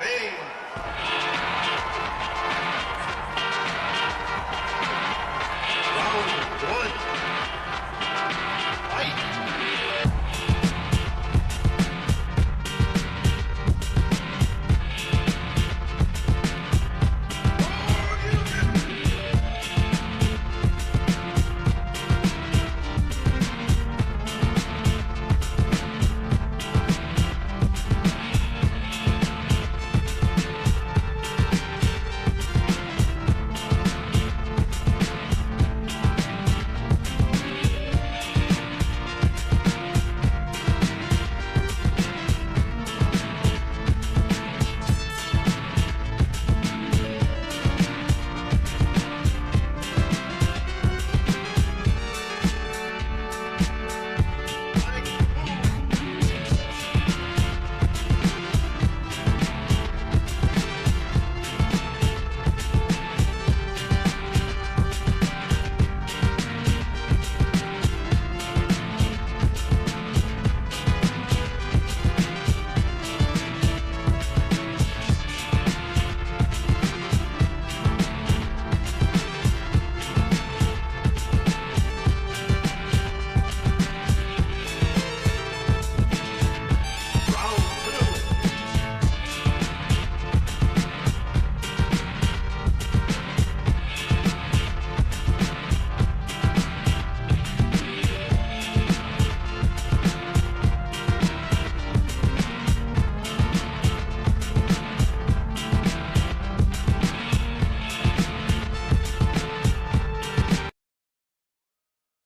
Round one. Fight.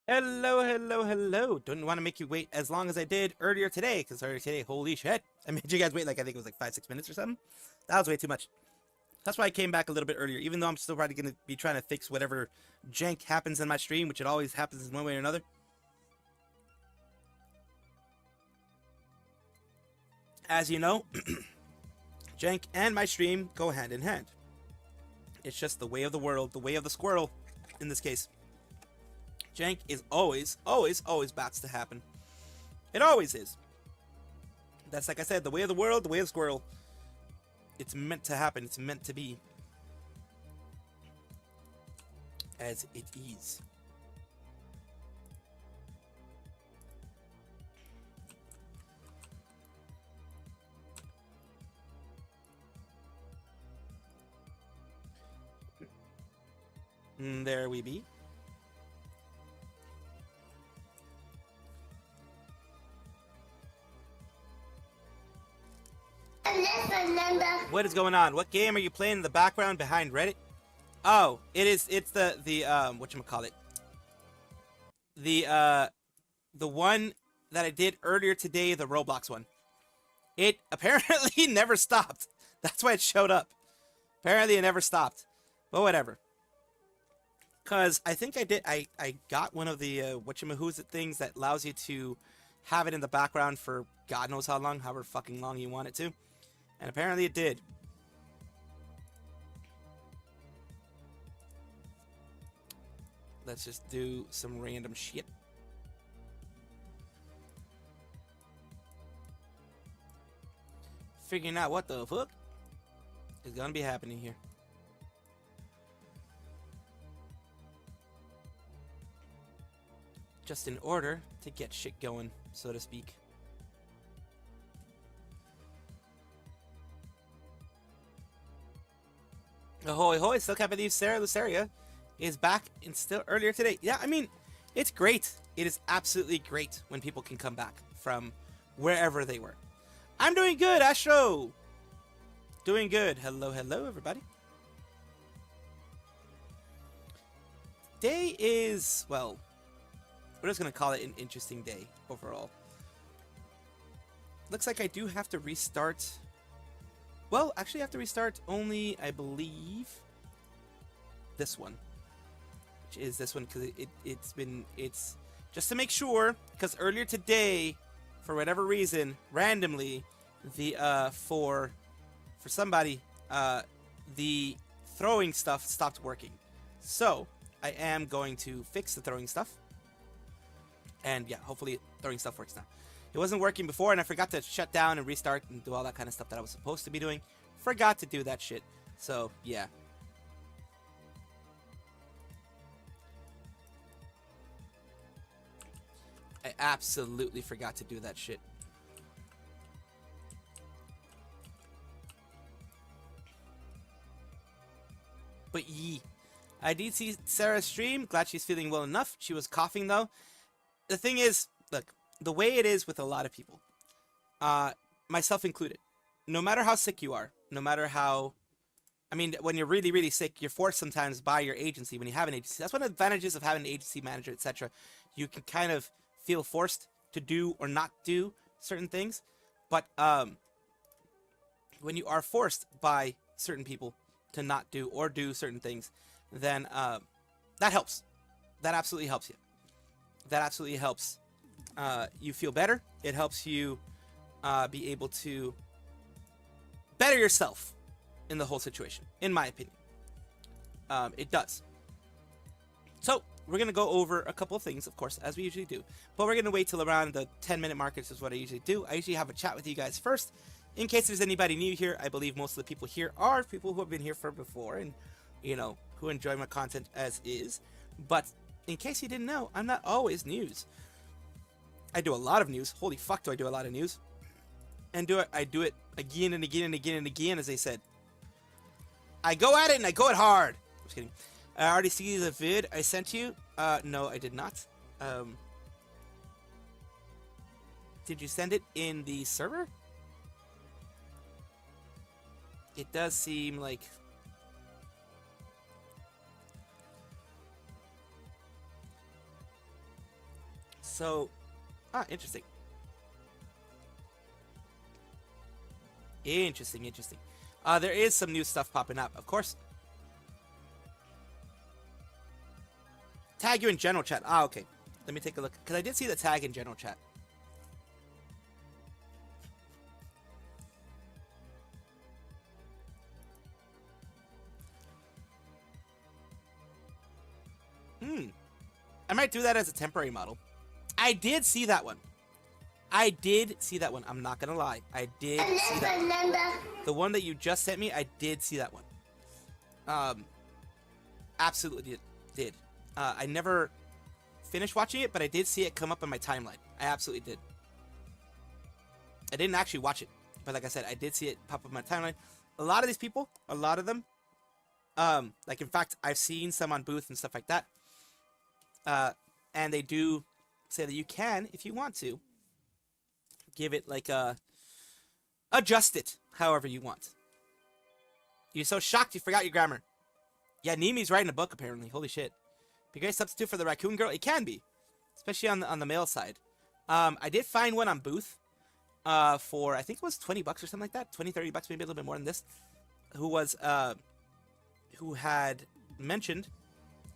Hello. Don't want to make you wait as long as I did earlier today, because earlier today, holy shit, I made you guys wait like, I think it was like 5-6 minutes or something. That was way too much. That's why I came back a little bit earlier, even though I'm still probably going to be trying to fix whatever jank happens in my stream, which it always happens in one way or another. As you know, jank and my stream go hand in hand. It's just the way of the world, the way of the squirrel, in this case. Jank is always bats to happen. It always is. That's, like I said, the way of the world, the way of the squirrel. It's meant to happen. It's meant to be. As it is. There we be. What is going on? What game are you playing in the background behind Reddit? Oh, it's the whatchamacallit. The one that I did earlier today, the Roblox one. It apparently never stopped. That's why it showed up. Apparently it never stopped. But whatever. Cause I think I got one of the whatchamahoozit things that allows you to have it in the background for God knows how long, however fucking long you want it to. And apparently it did. Let's just do some random shit. Figuring out what the fuck is gonna be happening here. Just in order to get shit going, so to speak. Ahoy hoy, still can't believe Sarah Luceria is back and still earlier today. Yeah, I mean, it's great. It is absolutely great when people can come back from wherever they were. I'm doing good, Astro. Doing good. Hello, everybody. Day is, well, we're just going to call it an interesting day overall. Looks like I do have to restart. Well, actually I have to restart only, I believe, this one. Which is this one, because it's just to make sure, because earlier today, for whatever reason, randomly, the, for somebody, the throwing stuff stopped working. So, I am going to fix the throwing stuff. And yeah, hopefully throwing stuff works now. It wasn't working before, and I forgot to shut down and restart and do all that kind of stuff that I was supposed to be doing forgot to do that shit. So, yeah. I absolutely forgot to do that shit. But I did see Sarah's stream. Glad she's feeling well enough. She was coughing, though. The thing is, look, the way it is with a lot of people, myself included, no matter how sick you are, no matter how... I mean, when you're really, really sick, you're forced sometimes by your agency, when you have an agency. That's one of the advantages of having an agency manager, etc. You can kind of feel forced to do or not do certain things. But when you are forced by certain people to not do or do certain things, then that helps. That absolutely helps you. That absolutely helps you feel better. It helps you be able to better yourself in the whole situation, in my opinion. It does. So, we're going to go over a couple of things, of course, as we usually do. But we're going to wait till around the 10-minute mark, which is what I usually do. I usually have a chat with you guys first. In case there's anybody new here, I believe most of the people here are people who have been here for before and, you know, who enjoy my content as is. But in case you didn't know, I'm not always news. I do a lot of news. Holy fuck, do I do a lot of news. And I do it again and again and again and again, as they said. I go at it and I go it hard. Just kidding. I already see the vid I sent you. No, I did not. Did you send it in the server? It does seem like... So... interesting. Interesting. There is some new stuff popping up, of course. Tag you in general chat. Okay. Let me take a look. Because I did see the tag in general chat. I might do that as a temporary model. I did see that one. I'm not gonna lie. I did see that one. The one that you just sent me, I did see that one. Absolutely did. I never finished watching it, but I did see it come up on my timeline. I absolutely did. I didn't actually watch it, but like I said, I did see it pop up on my timeline. A lot of these people, a lot of them, like in fact, I've seen some on Booth and stuff like that. And they do say that you can, if you want to, give it like adjust it however you want. You're so shocked you forgot your grammar. Yeah, Nimi's writing a book apparently. Holy shit. Be a great substitute for the raccoon girl. It can be, especially on the male side. I did find one on Booth for I think it was $20 or something like that, 20, 30 bucks, maybe a little bit more than this. Who had mentioned,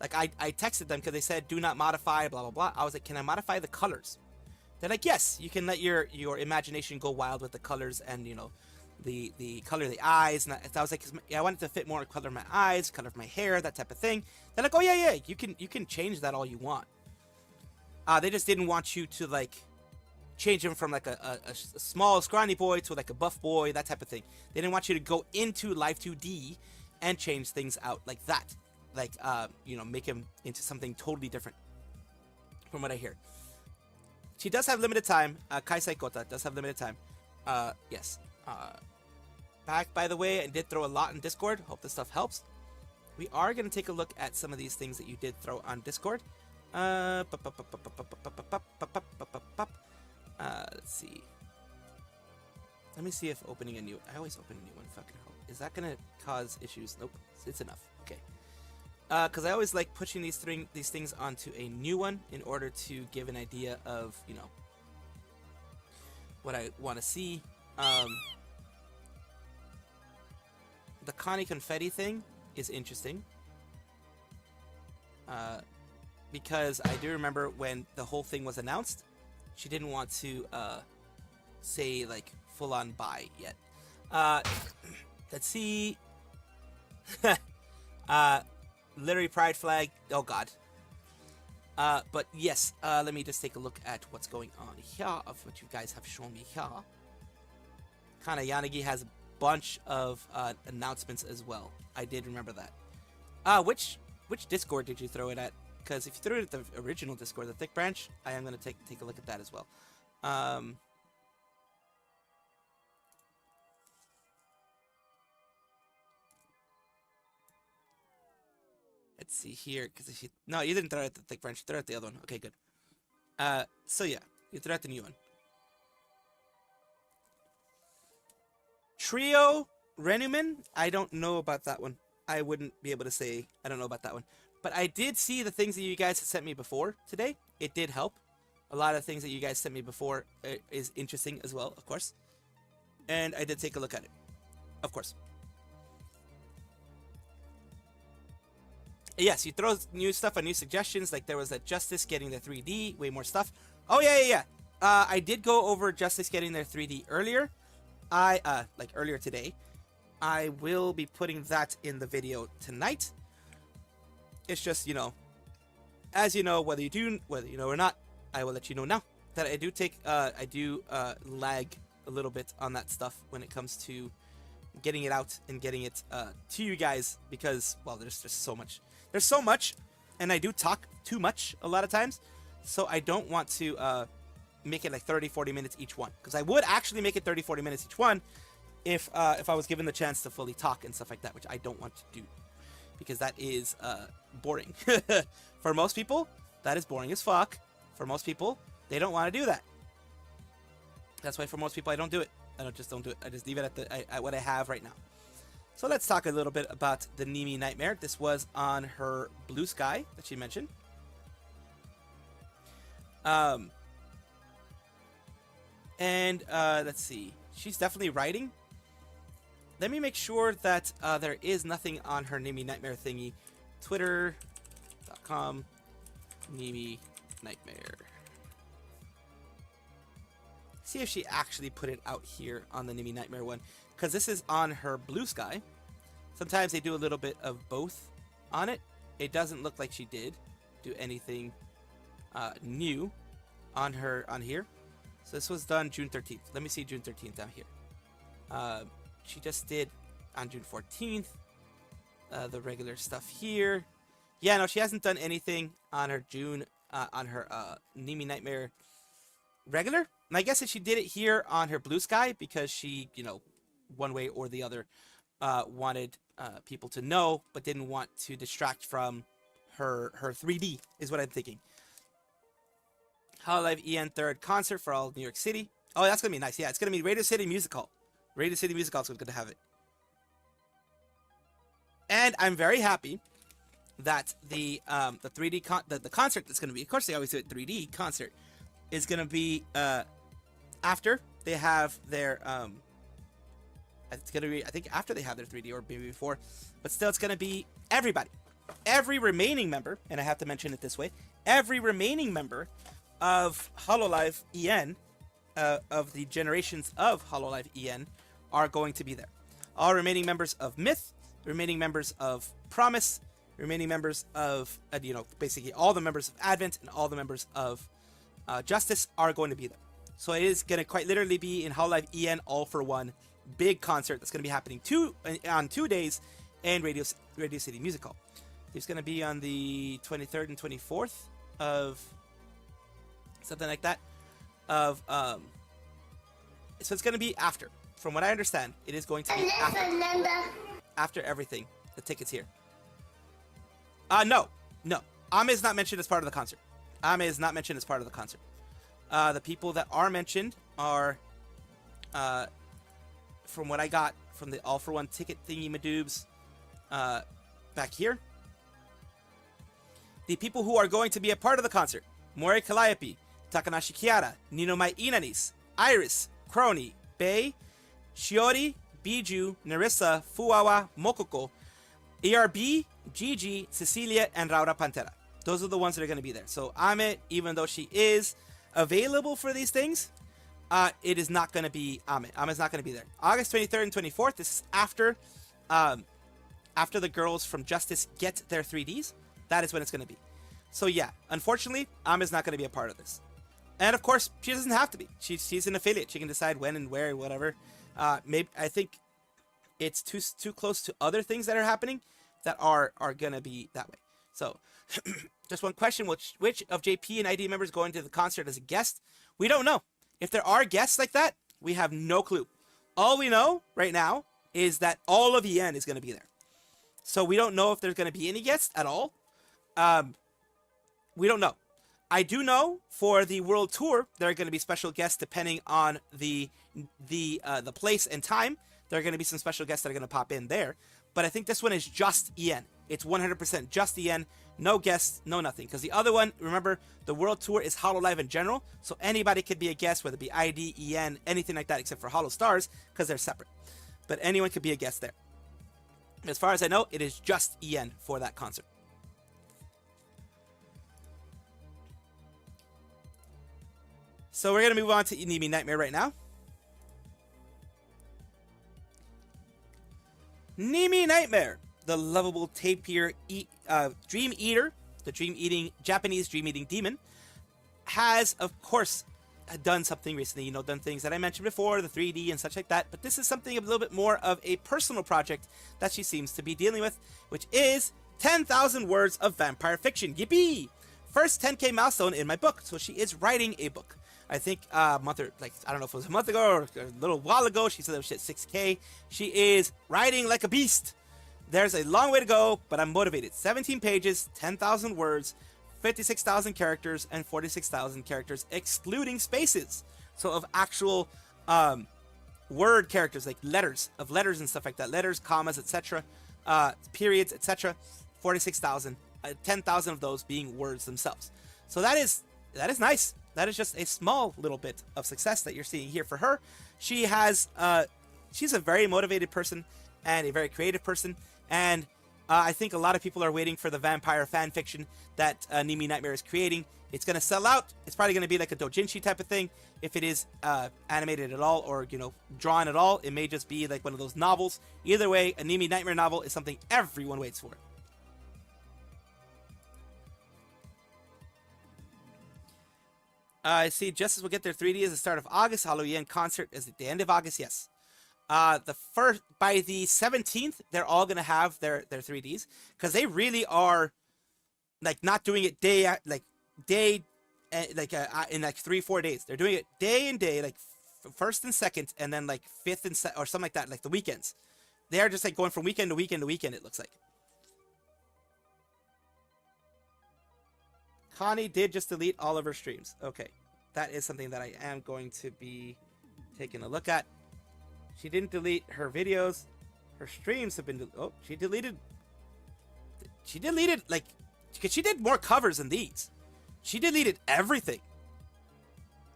like I texted them because they said do not modify blah blah blah. I was like, can I modify the colors? They're like, yes, you can let your imagination go wild with the colors and, you know, the color of the eyes. And I was like, I wanted to fit more color of my eyes, color of my hair, that type of thing. They're like, oh yeah, you can change that all you want. They just didn't want you to like change him from like a small scrawny boy to like a buff boy, that type of thing. They didn't want you to go into Live 2D and change things out like that. Like, you know, make him into something totally different from what I hear. She does have limited time. Kaisai Kota does have limited time. Yes. Back, by the way, I did throw a lot in Discord. Hope this stuff helps. We are going to take a look at some of these things that you did throw on Discord. Let's see. Let me see if opening a new... I always open a new one. Fucking hell. Is that going to cause issues? Nope. It's enough. Okay. Because I always like pushing these things onto a new one in order to give an idea of, you know, what I want to see. The Connie Confetti thing is interesting. Because I do remember when the whole thing was announced, she didn't want to say, like, full-on buy yet. Let's see. Literary Pride flag. Oh, God. But yes, let me just take a look at what's going on here of what you guys have shown me here. Kana Yanagi has bunch of announcements as well. I did remember that. Which Discord did you throw it at? Because if you threw it at the original Discord, the Thick Branch, I am going to take a look at that as well. Let's see here, because if you... No, you didn't throw it at the Thick Branch, you threw it at the other one. Okay, good. So yeah, you threw it at the new one. Trio Renumen, I don't know about that one. I wouldn't be able to say I don't know about that one. But I did see the things that you guys had sent me before today. It did help. A lot of things that you guys sent me before is interesting as well, of course. And I did take a look at it, of course. Yes, you throw new stuff and new suggestions. Like there was a Justice getting their 3D, way more stuff. Oh yeah. I did go over Justice getting their 3D earlier. Like earlier today. I will be putting that in the video tonight. It's just, you know, as you know, whether you know or not, I will let you know now that I do lag a little bit on that stuff when it comes to getting it out and getting it to you guys, because, well, there's just so much. There's so much, and I do talk too much a lot of times, so I don't want to make it like 30-40 minutes each one, because I would actually make it 30-40 minutes each one if I was given the chance to fully talk and stuff like that, which I don't want to do, because that is boring. For most people, that is boring as fuck. For most people, they don't want to do that. That's why for most people I don't do it. I don't do it. I just leave it at what I have right now. So let's talk a little bit about the Nimi Nightmare. This was on her Blue Sky that she mentioned. Let's see. She's definitely writing. Let me make sure that there is nothing on her Nimi Nightmare thingy. Twitter.com Nimi Nightmare. See if she actually put it out here on the Nimi Nightmare one, because this is on her Blue Sky. Sometimes they do a little bit of both on it. It doesn't look like she did do anything new on here. So this was done June 13th. Let me see June 13th down here. She just did on June 14th the regular stuff here. Yeah, no, she hasn't done anything on her Nimi Nightmare regular. And I guess that she did it here on her Blue Sky because she, you know, one way or the other wanted people to know, but didn't want to distract from her 3D, is what I'm thinking. Hololive EN third concert for all of New York City. Oh, that's going to be nice. Yeah, it's going to be Radio City Music Hall. Radio City Music Hall is going to have it. And I'm very happy that the 3D the concert that's going to be, of course they always do it 3D concert, is going to be after they have their it's going to be, I think, after they have their 3D, or maybe before, but still it's going to be every remaining member, and I have to mention it this way, every remaining member of Hololive EN, of the generations of Hololive EN, are going to be there. All remaining members of Myth, remaining members of Promise, remaining members of, you know, basically all the members of Advent and all the members of Justice are going to be there. So it is going to quite literally be in Hololive EN all for one big concert that's going to be happening on 2 days in Radio City Music Hall. It's going to be on the 23rd and 24th of something like that. So it's going to be after. From what I understand, it is going to be after everything. The tickets here. No. Ame is not mentioned as part of the concert. The people that are mentioned are, from what I got from the All for One ticket thingy madoobs, back here. The people who are going to be a part of the concert: Mori Calliope, Takanashi Kiara, Nino Mai Inanis, Iris, Crony, Bei, Shiori, Biju, Nerissa, Fuawa, Mokoko, ERB, Gigi, Cecilia, and Raura Pantera. Those are the ones that are going to be there. So Ame, even though she is available for these things, it is not going to be Ame. Ame's not going to be there. August 23rd and 24th, this is after the girls from Justice get their 3Ds. That is when it's going to be. So yeah, unfortunately, Ame's not going to be a part of this. And of course, she doesn't have to be. She's an affiliate. She can decide when and where, whatever. Maybe, I think it's too close to other things that are happening that are gonna be that way. So, just one question: which of JP and ID members going to the concert as a guest? We don't know. If there are guests like that, we have no clue. All we know right now is that all of EN is going to be there. So we don't know if there's going to be any guests at all. We don't know. I do know for the world tour there are going to be special guests depending on the place and time. There are going to be some special guests that are going to pop in there. But I think this one is just EN. It's 100% just EN. No guests, no nothing. Because the other one, remember, the world tour is HoloLive in general. So anybody could be a guest, whether it be ID, EN, anything like that, except for Holo Stars, because they're separate. But anyone could be a guest there. As far as I know, it is just EN for that concert. So we're going to move on to Enemy Nightmare right now. Nimi Nightmare, the lovable tapir dream eater, the Japanese dream eating demon, has of course done something recently, done things that I mentioned before, the 3D and such like that, but this is something a little bit more of a personal project that she seems to be dealing with, which is 10,000 words of vampire fiction. Yippee! First 10K milestone in my book, so she is writing a book. I think I don't know if it was a month ago or a little while ago, she said it was at 6K. She is writing like a beast. There's a long way to go, but I'm motivated. 17 pages, 10,000 words, 56,000 characters, and 46,000 characters, excluding spaces. So of actual word characters, like letters and stuff like that. Letters, commas, etc., periods, etc. 46,000, 10,000 of those being words themselves. So that is nice. That is just a small little bit of success that you're seeing here for her. She's a very motivated person and a very creative person. And I think a lot of people are waiting for the vampire fan fiction that Nimi Nightmare is creating. It's going to sell out. It's probably going to be like a doujinshi type of thing. If it is animated at all or, drawn at all, it may just be like one of those novels. Either way, a Nimi Nightmare novel is something everyone waits for. I see Justice will get their 3D at the start of August. Halloween concert is at the end of August. Yes. By the 17th, they're all gonna have their 3Ds because they really are like not doing it in like 3-4 days. They're doing it day and day, like first and second, and then like fifth and or something like that, like the weekends. They are just like going from weekend to weekend to weekend. It looks like. Connie did just delete all of her streams. Okay, that is something that I am going to be taking a look at. She didn't delete her videos. Her streams have been... Oh, she deleted... like... Because she did more covers than these. She deleted everything.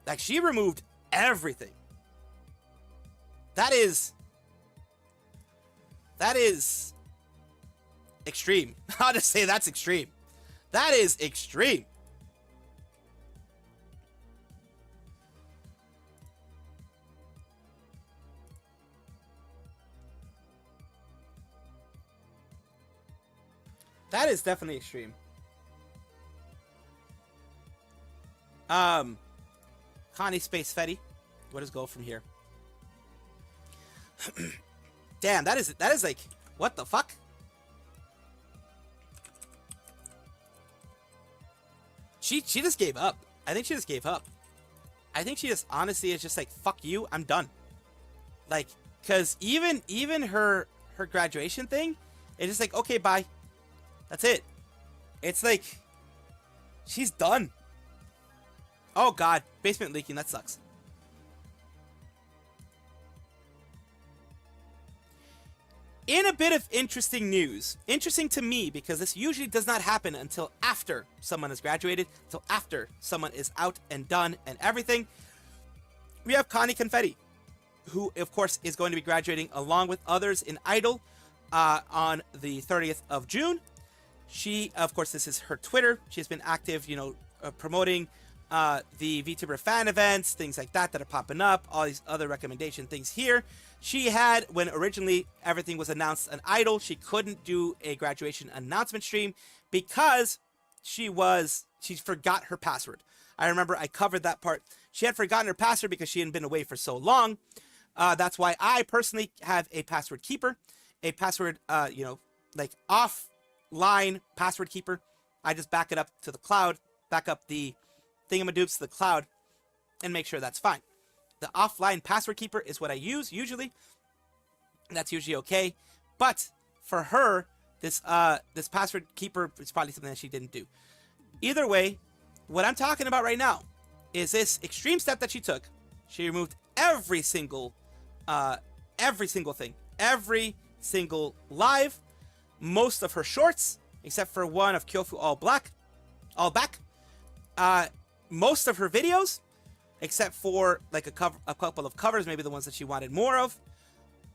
Like, she removed everything. That is extreme. I'll just say that's extreme. That is extreme. That is definitely extreme. Connie Space Fetty. Where does go from here? Damn, that is like, what the fuck? She just gave up. I think she just gave up. I think she just honestly is just like, fuck you, I'm done. Like, cause even her graduation thing, it's just like, okay, bye. That's it. It's like, she's done. Oh god, basement leaking, that sucks. In a bit of interesting news, interesting to me because this usually does not happen until after someone has graduated, until after someone is out and done and everything. We have Connie Confetti, who of course is going to be graduating along with others in Idol on the 30th of June. She, of course, this is her Twitter. She's been active, promoting the Vtuber fan events, things like that are popping up, all these other recommendation things here. She had, when originally everything was announced an Idol, she couldn't do a graduation announcement stream because she forgot her password. I remember I covered that part. She had forgotten her password because she hadn't been away for so long. That's why I personally have a password keeper, a password, like offline password keeper. I just back it up to the cloud, back up the thingamadoops to the cloud, and make sure that's fine. The offline password keeper is what I use usually. That's usually okay. But for her, this password keeper is probably something that she didn't do. Either way, what I'm talking about right now is this extreme step that she took. She removed every single thing, every single live, most of her shorts, except for one of Kyofu all back, most of her videos, except for like a couple of covers, maybe the ones that she wanted more of.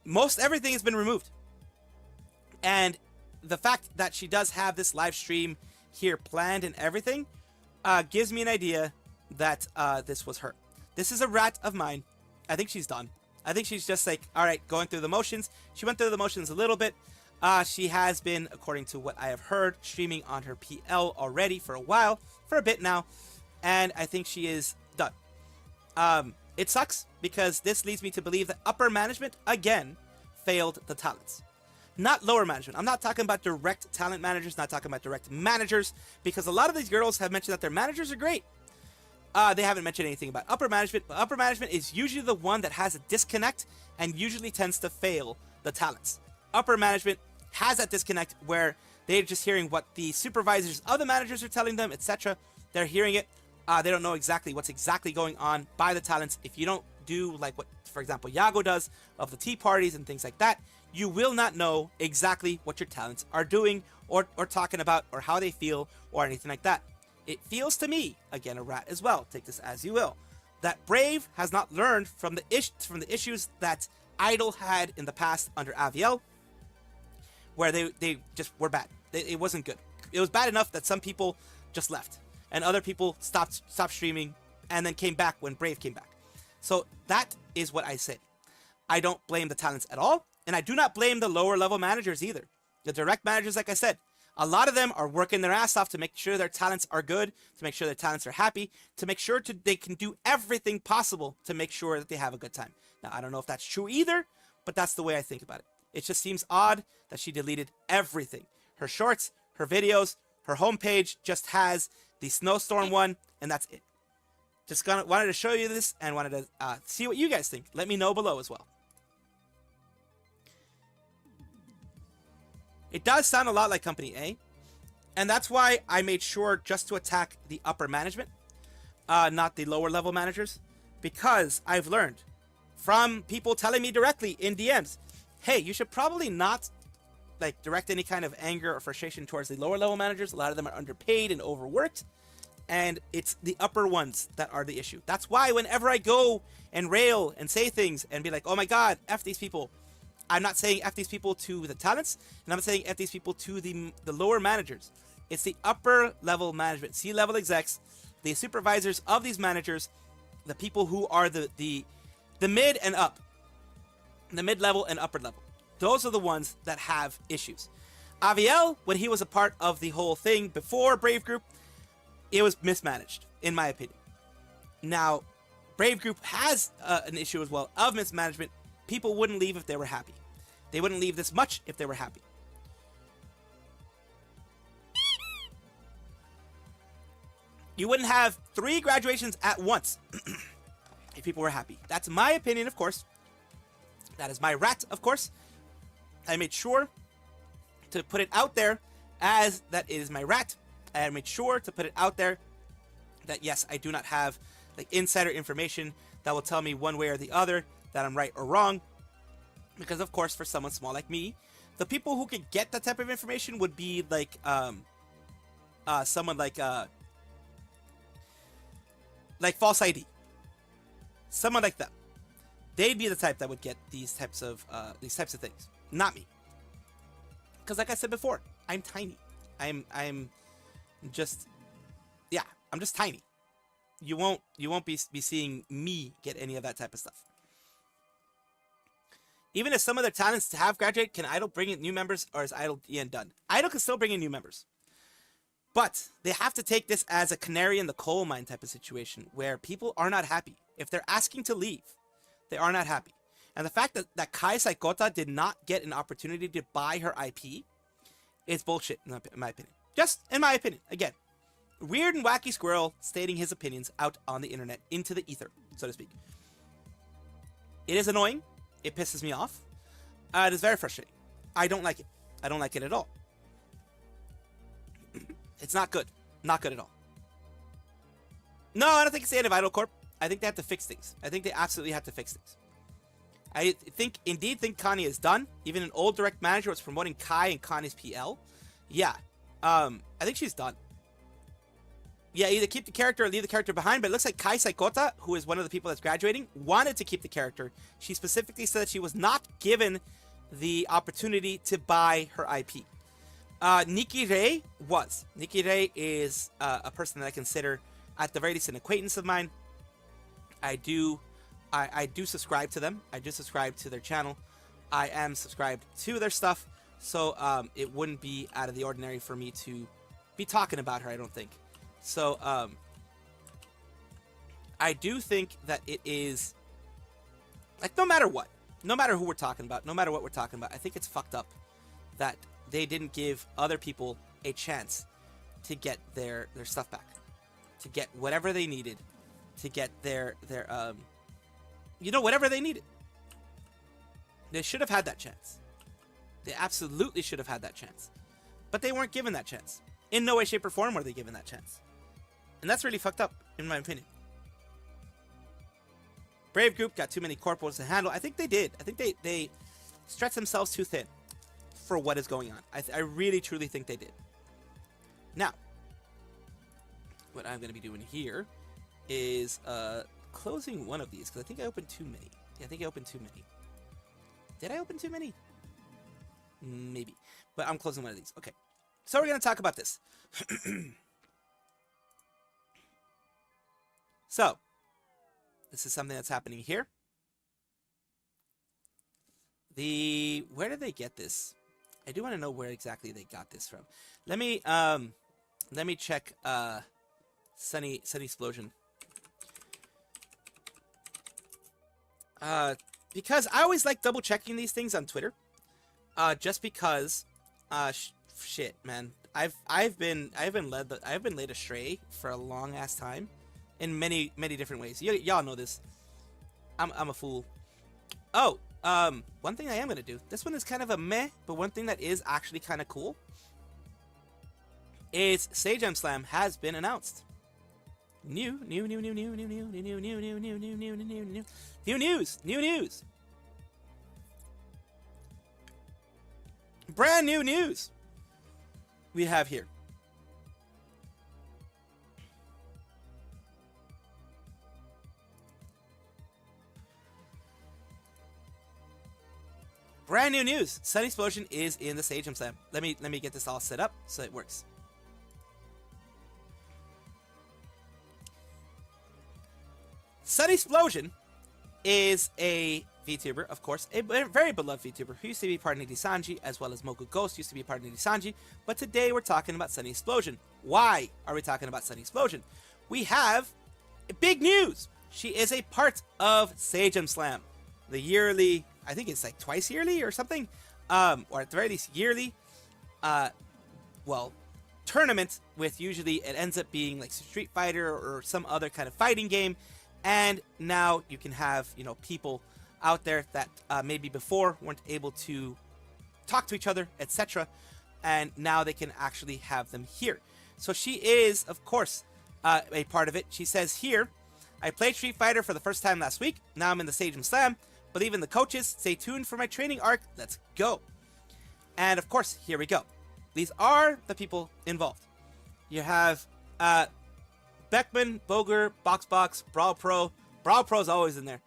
Most everything has been removed. And the fact that she does have this live stream here planned and everything gives me an idea that this was her. This is a rat of mine. I think she's done. I think she's just like, all right, going through the motions. She went through the motions a little bit. She has been, according to what I have heard, streaming on her PL already for a while, for a bit now. And I think she is done. It sucks because this leads me to believe that upper management, again, failed the talents. Not lower management. I'm not talking about direct talent managers, not talking about direct managers, because a lot of these girls have mentioned that their managers are great. They haven't mentioned anything about upper management, but upper management is usually the one that has a disconnect and usually tends to fail the talents. Upper management has that disconnect where they're just hearing what the supervisors of the managers are telling them, etc. They're hearing it. They don't know exactly what's exactly going on by the talents. If you don't do like what, for example, Yago does of the tea parties and things like that, you will not know exactly what your talents are doing or talking about or how they feel or anything like that. It feels to me, again, a rat as well, take this as you will, that Brave has not learned from the issues that Idol had in the past under Aviel, where they just were bad. It wasn't good. It was bad enough that some people just left, and other people stopped streaming and then came back when Brave came back. So that is what I say. I don't blame the talents at all, and I do not blame the lower level managers either. The direct managers, like I said, a lot of them are working their ass off to make sure their talents are good, to make sure their talents are happy, to make sure they can do everything possible to make sure that they have a good time. Now, I don't know if that's true either, but that's the way I think about it. It just seems odd that she deleted everything. Her shorts, her videos, her homepage just has the snowstorm one, and that's it. Just wanted to show you this and wanted to see what you guys think. Let me know below as well. It does sound a lot like Company A, and that's why I made sure just to attack the upper management, not the lower level managers, because I've learned from people telling me directly in DMs, hey, you should probably not like direct any kind of anger or frustration towards the lower level managers. A lot of them are underpaid and overworked, and it's the upper ones that are the issue. That's why whenever I go and rail and say things and be like, oh my god, F these people, I'm not saying F these people to the talents, and I'm saying F these people to the lower managers. It's the upper level management, C-level execs, the supervisors of these managers, the people who are the mid and up, the mid-level and upper level. Those are the ones that have issues. Aviel, when he was a part of the whole thing before Brave Group, it was mismanaged, in my opinion. Now, Brave Group has an issue as well of mismanagement. People wouldn't leave if they were happy. They wouldn't leave this much if they were happy. You wouldn't have 3 graduations at once if people were happy. That's my opinion, of course. That is my rat, of course. I made sure to put it out there as that is my rat. I made sure to put it out there that yes, I do not have like insider information that will tell me one way or the other that I'm right or wrong. Because of course, for someone small like me, the people who could get that type of information would be like someone like False ID. Someone like that. They'd be the type that would get these types of things, not me. Because like I said before, I'm tiny. I'm just tiny. You won't be seeing me get any of that type of stuff. Even if some of their talents have graduated, can Idol bring in new members, or is Idol done? Idol can still bring in new members. But they have to take this as a canary in the coal mine type of situation where people are not happy. If they're asking to leave, they are not happy. And the fact that Kai Saikota did not get an opportunity to buy her IP is bullshit, in my opinion. Just in my opinion. Again, weird and wacky squirrel stating his opinions out on the internet, into the ether, so to speak. It is annoying. It pisses me off. It is very frustrating. I don't like it. I don't like it at all. It's not good. Not good at all. No, I don't think it's the end of Idol Corp. I think they have to fix things. I think they absolutely have to fix things. I indeed think Connie is done. Even an old direct manager was promoting Kai and Connie's PL. Yeah. I think she's done. Yeah, either keep the character or leave the character behind, but it looks like Kai Saikota, who is one of the people that's graduating, wanted to keep the character. She specifically said that she was not given the opportunity to buy her IP. Nikki Ray was. Nikki Ray is a person that I consider, at the very least, an acquaintance of mine. I do subscribe to them. I do subscribe to their channel. I am subscribed to their stuff, so it wouldn't be out of the ordinary for me to be talking about her, I don't think. So, I do think that it is, like, no matter what, no matter who we're talking about, no matter what we're talking about, I think it's fucked up that they didn't give other people a chance to get their stuff back, to get whatever they needed, to get their whatever they needed. They should have had that chance. They absolutely should have had that chance. But they weren't given that chance. In no way, shape, or form were they given that chance. And that's really fucked up, in my opinion. Brave Group got too many corporals to handle. I think they did. I think they stretched themselves too thin for what is going on. I really, truly think they did. Now, what I'm going to be doing here is closing one of these, because I think I opened too many. Yeah, I think I opened too many. Did I open too many? Maybe. But I'm closing one of these. Okay. So we're going to talk about this. So, this is something that's happening here. Where did they get this? I do want to know where exactly they got this from. Let me check Sunny Explosion. Because I always like double checking these things on Twitter. Just because shit, man. I've been led astray for a long ass time in many different ways. Y'all know this. I'm a fool. Oh, one thing I am gonna do. This one is kind of a meh, but one thing that is actually kind of cool is Sage Slam has been announced. New news. Brand new news we have here. Brand new news. Sunny Explosion is in the Sage Slam. Let me get this all set up so it works. Sunny Explosion is a VTuber, of course, a very beloved VTuber who used to be part of Nidhi Sanji, as well as Moku Ghost used to be part of Nidhi Sanji, but today we're talking about Sunny Explosion. Why are we talking about Sunny Explosion? We have big news. She is a part of Sage Slam, the yearly, I think it's like twice yearly or something, or at the very least yearly, tournament with, usually it ends up being like Street Fighter or some other kind of fighting game. And now you can have, people out there that maybe before weren't able to talk to each other, etc. And now they can actually have them here. So she is, of course, a part of it. She says here, I played Street Fighter for the first time last week. Now I'm in the Sage Slam. Believe in the coaches. Stay tuned for my training arc. Let's go. And of course, here we go. These are the people involved. You have Beckman, Boger, Boxbox, Brawl Pro. Brawl Pro is always in there.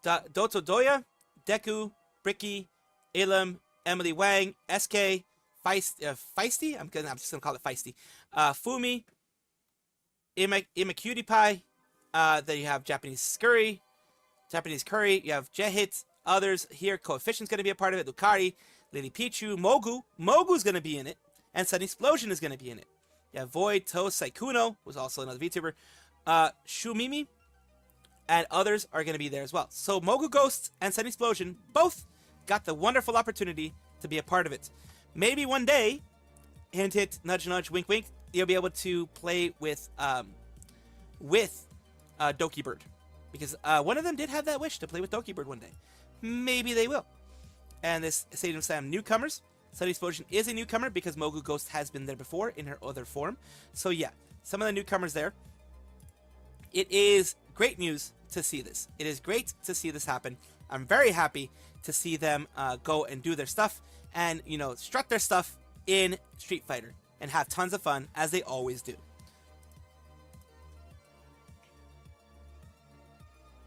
Dotodoya, Deku, Bricky, Ilum, Emily Wang, SK, Feisty. I'm just gonna call it Feisty. Fumi, Cutie Pie. Then you have Japanese Curry. You have Jehit. Others here. Coefficient's gonna be a part of it. Lucari, Lily Pichu, Mogu. Mogu's gonna be in it, and Sunny Explosion is gonna be in it. You have Void, Toast, Saikuno, who's also another VTuber. Shumimi, and others are going to be there as well. So Mogu Ghost and Sun Explosion both got the wonderful opportunity to be a part of it. Maybe one day, hint hint, nudge nudge, wink wink, you'll be able to play with Doki Bird, because one of them did have that wish to play with Doki Bird one day. Maybe they will. And this Stadium Slam newcomers, Sun Explosion is a newcomer because Mogu Ghost has been there before in her other form. So yeah, some of the newcomers there. It is great news to see this. It is great to see this happen. I'm very happy to see them go and do their stuff and, you know, strut their stuff in Street Fighter and have tons of fun as they always do.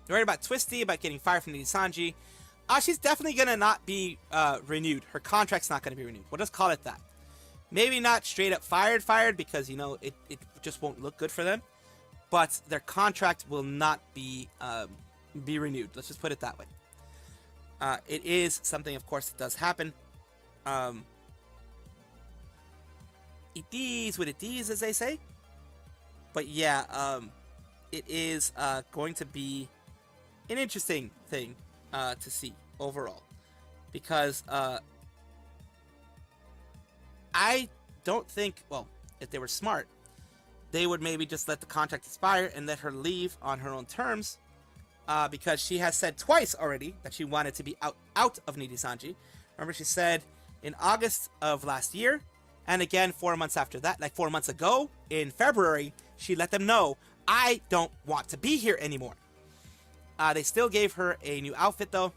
You're right about Twisty, about getting fired from Nisanji. She's definitely going to not be renewed. Her contract's not going to be renewed. We'll just call it that. Maybe not straight up fired, because, you know, it just won't look good for them. But their contract will not be renewed. Let's just put it that way. It is something, of course, that does happen. It is what it is, as they say. But yeah, it is going to be an interesting thing to see overall, because I don't think, well, if they were smart, they would maybe just let the contract expire and let her leave on her own terms, because she has said twice already that she wanted to be out of Nisanji. Remember, she said in August of last year, and again 4 months after that, like 4 months ago in February, she let them know, I don't want to be here anymore. They still gave her a new outfit though,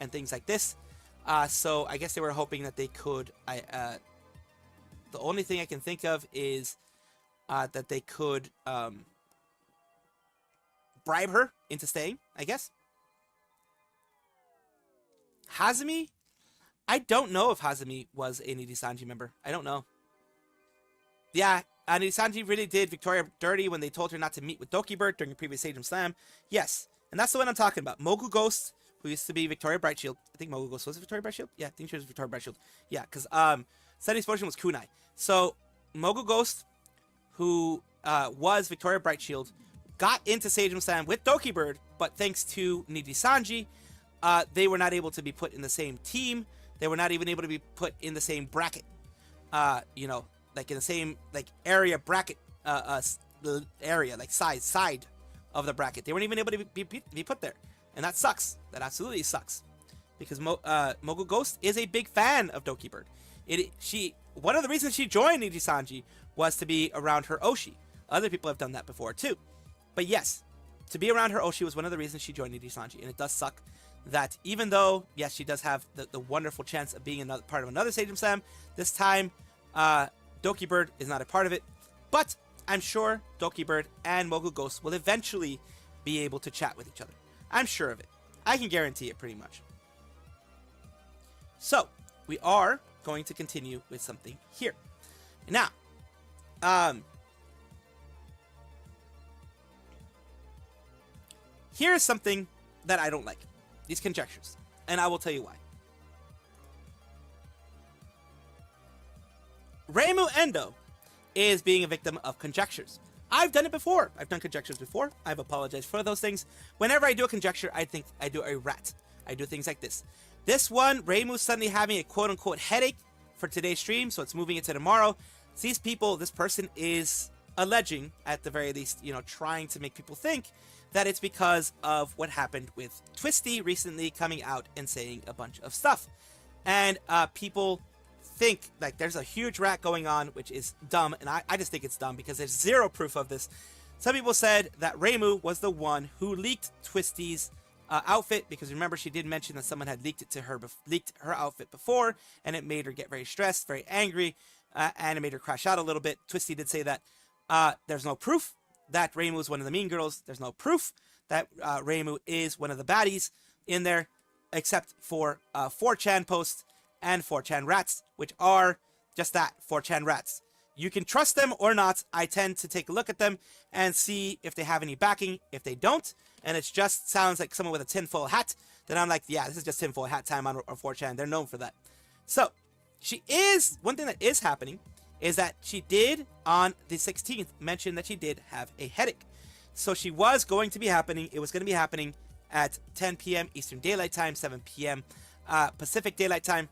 and things like this. So I guess they were hoping that they could. The only thing I can think of is that they could bribe her into staying, I guess. Hazumi? I don't know if Hazumi was a Nisanji member. I don't know. Yeah, Nisanji really did Victoria dirty when they told her not to meet with Doki Bird during a previous Stadium Slam. Yes, and that's the one I'm talking about. Mogu Ghost, who used to be Victoria Brightshield. I think Mogu Ghost was Victoria Brightshield? Yeah, I think she was Victoria Brightshield. Yeah, because Sun Explosion was Kunai. So, Mogu Ghost, who was Victoria Brightshield, got into Stadium Slam with Doki Bird, but thanks to Nisanji, they were not able to be put in the same team. They were not even able to be put in the same bracket. You know, like in the same like area bracket area, like side of the bracket. They weren't even able to be put there, and that sucks. That absolutely sucks, because Mogu Ghost is a big fan of Doki Bird. One of the reasons she joined Nisanji was to be around her Oshi. Other people have done that before too, but yes, to be around her Oshi was one of the reasons she joined Nisanji, and it does suck that even though, yes, she does have the wonderful chance of being another part of another Stadium Slam, this time Doki Bird is not a part of it. But I'm sure Doki Bird and Mogu Ghost will eventually be able to chat with each other. I'm sure of it. I can guarantee it pretty much. So, we are going to continue with something here. Now, here's something that I don't like. These conjectures. And I will tell you why. Reimu Endo is being a victim of conjectures. I've done it before. I've done conjectures before. I've apologized for those things. Whenever I do a conjecture, I think I do a rat. I do things like this. This one, Reimu's suddenly having a quote-unquote headache for today's stream, so it's moving it to tomorrow. These people, this person is alleging, at the very least, you know, trying to make people think that it's because of what happened with Twisty recently coming out and saying a bunch of stuff. And people think like there's a huge rat going on, which is dumb, and I just think it's dumb because there's zero proof of this. Some people said that Reimu was the one who leaked Twisty's outfit, because remember, she did mention that someone had leaked her outfit before, and it made her get very stressed, very angry, and it made her crash out a little bit. Twisty did say that there's no proof that Reimu is one of the mean girls. There's no proof that Reimu is one of the baddies in there, except for 4chan posts and 4chan rats, which are just that, 4chan rats. You can trust them or not. I tend to take a look at them and see if they have any backing. If they don't, and it just sounds like someone with a tinfoil hat, then I'm like, yeah, this is just tinfoil hat time on 4chan. They're known for that. So, one thing that is happening is that she did, on the 16th, mention that she did have a headache. So she was going to be happening. It was going to be happening at 10 p.m. Eastern Daylight Time, 7 p.m. Pacific Daylight Time.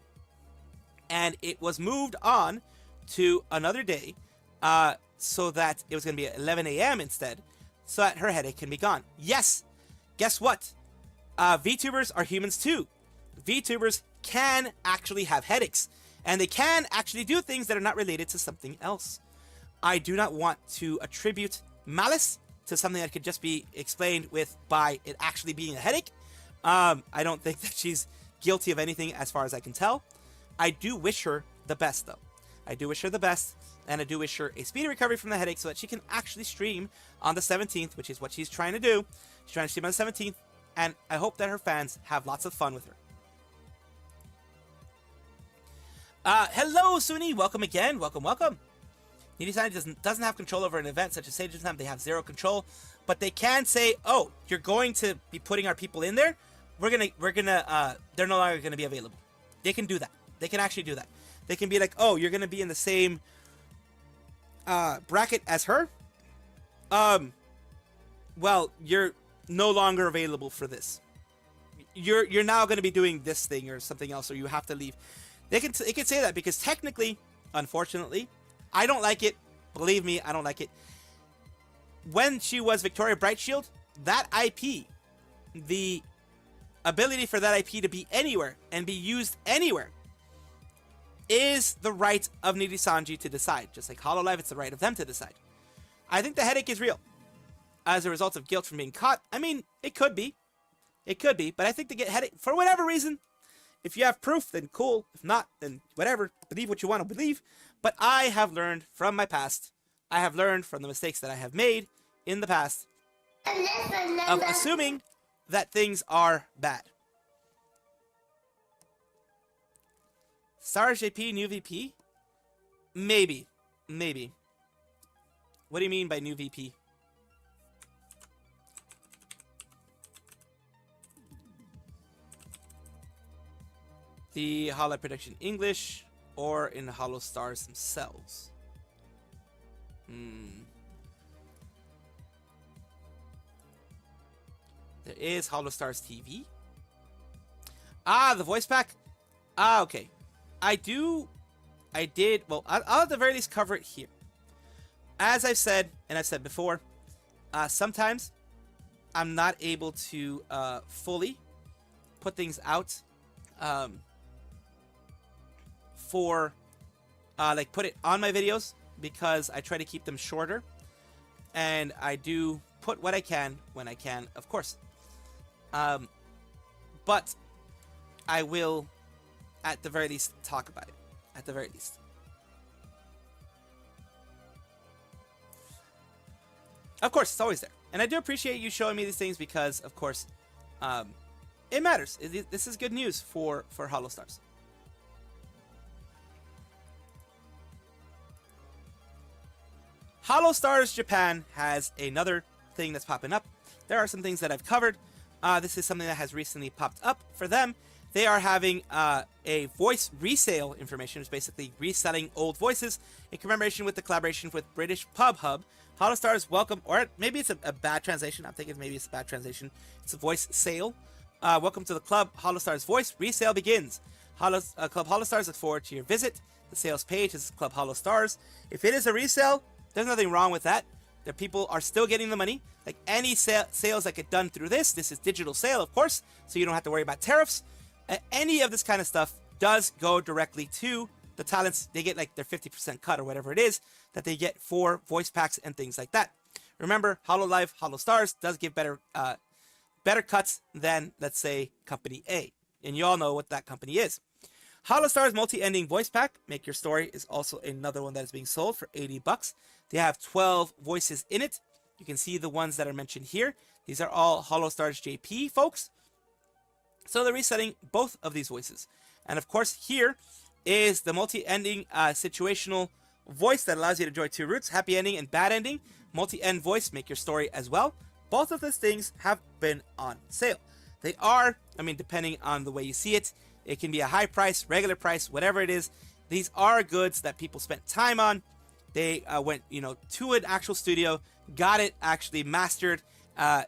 And it was moved on to another day so that it was going to be at 11 a.m. instead, so that her headache can be gone. Yes, guess what? VTubers are humans too. VTubers can actually have headaches, and they can actually do things that are not related to something else. I do not want to attribute malice to something that could just be explained by it actually being a headache. I don't think that she's guilty of anything as far as I can tell. I do wish her the best, though. I do wish her the best, and I do wish her a speedy recovery from the headache so that she can actually stream on the 17th, which is what she's trying to do. She's trying to stream on the 17th, and I hope that her fans have lots of fun with her. Hello, Suni. Welcome again. Welcome. Needy Sonic doesn't have control over an event such as Sage Time. They have zero control, but they can say, "Oh, you're going to be putting our people in there. They're no longer gonna be available." They can do that. They can actually do that. They can be like, "Oh, you're gonna be in the same bracket as her. Well, you're no longer available for this. You're now gonna be doing this thing or something else, or you have to leave." They can say that because technically, unfortunately, I don't like it. Believe me, I don't like it. When she was Victoria Brightshield, that IP, the ability for that IP to be anywhere and be used anywhere, is the right of Needy Sanji to decide. Just like HoloLive, it's the right of them to decide. I think the headache is real. As a result of guilt from being caught, I mean, it could be. It could be, but I think the headache, for whatever reason, if you have proof, then cool. If not, then whatever. Believe what you want to believe. But I have learned from my past. I have learned from the mistakes that I have made in the past of assuming that things are bad. Stars JP, new VP? Maybe. What do you mean by new VP? The Hololive Production English or in Hollow Stars themselves? There is Hollow Stars TV. The voice pack. Okay. Well, I'll at the very least cover it here. As I've said, and I've said before, sometimes I'm not able to fully put things out put it on my videos because I try to keep them shorter, and I do put what I can when I can, of course. But I will, at the very least, talk about it. At the very least. Of course, it's always there. And I do appreciate you showing me these things because, of course, it matters. This is good news for Hollow Stars. Hollow Stars Japan has another thing that's popping up. There are some things that I've covered. This is something that has recently popped up for them. They are having a voice resale information. It's basically reselling old voices in commemoration with the collaboration with British Pub Hub. Hollow Stars welcome, or maybe it's a bad translation. I'm thinking maybe it's a bad translation. It's a voice sale. Welcome to the club. Hollow Stars voice resale begins. Club Hollow Stars look forward to your visit. The sales page is Club Hollow Stars. If it is a resale, there's nothing wrong with that. The people are still getting the money. Like any sales that get done through this is digital sale, of course, so you don't have to worry about tariffs. Any of this kind of stuff does go directly to the talents. They get like their 50% cut or whatever it is that they get for voice packs and things like that. Remember, HoloLive, Hollow Stars does give better cuts than, let's say, Company A. And you all know what that company is. Hollow Stars multi-ending voice pack, Make Your Story, is also another one that is being sold for $80. They have 12 voices in it. You can see the ones that are mentioned here. These are all Hollow Stars JP folks. So they're resetting both of these voices. And of course, here is the multi-ending situational voice that allows you to enjoy two routes, happy ending and bad ending. Multi-end voice, Make Your Story as well. Both of these things have been on sale. They are, depending on the way you see it, it can be a high price, regular price, whatever it is. These are goods that people spent time on. They went, to an actual studio got it actually mastered.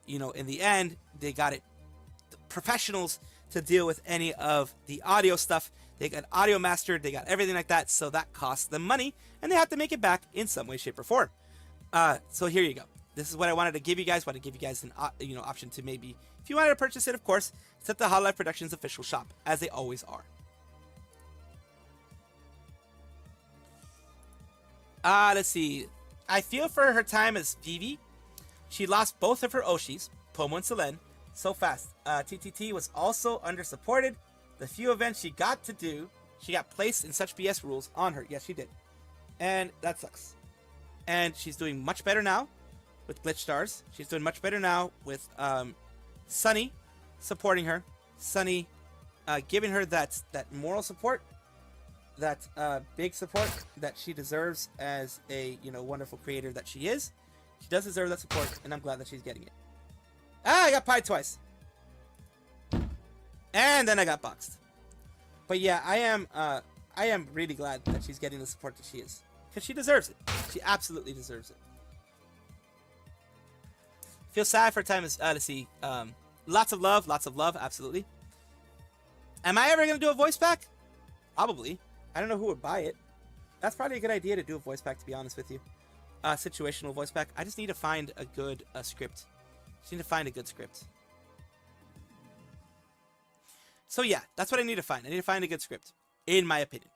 You know, in the end, they got it professionals to deal with any of the audio stuff. They got audio mastered, they got everything like that, so that costs them money, and they have to make it back in some way, shape, or form. So here you go. This is what I wanted to give you guys. Want to give you guys an option to maybe, if you wanted to purchase it, of course, it's at the Hololive Productions official shop, as they always are. Let's see. I feel for her time as Vivi. She lost both of her Oshis, Pomo and Selene, so fast. TTT was also under-supported. The few events she got to do, she got placed in such BS rules on her. Yes, she did. And that sucks. And she's doing much better now with Glitch Stars. She's doing much better now with Sunny supporting her. Sunny giving her that moral support, that big support that she deserves as a wonderful creator that she is. She does deserve that support, and I'm glad that she's getting it. I got pied twice. And then I got boxed. But yeah, I am really glad that she's getting the support that she is. Because she deserves it. She absolutely deserves it. Feel sad for time is, let's see. Lots of love, absolutely. Am I ever going to do a voice pack? Probably. I don't know who would buy it. That's probably a good idea to do a voice pack, to be honest with you. Situational voice pack. I just need to find a good script. Just need to find a good script. So yeah, that's what I need to find. I need to find a good script, in my opinion.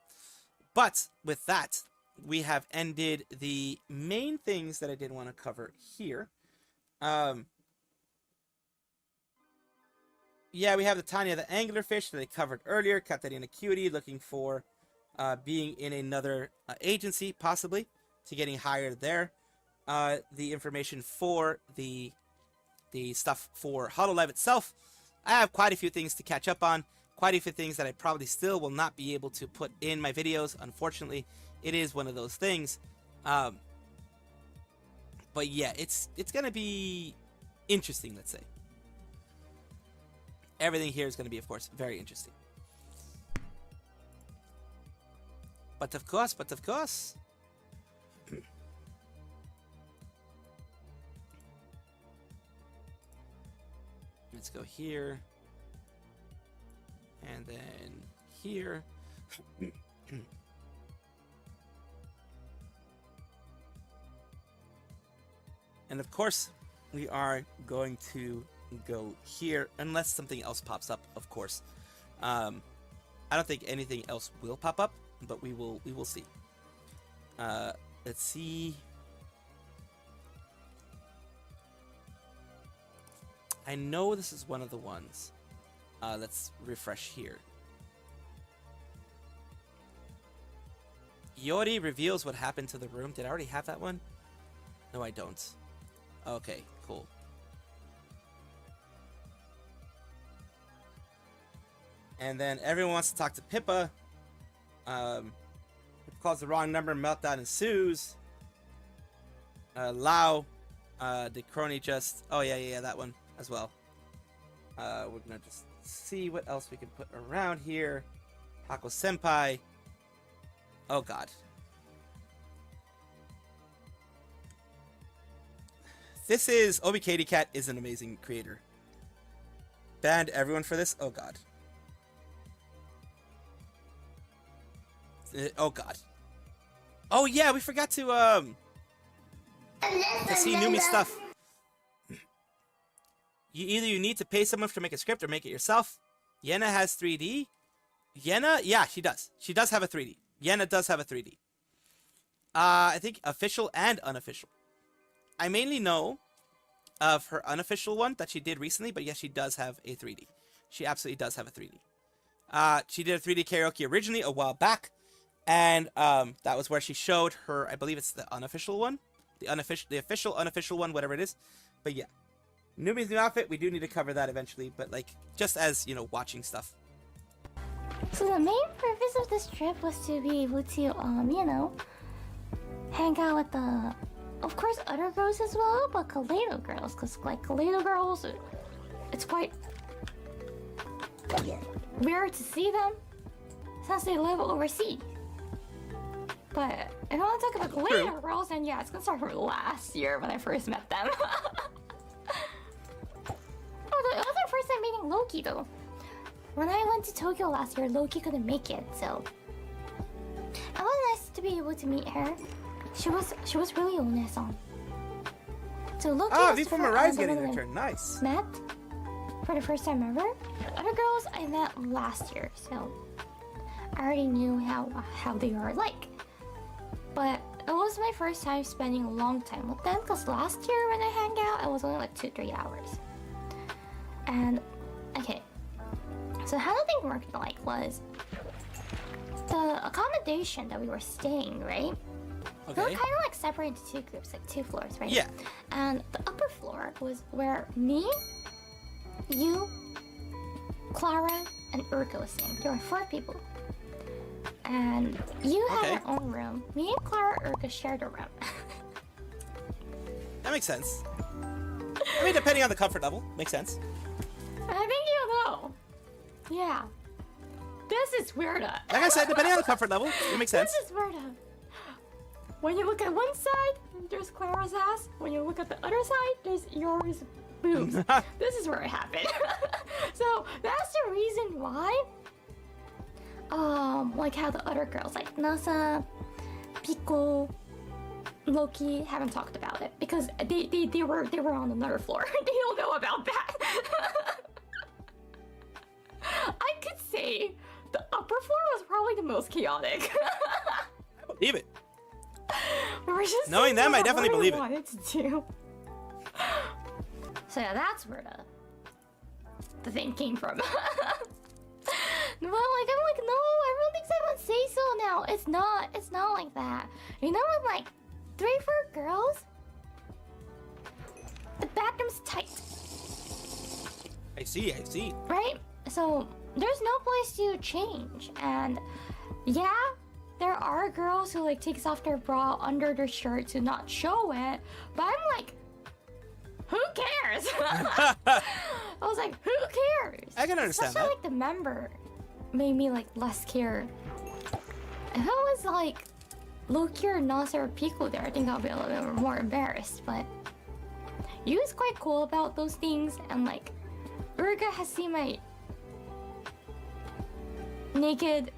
But with that, we have ended the main things that I did want to cover here. Yeah, we have the Tanya the Anglerfish that I covered earlier. Katarina Cutie looking for being in another agency, possibly, to getting hired there. The information for the stuff for Hololive itself. I have quite a few things to catch up on. Quite a few things that I probably still will not be able to put in my videos. Unfortunately, it is one of those things. But yeah, it's going to be interesting, let's say. Everything here is going to be, of course, very interesting. But of course... Let's go here. And then here. And of course, we are going to go here, unless something else pops up, of course. I don't think anything else will pop up, but we will see. Let's see. I know this is one of the ones. Let's refresh here. Yori reveals what happened to the room. Did I already have that one? No, I don't. Okay, cool. And then everyone wants to talk to Pippa. Pippa calls the wrong number, meltdown ensues. Lau, the crony just... Oh, yeah, that one as well. We're gonna just see what else we can put around here. Hako Senpai. Oh, God. This is... Obi Katie Cat is an amazing creator. Banned everyone for this? Oh, God. Oh, God. Oh, yeah, we forgot to see Numi's stuff. You need to pay someone to make a script or make it yourself. Yena has 3D. Yena? Yeah, she does. She does have a 3D. Yena does have a 3D. I think official and unofficial. I mainly know of her unofficial one that she did recently, but yes, she does have a 3D. She absolutely does have a 3D. She did a 3D karaoke originally a while back, and that was where she showed her, I believe it's the unofficial one. The official, unofficial one, whatever it is. But yeah. Numi's new outfit, we do need to cover that eventually, but like, just as, watching stuff. So the main purpose of this trip was to be able to, hang out with the, of course, other girls as well, but Kaleido girls, because, like, Kaleido girls, it's quite weird to see them, since they live overseas. But if I want to talk about Galena girls, then yeah, it's gonna start from last year when I first met them. Oh, it was our first time meeting Loki though. When I went to Tokyo last year, Loki couldn't make it, so it was nice to be able to meet her. She was really honest. So Loki was these the former first rides one getting that their I turn. Nice. met for the first time ever. The other girls I met last year, so I already knew how they are like. But it was my first time spending a long time with them, because last year when I hang out, it was only like 2-3 hours. And okay, so how the thing worked like was the accommodation that we were staying, right? Okay. They were kind of like separated into 2 groups, like 2 floors, right? Yeah. And the upper floor was where me, you, Clara, and Urka was staying. There were 4 people. And you had Okay. your own room. Me and Clara Urka shared a room. That makes sense. I mean, depending on the comfort level, makes sense. I think you know. Yeah. This is weird. Like I said, depending on the comfort level, it makes sense. This is weird. When you look at one side, there's Clara's ass. When you look at the other side, there's yours boobs. This is where it happened. So that's the reason why. Like how the other girls, like Nasa, Pico, Loki, haven't talked about it because they were on another floor. They don't know about that. I could say the upper floor was probably the most chaotic. I believe it. We were just Knowing them, I doing definitely what believe it. wanted to do. So yeah, that's where the thing came from. Well, like I'm like, no, everyone thinks I would say so now. It's not like that. You know, with like 3-4 girls, the bathroom's tight, I see. right? So there's no place to change, and yeah, there are girls who like takes off their bra under their shirt to not show it, but I'm like, who cares? I was like, who cares? I can understand Especially that. like the member made me like less care. If I was like Loki or Nasa or Pico there, I think I'll be a little bit more embarrassed, but you was quite cool about those things, and like Urga has seen my naked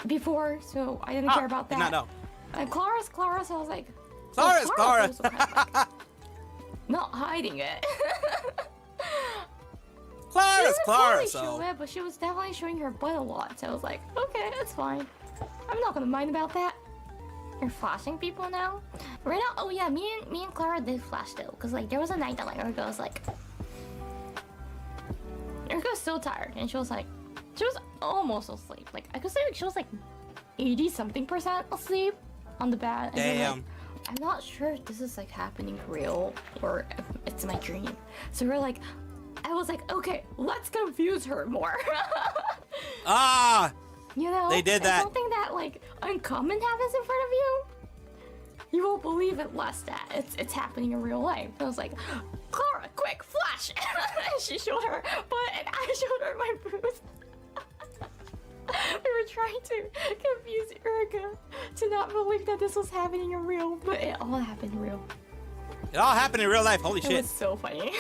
before, so I didn't care about that. Did not know. And Clara's Clara, so I was like, Clara's Clara. also kind of, like, not hiding it. Clara's Clara, She so. show it, but she was definitely showing her butt a lot, so I was like, okay, that's fine. I'm not gonna mind about that. You're flashing people now? Right now, oh yeah, me and Clara did flash though, because like there was a night that like Urga was like, Urga was so tired, and she was almost asleep. Like I could say like she was like 80-something% asleep on the bed. And then, Damn. like, I'm not sure if this is like happening real or if it's my dream. So we're like, I was like, okay, let's confuse her more. Ah! You know, They did if that. something that like uncommon happens in front of you, you won't believe it less that it's happening in real life. I was like, Clara, quick, flash! And she showed her butt, and I showed her my boobs. We were trying to confuse Urga to not believe that this was happening in real, but it all happened in real. It all happened in real life. Holy It shit. was so funny.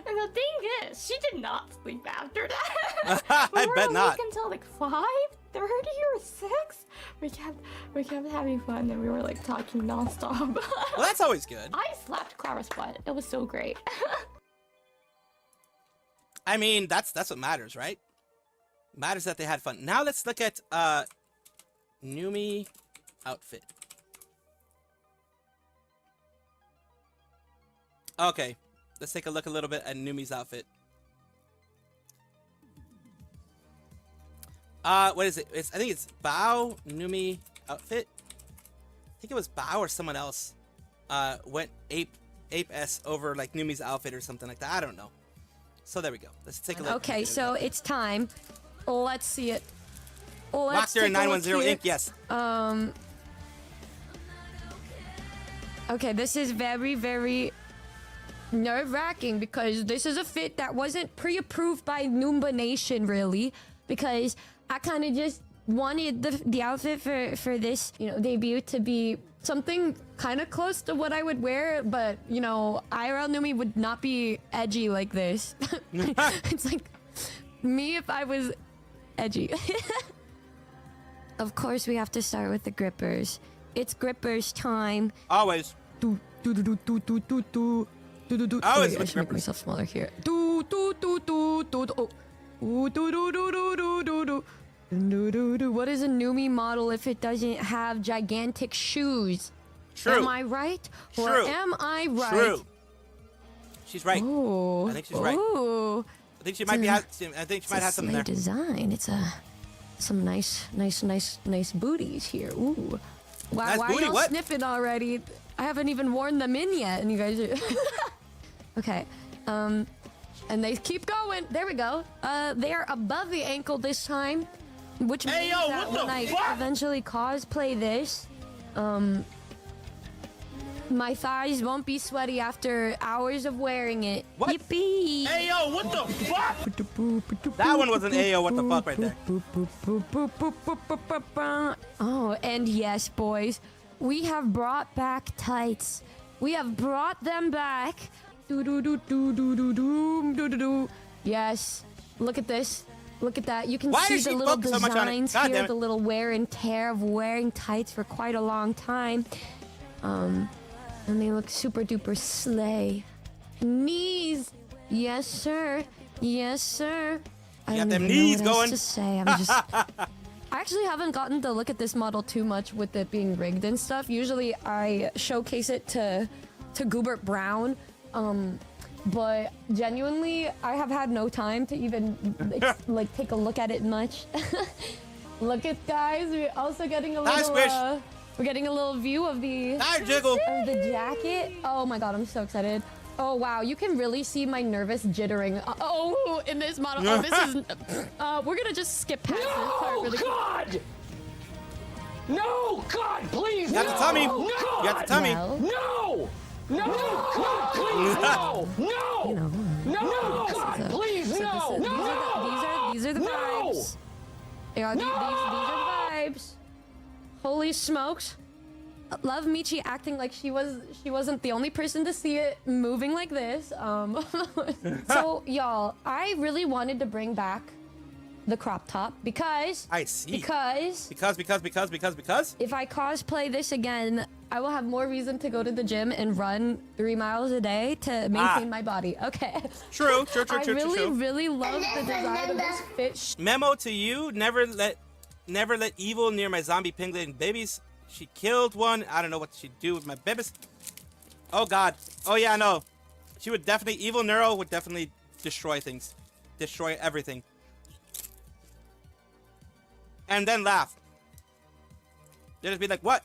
And the thing is, she did not sleep after that. I bet We were not. awake until like 5:30 or 6. We kept having fun, and we were like talking nonstop. Well, that's always good. I slapped Clara's butt. It was so great. I mean, that's what matters, right? Matters that they had fun. Now let's look at Numi outfit. Okay, let's take a look a little bit at Numi's outfit. What is it? I think it's Bao Numi outfit. I think it was Bao or someone else went ape-s over like Numi's outfit or something like that. I don't know. So there we go. Let's take a look. Okay, so it's time. Let's see it. Let's Monster take a look 910 here. Inc. Yes. Okay, this is very, very nerve-wracking because this is a fit that wasn't pre-approved by Noomba Nation, really. Because I kind of just wanted the outfit for this, you know, debut to be something kind of close to what I would wear, but you know, IRL Numi would not be edgy like this. It's like me if I was edgy. Of course, we have to start with the grippers. It's grippers time. Always. Do do do do do do do do do do. Always I with should make grippers. myself smaller here. Do do do do do do. Oh. Do do do do do do do. Do, do, do. What is a Numi model if it doesn't have gigantic shoes? True. Am I right? Or True. am I right? True. She's right. Ooh. I think she's right. Ooh. I think she might be. I think she might have It's a something there. slay design. It's some nice booties here. Ooh. Why, Nice why booty, are y'all what? sniffing already? I haven't even worn them in yet, and you guys are... Okay. And they keep going. There we go. They are above the ankle this time, which means that when I eventually cosplay this, my thighs won't be sweaty after hours of wearing it. What? Yippee! Hey, yo, what the fuck? That one was an Ayo. What the fuck right there? Oh, and yes, boys, we have brought back tights. We have brought them back. Do-do-do-do-do-do-do-do-do. Yes, look at this. Look at that. You can Why see is the she little focused so much on it? designs God here, damn it. the little wear and tear of wearing tights for quite a long time. And they look super duper slay. Knees. Yes, sir. Yes, sir. I got don't them even knees know what else going. to say. I'm just... I actually haven't gotten to look at this model too much with it being rigged and stuff. Usually I showcase it to Goobert Brown. But genuinely, I have had no time to even like take a look at it much. Look at guys, we're also getting a Nice little wish. we're getting a little view of the Hi, Jiggle. of the jacket. Oh my god, I'm so excited. Oh wow, you can really see my nervous jittering. Oh, in this model. Oh, this is we're gonna just skip past this part really quick. God! No, God, please, You have to tell me. no! You have to tell me. Well, No! No! God, please, no! No! you know, No! God, please, so no! these are the No! vibes. Yeah, these are the vibes. Holy smokes. Love Michi acting like she wasn't the only person to see it moving like this. So y'all, I really wanted to bring back the crop top because I see. because Because. if I cosplay this again, I will have more reason to go to the gym and run 3 miles a day to maintain my body. Okay. True. I really love the design of this fit. Memo to you: never let evil near my zombie piglet babies. She killed one. I don't know what she'd do with my babies. Oh god. Oh yeah, I know. She would definitely. Evil Neuro would definitely destroy things, destroy everything, and then laugh. They'd just be like, "What?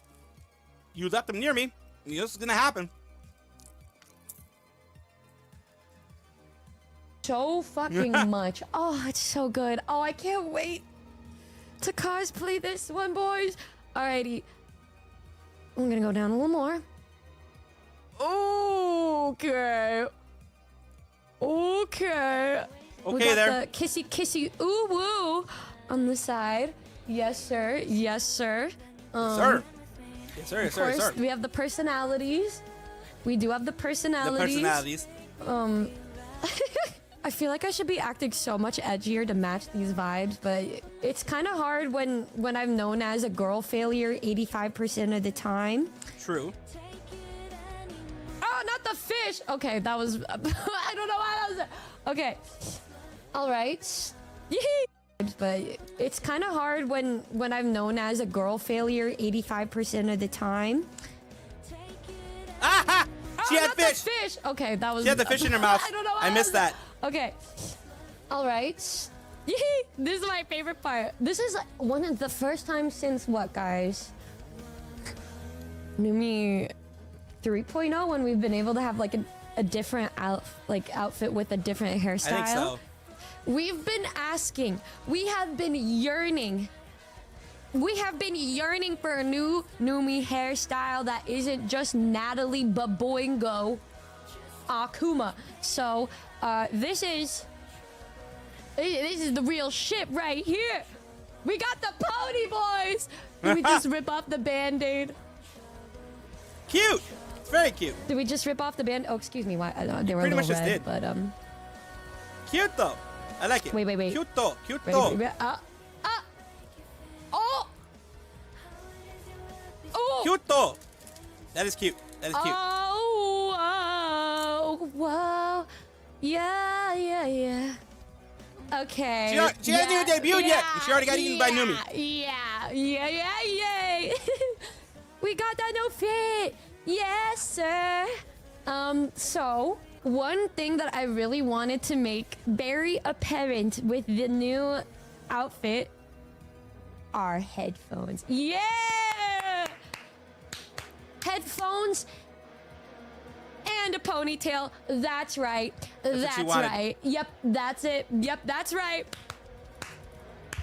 You left them near me. This is gonna happen." So fucking much. Oh, it's so good. Oh, I can't wait to cosplay this one, boys. Alrighty. I'm gonna go down a little more. Okay. Okay We got there. the kissy ooh woo on the side. Yes, sir. Yes, sir. Sir. Yes, sir. Yes, Of sir. Yes, course, sir. we have the personalities. We do have the The personalities. personalities. I feel like I should be acting so much edgier to match these vibes, but it's kind of hard when I'm known as a girl failure 85% of the time. True. Oh, not the fish! Okay, that was... I don't know why that was... Okay. Alright. But it's kind of hard when I'm known as a girl failure 85% of the time. Aha! She had not fish. The fish! Okay, that was... She had the fish in her mouth. I don't know why I missed that. Okay. Alright. This is my favorite part. This is one of the first times since what, guys? Numi 3.0 when we've been able to have like a different outfit with a different hairstyle. I think so. We've been asking. We have been yearning. We have been yearning for a new Numi hairstyle that isn't just Natalie Baboingo Akuma. So, this is the real shit right here. We got the pony boys. Did we just rip off the band-aid? Cute. It's very cute. Did we just rip off the band? Oh, excuse me. Why? They were Pretty a much little just red, did. but Cute though. I like it. Wait. Cute though. Cute Ready, though. ready, oh. Oh. Cute though. That is cute. That is cute. Oh, whoa. Yeah. Okay. She hasn't even debuted yet. She already got eaten by Numi. Yeah. We got that new fit. Yes, sir. So one thing that I really wanted to make very apparent with the new outfit are headphones. Yeah! Headphones and a ponytail. That's right. That's right. Yep, that's it. Yep, that's right.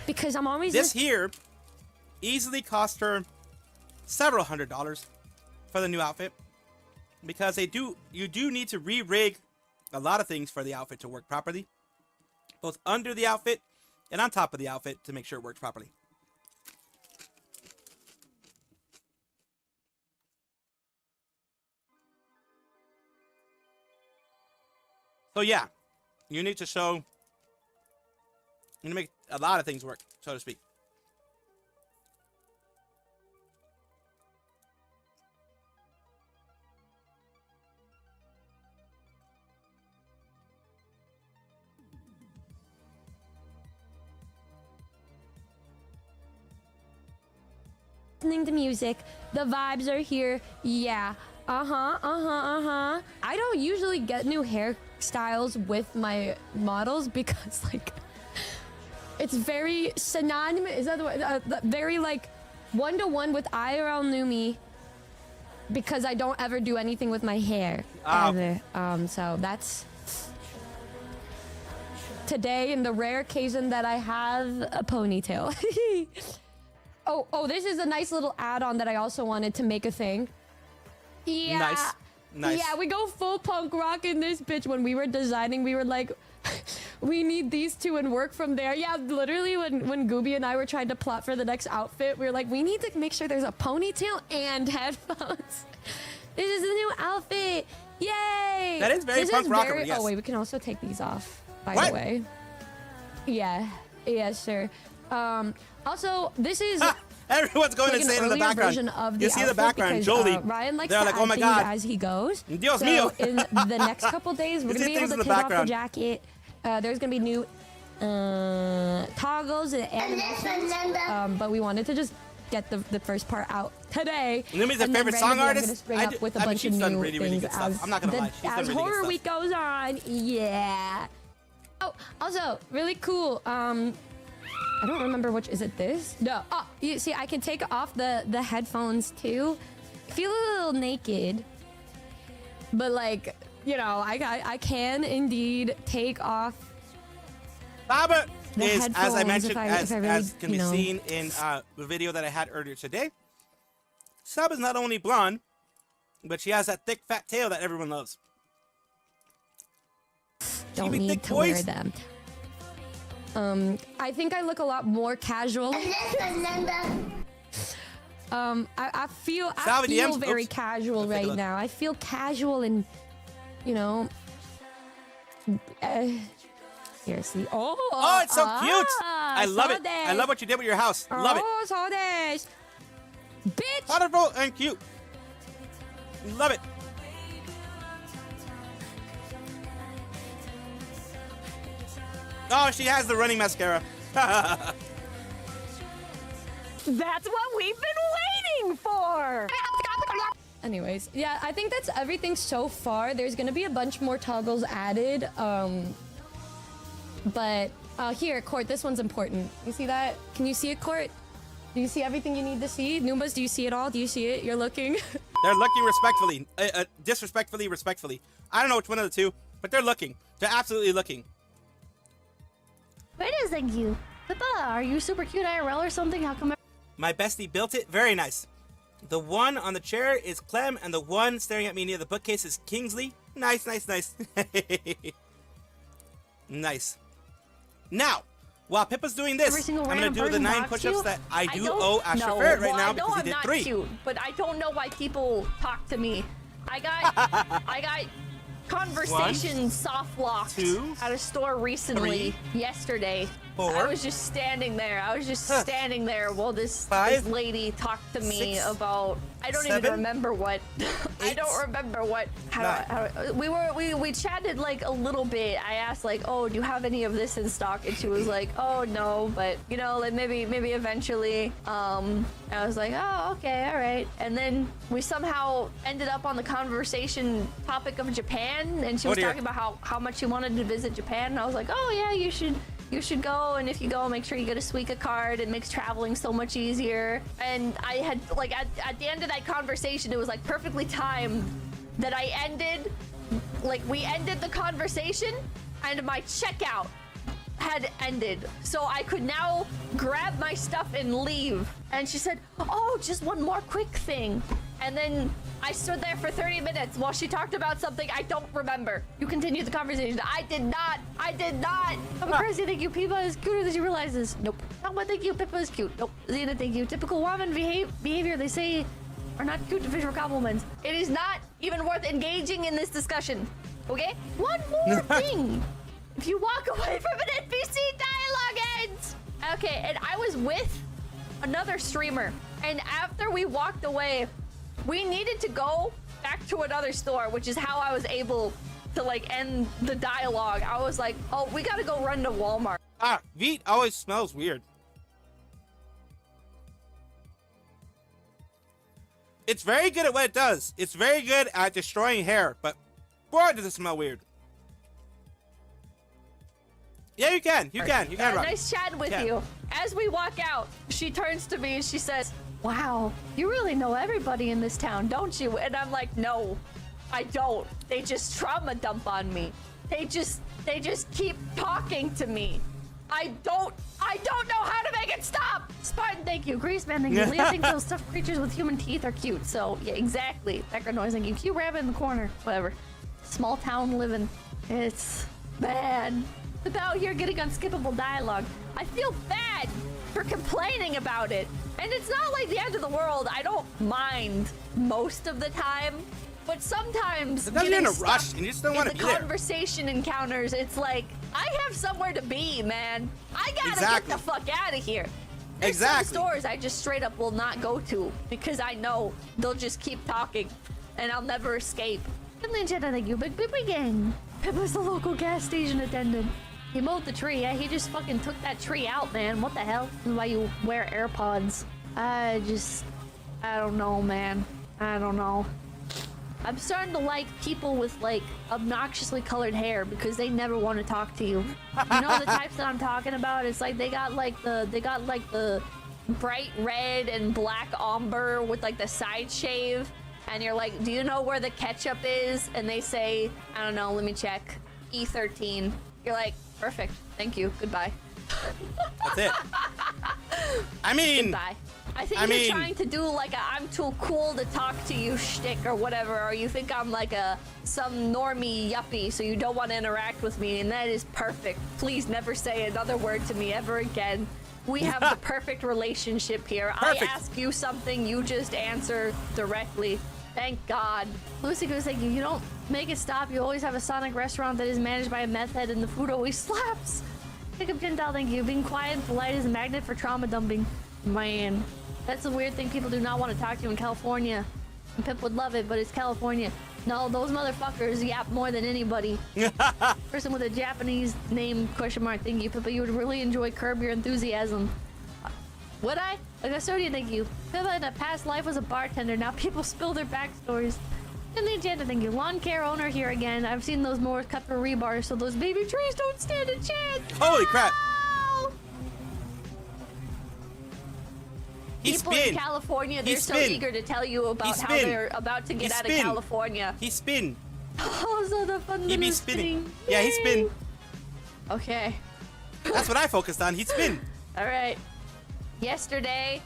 Because I'm always This here easily cost her several $100s for the new outfit. Because you do need to re-rig a lot of things for the outfit to work properly. Both under the outfit and on top of the outfit to make sure it works properly. So yeah, you need to make a lot of things work, so to speak. Listening to music, the vibes are here. Yeah. I don't usually get new hairstyles with my models because like it's very synonymous. Is that the way? Very like one-to-one with IRL Numi because I don't ever do anything with my hair ever. So that's today in the rare occasion that I have a ponytail. Oh, this is a nice little add-on that I also wanted to make a thing. Yeah. Nice. Yeah, we go full punk rock in this bitch. When we were designing, we were like, we need these two and work from there. Yeah, literally when Gooby and I were trying to plot for the next outfit, we were like, we need to make sure there's a ponytail and headphones. This is the new outfit. Yay! That is very punk rock. Yes. Oh wait, we can also take these off, by What? the way. Yeah, sure. Also, this is Everyone's going like insane an in the earlier version background. of You the see the outfit background, because, Jolie. Ryan likes They're to like, add oh my things God. as he goes. Dios so mío. in the next couple days, we're You gonna see be able things to in the take off the background. jacket. There's gonna be new toggles and animations. But we wanted to just get the first part out today. Numi's a and then favorite song randomly I'm artist? gonna spring I up do- with a I mean, bunch she's of done new really, really things good stuff. I'm not gonna lie, she's done as really good horror stuff. week goes on. Yeah. Oh, also really cool. I don't remember which. Is it this? No. Oh, you see, I can take off the headphones too. I feel a little naked, but like I can indeed take off. Baba The is, as I headphones, mentioned, if I as really, can be seen in the video that I had earlier today, Sub is not only blonde, but she has that thick, fat tail that everyone loves. Don't She be need thick to boys. wear them. I think I look a lot more casual. I feel Salvi DMs. very Oops. casual Let's take a right look. now. I feel casual and here, see. Oh, it's so cute! I love it. I love what you did with your house. Love it. Oh, so this. Bitch! Colorful and cute. Love it. Oh, she has the running mascara. That's what we've been waiting for! Anyways, yeah, I think that's everything so far. There's gonna be a bunch more toggles added. But here, Court, this one's important. You see that? Can you see it, Court? Do you see everything you need to see? Noombas, do you see it all? Do you see it? You're looking. They're looking respectfully. Disrespectfully, respectfully. I don't know which one of the two, but they're looking. They're absolutely looking. Wait a second, you. Pippa, are you super cute IRL or something? How come? My bestie built it. Very nice. The one on the chair is Clem, and the one staring at me near the bookcase is Kingsley. Nice, nice, nice. Nice. Now, While Pippa's doing this, Every single I'm gonna random do the person 9 talks push-ups to you? that I do don't owe Astro know. Ferret right Well, now I know because he I'm did not 3. cute, but I don't know why people talk to me. I got conversation soft locked 2, at a store recently 3, yesterday. 4, I was just standing there. I was just standing there while this 5, lady talked to me 6, about. I don't 7, even remember what. I 8, don't remember what. We chatted like a little bit. I asked like, oh, do you have any of this in stock? And she was like, oh no, but you know, like maybe eventually. I was like, oh, okay, all right. And then we somehow ended up on the conversation topic of Japan, and she was talking about how much she wanted to visit Japan. And I was like, oh yeah, you should go, and if you go, make sure you get a Suica card. It makes traveling so much easier. And I had like at the end of that conversation, it was like perfectly timed that we ended the conversation, and my checkout had ended, so I could now grab my stuff and leave. And she said, oh, just one more quick thing. And then I stood there for 30 minutes while she talked about something I don't remember. You continued the conversation. I did not. I'm crazy. Thank you. Pippa is cuter than she realizes. Nope. Alma, thank you. Pippa is cute. Nope. Xena, thank you. Typical woman behavior, they say, are not cute to fish for compliments. It is not even worth engaging in this discussion. Okay? One more thing. If you walk away from an NPC, dialogue ends. Okay, and I was with another streamer, and after we walked away, we needed to go back to another store, which is how I was able to like end the dialogue. I was like, oh, we gotta go run to Walmart. Veet always smells weird. It's very good at what it does. It's very good at destroying hair, but boy, does it smell weird. Yeah, you can. You can, Rob. Nice chatting with you. As we walk out, she turns to me and she says, wow, you really know everybody in this town, don't you? And I'm like, no, I don't. They just trauma dump on me. They just keep talking to me. I don't know how to make it stop. Spartan, thank you. Greaseman, thank you. Leah thinks those stuffed creatures with human teeth are cute. So, yeah, exactly. Background noise, thank you. Cute rabbit in the corner. Whatever. Small town living. It's bad. About here getting unskippable dialogue. I feel bad for complaining about it. And it's not like the end of the world. I don't mind most of the time. But sometimes you're in a rush and you just don't want to be there. Conversation encounters, it's like, I have somewhere to be, man. I gotta get the fuck out of here. There's some stores I just straight up will not go to because I know they'll just keep talking and I'll never escape. Finland Jetta, thank you. Big Pippa gang. Pippa's the local gas station attendant. He mowed the tree. Yeah, he just fucking took that tree out, man. What the hell? This is why you wear AirPods. I don't know, man. I don't know. I'm starting to like people with like obnoxiously colored hair because they never want to talk to you. You know the types that I'm talking about? It's like they got like the bright red and black ombre with like the side shave, and you're like, do you know where the ketchup is? And they say, I don't know, let me check. E13. You're like, perfect. Thank you. Goodbye. That's it. I mean, goodbye. I think you're trying to do like a I'm too cool to talk to you shtick or whatever, or you think I'm like some normie yuppie, so you don't want to interact with me, and that is perfect. Please never say another word to me ever again. We have the perfect relationship here. Perfect. I ask you something, you just answer directly. Thank God. Lucy goes, thank you. You don't make it stop. You always have a Sonic restaurant that is managed by a meth head, and the food always slaps. Jacob Tyndall, thank you. Being quiet and polite is a magnet for trauma dumping. Man, that's a weird thing. People do not want to talk to you in California. And Pip would love it, but it's California. No, those motherfuckers yap more than anybody. Person with a Japanese name, question mark, thank you, Pippa. You would really enjoy Curb Your Enthusiasm. Would I? A custodian, thank you. Pippa in a past life was a bartender. Now people spill their backstories. And the agenda, thank you. Lawn care owner here again. I've seen those mowers cut for rebar, so those baby trees don't stand a chance. Holy crap. People in California, they're so eager to tell you about how they're about to get out of California. He spin. Oh, so the fun He be spinning. Yeah, he spin. Okay. That's what I focused on. He spin. All right. Yesterday,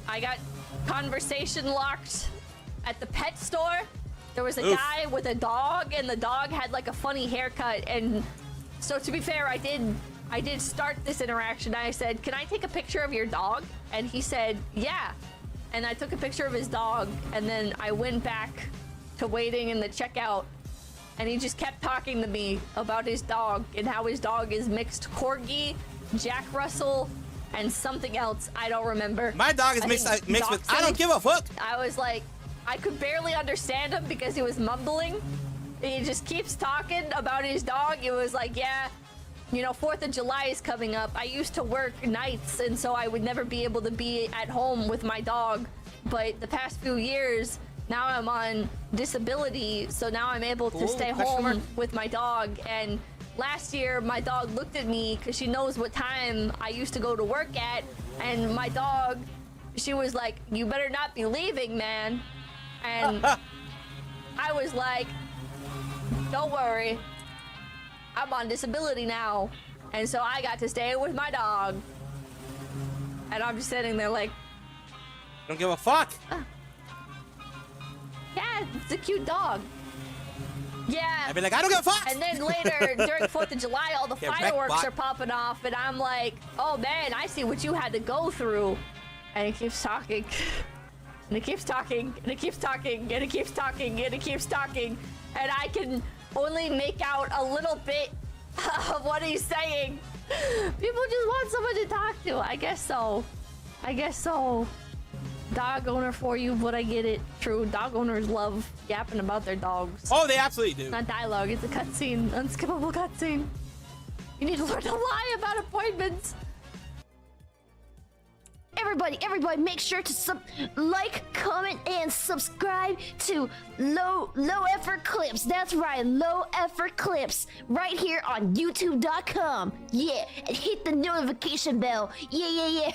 I got conversation locked at the pet store. There was a guy with a dog, and the dog had like a funny haircut. And so, to be fair, I I did start this interaction. I said, "Can I take a picture of your dog?" And he said, "Yeah." And I took a picture of his dog, and then I went back to waiting in the checkout, and he just kept talking to me about his dog and how his dog is mixed Corgi, Jack Russell, and something else I don't remember. My dog is I mixed think with. I Dachshund. don't give a fuck. I was like, I could barely understand him because he was mumbling. He just keeps talking about his dog. It was like, yeah, you know, 4th of July is coming up. I used to work nights, and so I would never be able to be at home with my dog. But the past few years, now I'm on disability, so now I'm able to stay home with my dog. And last year, my dog looked at me because she knows what time I used to go to work at, and my dog, she was like, "You better not be leaving, man." And I was like, "Don't worry, I'm on disability now." And so I got to stay with my dog. And I'm just sitting there like, Don't give a fuck. yeah, it's a cute dog. Yeah. I'd be like, I don't give a fuck. And then later, during 4th of July, all the Yeah, fireworks wreck are popping off, and I'm like, "Oh man, I see what you had to go through." And he keeps talking, and he keeps talking, and he keeps talking, and he keeps talking, and he keeps talking, and I can only make out a little bit of what he's saying. People just want someone to talk to. I guess so. I guess so. Dog owner for you, but I get it. True, dog owners love yapping about their dogs. Oh, they absolutely do. It's not dialogue, it's a cutscene. Unskippable cutscene. You need to learn to lie about appointments. Everybody, make sure to like, comment, and subscribe to Low Effort Clips. That's right, Low Effort Clips, right here on YouTube.com. Yeah, and hit the notification bell. Yeah.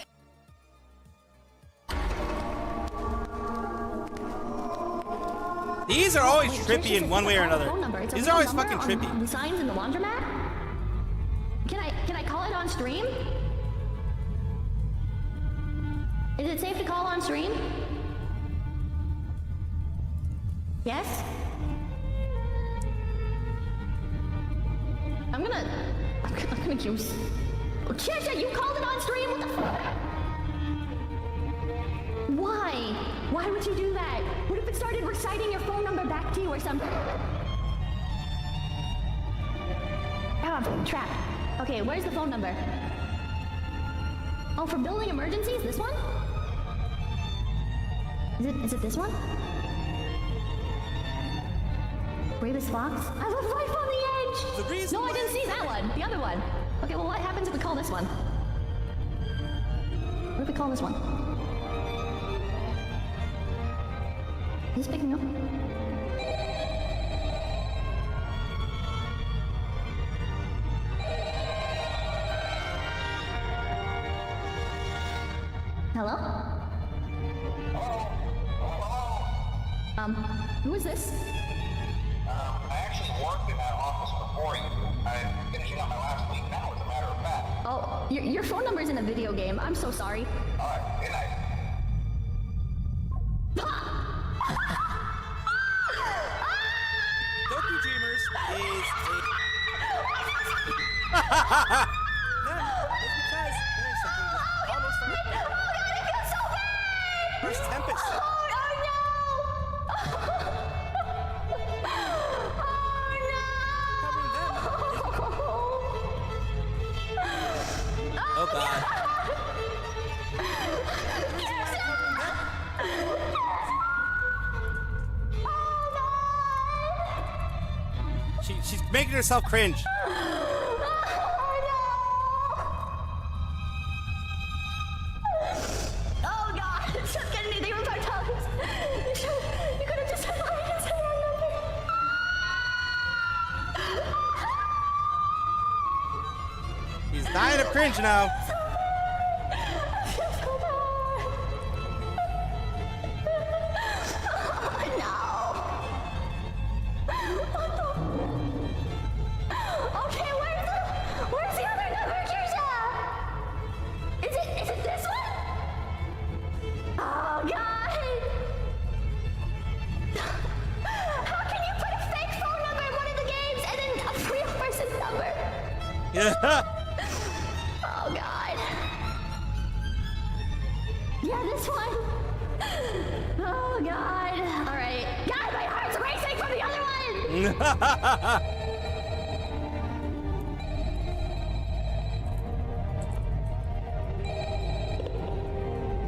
These are always trippy in one way or another. These are always fucking trippy. The signs in the laundromat. Can I call it on stream? Is it safe to call on stream? Yes? I'm gonna juice. Kisha, you called it on stream? What the fuck? Why? Why would you do that? What if it started reciting your phone number back to you or something? Oh, I'm trapped. Okay, where's the phone number? Oh, for building emergencies? This one? Is it this one? Bravest Fox? I have a life on the edge! The reason No, I didn't see that one. The other one. Okay, well, what happens if we call this one? What if we call this one? Is this picking up? Hello? Who is this? I actually worked in that office before you. I'm finishing up my last week now, as a matter of fact. Oh, your phone number's in a video game. I'm so sorry. Alright, good night. Dopey Dreamers is a... It's because there's something that almost Oh god, I feel so bad! First Tempest. Oh Oh god. She's making herself cringe. Oh god, it's just getting me. They were my tongues. You could have just said my number. He's dying of cringe now. Yeah, this one. Oh God. All right. God, my heart's racing for the other one.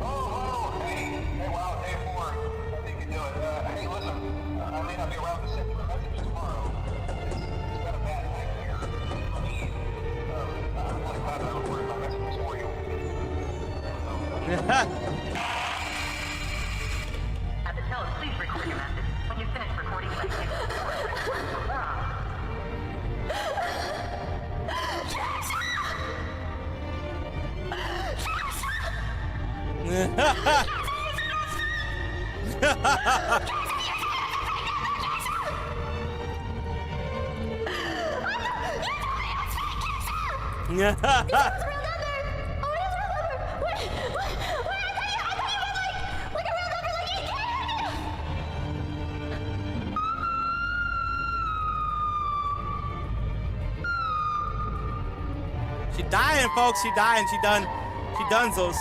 Oh, hey, wow, day 4. I think you do it. Hey, listen, I may not be around to send you a message tomorrow. It's been a bad night here for me. I'm really glad I recorded my messages for you. At the tone, please record your message. When you finish recording, thank you. She dying, folks. She dying. She done. She done those.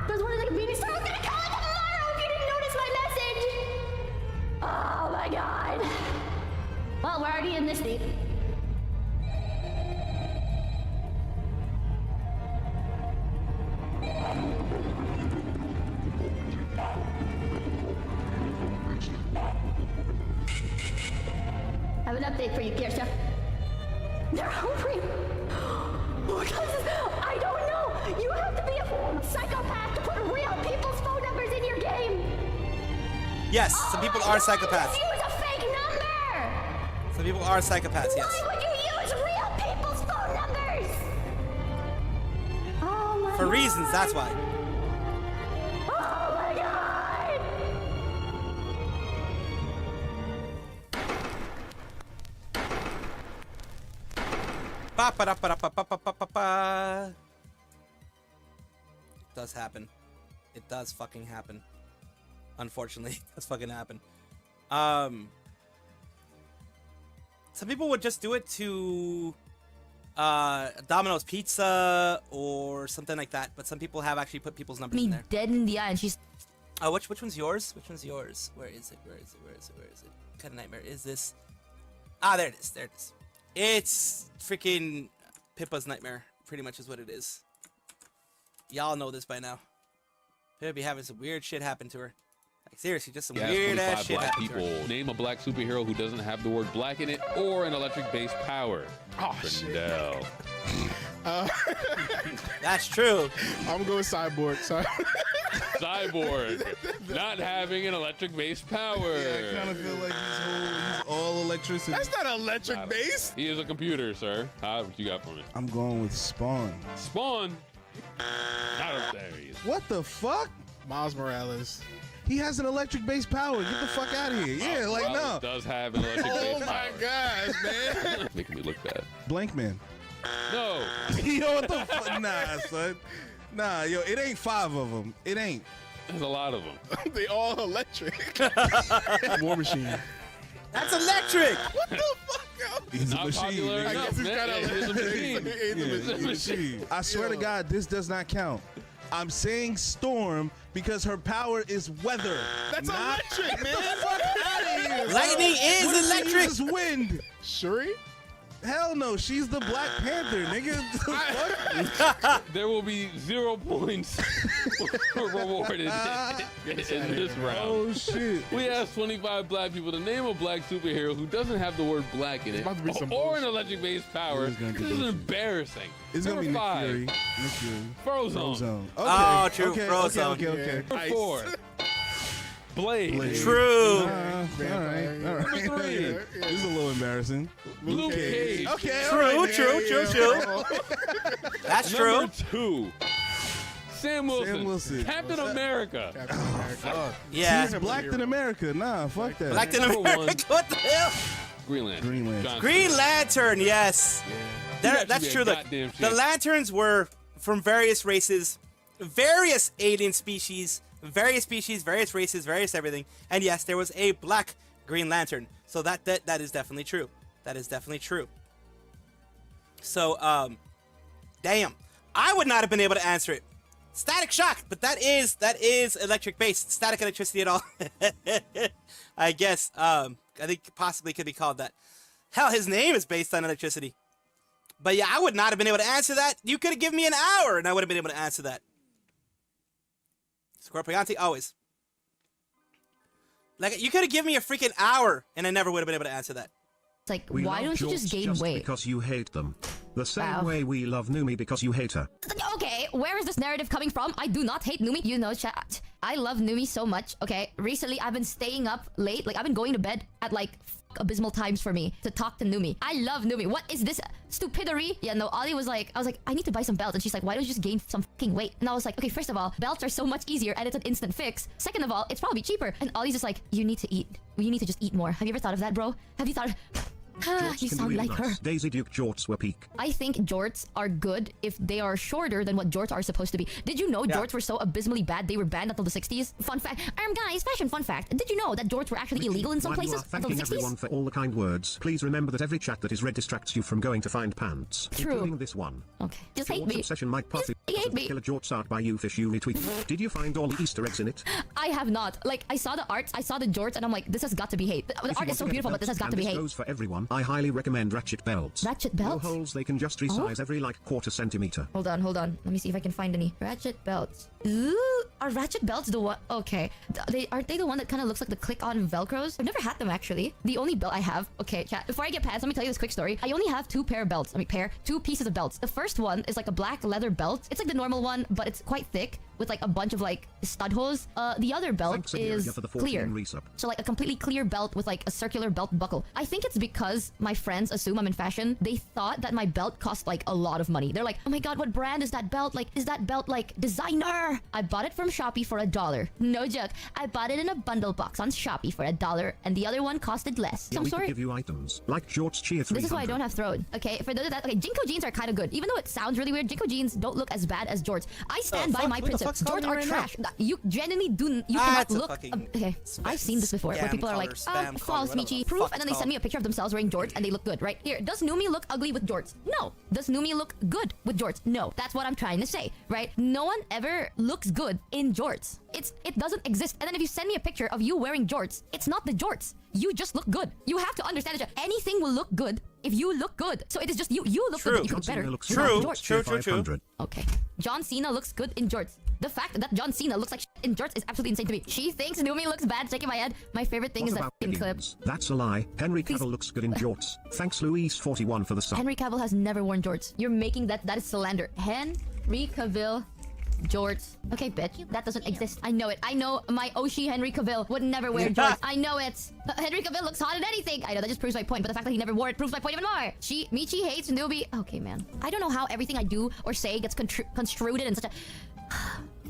There's one in the convenience store. I was gonna call it tomorrow if you didn't notice my message. Oh my God. Well, we're already in this deep. I have an update for you, Kirsha. They're hungry. I don't know. You have to be a psychopath to put real people's phone numbers in your game. Yes, some people are psychopaths. Use a fake number. Some people are psychopaths. Yes. Why would you use real people's phone numbers? Oh my For God. reasons. That's why. Oh my God. Ba-ba-da-ba-da-ba-ba-ba-ba-ba. It does happen. It does fucking happen. Unfortunately, it does fucking happen. Some people would just do it to Domino's Pizza or something like that, but some people have actually put people's numbers in Me there. dead in the eye, and she's Oh, which one's yours? Which one's yours? Where is it? Where is it? Where is it? Where is it? What kind of nightmare is this? Ah, there it is. There it is. It's freaking Pippa's nightmare. Pretty much is what it is. Y'all know this by now. Pippa be having some weird shit happen to her. Like seriously, just some weird ass shit black happen to people. her. Name a black superhero who doesn't have the word black in it or an electric-based power. Oh, shit. Brindell. That's true. I'm going Cyborg. Sorry. Cyborg. Not having an electric-based power. I kind of feel like he's all electricity. That's not electric based. He is a computer, sir. What you got for me? I'm going with Spawn. Spawn. Not up there. He is. What the fuck? Miles Morales. He has an electric-based power. Get the fuck out of here. Yeah, like Morales no. does have an electric-based Oh my power. gosh, man. Making me look bad. Blank Man. No. Yo, what the fuck? Nah, son. Nah, yo, it ain't 5 of them. It ain't. There's a lot of them. They all electric. War Machine. That's electric. What the fuck, yo? He's a Not machine. popular nigga. I enough, guess he's man. got Yeah, he's a machine. He's a machine. I swear to God, this does not count. I'm saying Storm because her power is weather. That's not electric, man. fuck out of here. Lightning is What if she electric. uses wind. Shuri? Hell no, she's the Black Panther, nigga. Fuck. There will be 0 points rewarded in this round. Oh shit. We asked 25 black people to name a black superhero who doesn't have the word black in it, about to be some or an bullshit. electric-based power. It's gonna This be is bullshit. embarrassing. It's gonna be Number Nick 5, Fury. Nick Fury. Frozone. Frozone. Okay. Oh, true, Okay, Frozone. okay. Number Ice. 4, Blade. Blade. True. All right. Number 3, This is a little embarrassing. Luke Cage. Okay. True, all right, true, yeah, true, yeah. true. That's true. Number 2, Sam Wilson. Sam Wilson. Captain America. Captain America. Yeah. He's black in America. Nah, fuck that. Black in Number America. What the hell? Green Lantern. Green Lantern. John Green Cena. Lantern. Yes. He'd actually That's be a true. The goddamn the shit. lanterns were from various races, various alien species, various races, various everything. And yes, there was a black Green Lantern. So that is definitely true. That is definitely true. So, damn. I would not have been able to answer it. Static Shock, but that is electric based. Static electricity at all. I guess. I think possibly could be called that. Hell, his name is based on electricity. But yeah, I would not have been able to answer that. You could have given me an hour and I would have been able to answer that. Scorpionte, always. Like, you could have given me a freaking hour and I never would have been able to answer that. It's like, we why don't you just gain weight? Because you hate them. The same way we love Numi because you hate her. Okay, where is this narrative coming from? I do not hate Numi. You know, chat. I love Numi so much, okay? Recently, I've been staying up late. Like, I've been going to bed at, like, abysmal times for me to talk to Numi. I love Numi. What is this stupidity? Yeah, no, Ollie was like, I was like, I need to buy some belts. And she's like, why don't you just gain some fucking weight? And I was like, okay, first of all, belts are so much easier and it's an instant fix. Second of all, it's probably cheaper. And Ollie's just like, you need to eat. You need to just eat more. Have you ever thought of that, bro? Have you thought of... you sound like her. Daisy Duke jorts were peak. I think jorts are good if they are shorter than what jorts are supposed to be. Did you know jorts were so abysmally bad they were banned until the 60s? Fun fact. Guys, fashion fun fact. Did you know that jorts were actually illegal in some places until the 60s? Thanking everyone for all the kind words. Please remember that every chat that is read distracts you from going to find pants. True. Including this one. Okay. Just hate Jort's me. obsession might partly hate me. kill a jorts art by you fish you retweet. Did you find all the Easter eggs in it? I have not. Like, I saw the arts, I saw the jorts, and I'm like, this has got to be hate. The art is so beautiful, but this has got to be hate. This goes for everyone. I highly recommend ratchet belts. Ratchet belts? No holes, they can just resize every like quarter centimeter. Hold on. Let me see if I can find any. Ratchet belts. Ooh, are ratchet belts the one? Okay. Aren't they the one that kind of looks like the click-on Velcros? I've never had them, actually. The only belt I have... Okay, chat. Before I get past, let me tell you this quick story. I only have two belts. Two pieces of belts. The first one is like a black leather belt. It's like the normal one, but it's quite thick with like a bunch of like stud holes. The other belt is clear. So like a completely clear belt with like a circular belt buckle. I think it's because my friends assume I'm in fashion. They thought that my belt cost like a lot of money. They're like, oh my god, what brand is that belt? Like, is that belt like designer? I bought it from Shopee for $1. No joke. I bought it in a bundle box on Shopee for $1, and the other one costed less. Yeah, so I'm we sorry. Could give you items like Jorts Cheer 300. This is why I don't have throat. Okay, for those of that, okay, Jinko jeans are kind of good. Even though it sounds really weird, Jinko jeans don't look as bad as jorts. I stand by my principle. Jorts are trash. You genuinely do. You cannot look. Okay, I've seen this before where people are like, false Michi proof, and then they send me a picture of themselves wearing jorts and they look good, right? Here, does Numi look ugly with jorts? No. Does Numi look good with jorts? No. That's what I'm trying to say, right? No one ever looks good in jorts. It doesn't exist. And then if you send me a picture of you wearing jorts, it's not the jorts. You just look good. You have to understand that anything will look good if you look good. So it is just you. You look good. You look better. True. Okay. John Cena looks good in jorts. The fact that John Cena looks like shit in jorts is absolutely insane to me. She thinks Numi looks bad, shaking my head. My favorite thing is that f***ing clip. That's a lie. Henry Cavill looks good in jorts. Thanks Louise41 for the sub. Henry Cavill has never worn jorts. You're making that is slander. Henry Cavill jorts. Okay, bitch. That doesn't exist. I know it. I know my Oshi Henry Cavill would never wear jorts. I know it. Henry Cavill looks hot in anything. I know, that just proves my point, but the fact that he never wore it proves my point even more. Michi hates Newbie. Okay, man. I don't know how everything I do or say gets construed in such a...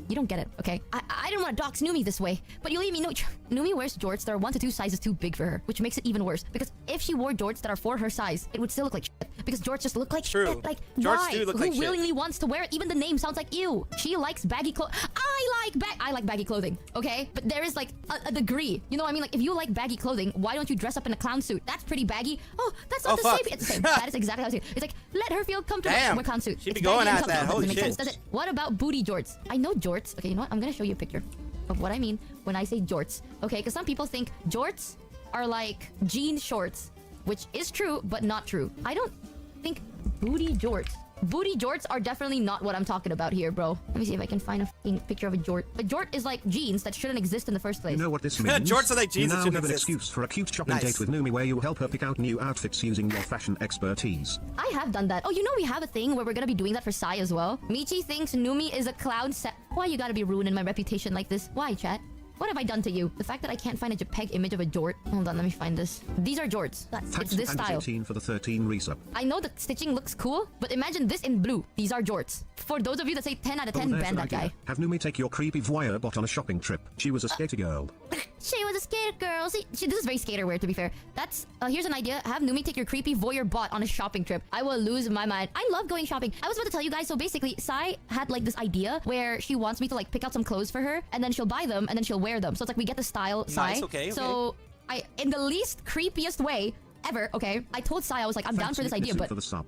You don't get it, okay? I didn't want to dox Numi this way, but you leave me no... Numi wears jorts that are 1 to 2 sizes too big for her, which makes it even worse. Because if she wore jorts that are for her size, it would still look like shit. Because jorts just look like shit. Like, jorts why? do look like Who willingly wants to wear it? Even the name sounds like you. She likes baggy clothes. I like baggy clothing, okay? But there is like a degree. You know what I mean? Like, if you like baggy clothing, why don't you dress up in a clown suit? That's pretty baggy. Oh, that's not the same. It's the same. That is exactly how I see it. It's like, let her feel comfortable in a clown suit. She'd be going at that. Holy shit. Sense, does it? What about booty jorts? I know jorts. Okay, you know what? I'm gonna show you a picture of what I mean when I say jorts. Okay, because some people think jorts are like jean shorts, which is true, but not true. I don't think booty jorts. Booty jorts are definitely not what I'm talking about here, bro. Let me see if I can find a f***ing picture of a jort. A jort is like jeans that shouldn't exist in the first place. You know what this means? Jorts are like jeans that shouldn't exist. You now have an exist. excuse for a cute shopping date with Numi where you help her pick out new outfits using your fashion expertise. I have done that. Oh, you know we have a thing where we're gonna be doing that for Sai as well. Michi thinks Numi is a clown set. Why you gotta be ruining my reputation like this? Why, chat? What have I done to you? The fact that I can't find a JPEG image of a jort. Hold on, let me find this. These are jorts. It's this style. 18 for the 13 resub. I know the stitching looks cool, but imagine this in blue. These are jorts. For those of you that say 10 out of 10, ban that guy. Have Numi take your creepy voyeur bot on a shopping trip. She was a skater girl. She was a skater girl. See, this is very skater weird, to be fair. That's here's an idea. Have Numi take your creepy voyeur bot on a shopping trip. I will lose my mind. I love going shopping. I was about to tell you guys. So basically, Sai had like this idea where she wants me to like pick out some clothes for her, and then she'll buy them, and then she'll wear them. So it's like we get the style. Sai. Nice. Okay. So in the least creepiest way ever, okay, I told Sai, I was like, I'm down for this idea, but for the sub.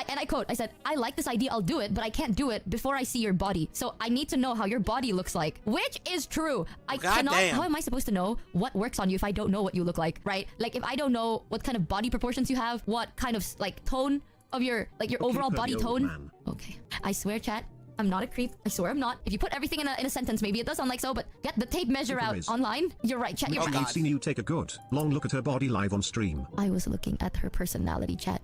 and I quote, I said, I like this idea, I'll do it, but I can't do it before I see your body. So I need to know how your body looks like, which is true. I cannot. How am I supposed to know what works on you if I don't know what you look like, right? Like if I don't know what kind of body proportions you have, what kind of like tone of your like your overall body tone. Okay, I swear, chat, I'm not a creep. I swear I'm not. If you put everything in a sentence, maybe it does sound like so, but get the tape measure out online. You're right, chat. You're right. I've seen you take a good, long look at her body live on stream. I was looking at her personality, chat.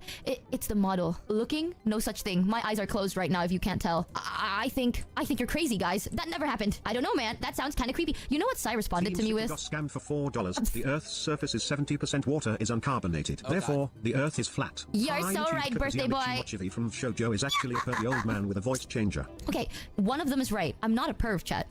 It's the model. Looking? No such thing. My eyes are closed right now if you can't tell. I think you're crazy, guys. That never happened. I don't know, man. That sounds kind of creepy. You know what Sai responded to me with? Got scammed for $4. The Earth's surface is 70% water is uncarbonated. Therefore, the Earth is flat. You're so right, birthday boy. From Shoujo is actually a pervy old man with a voice changer. Okay, one of them is right. I'm not a perv, chat.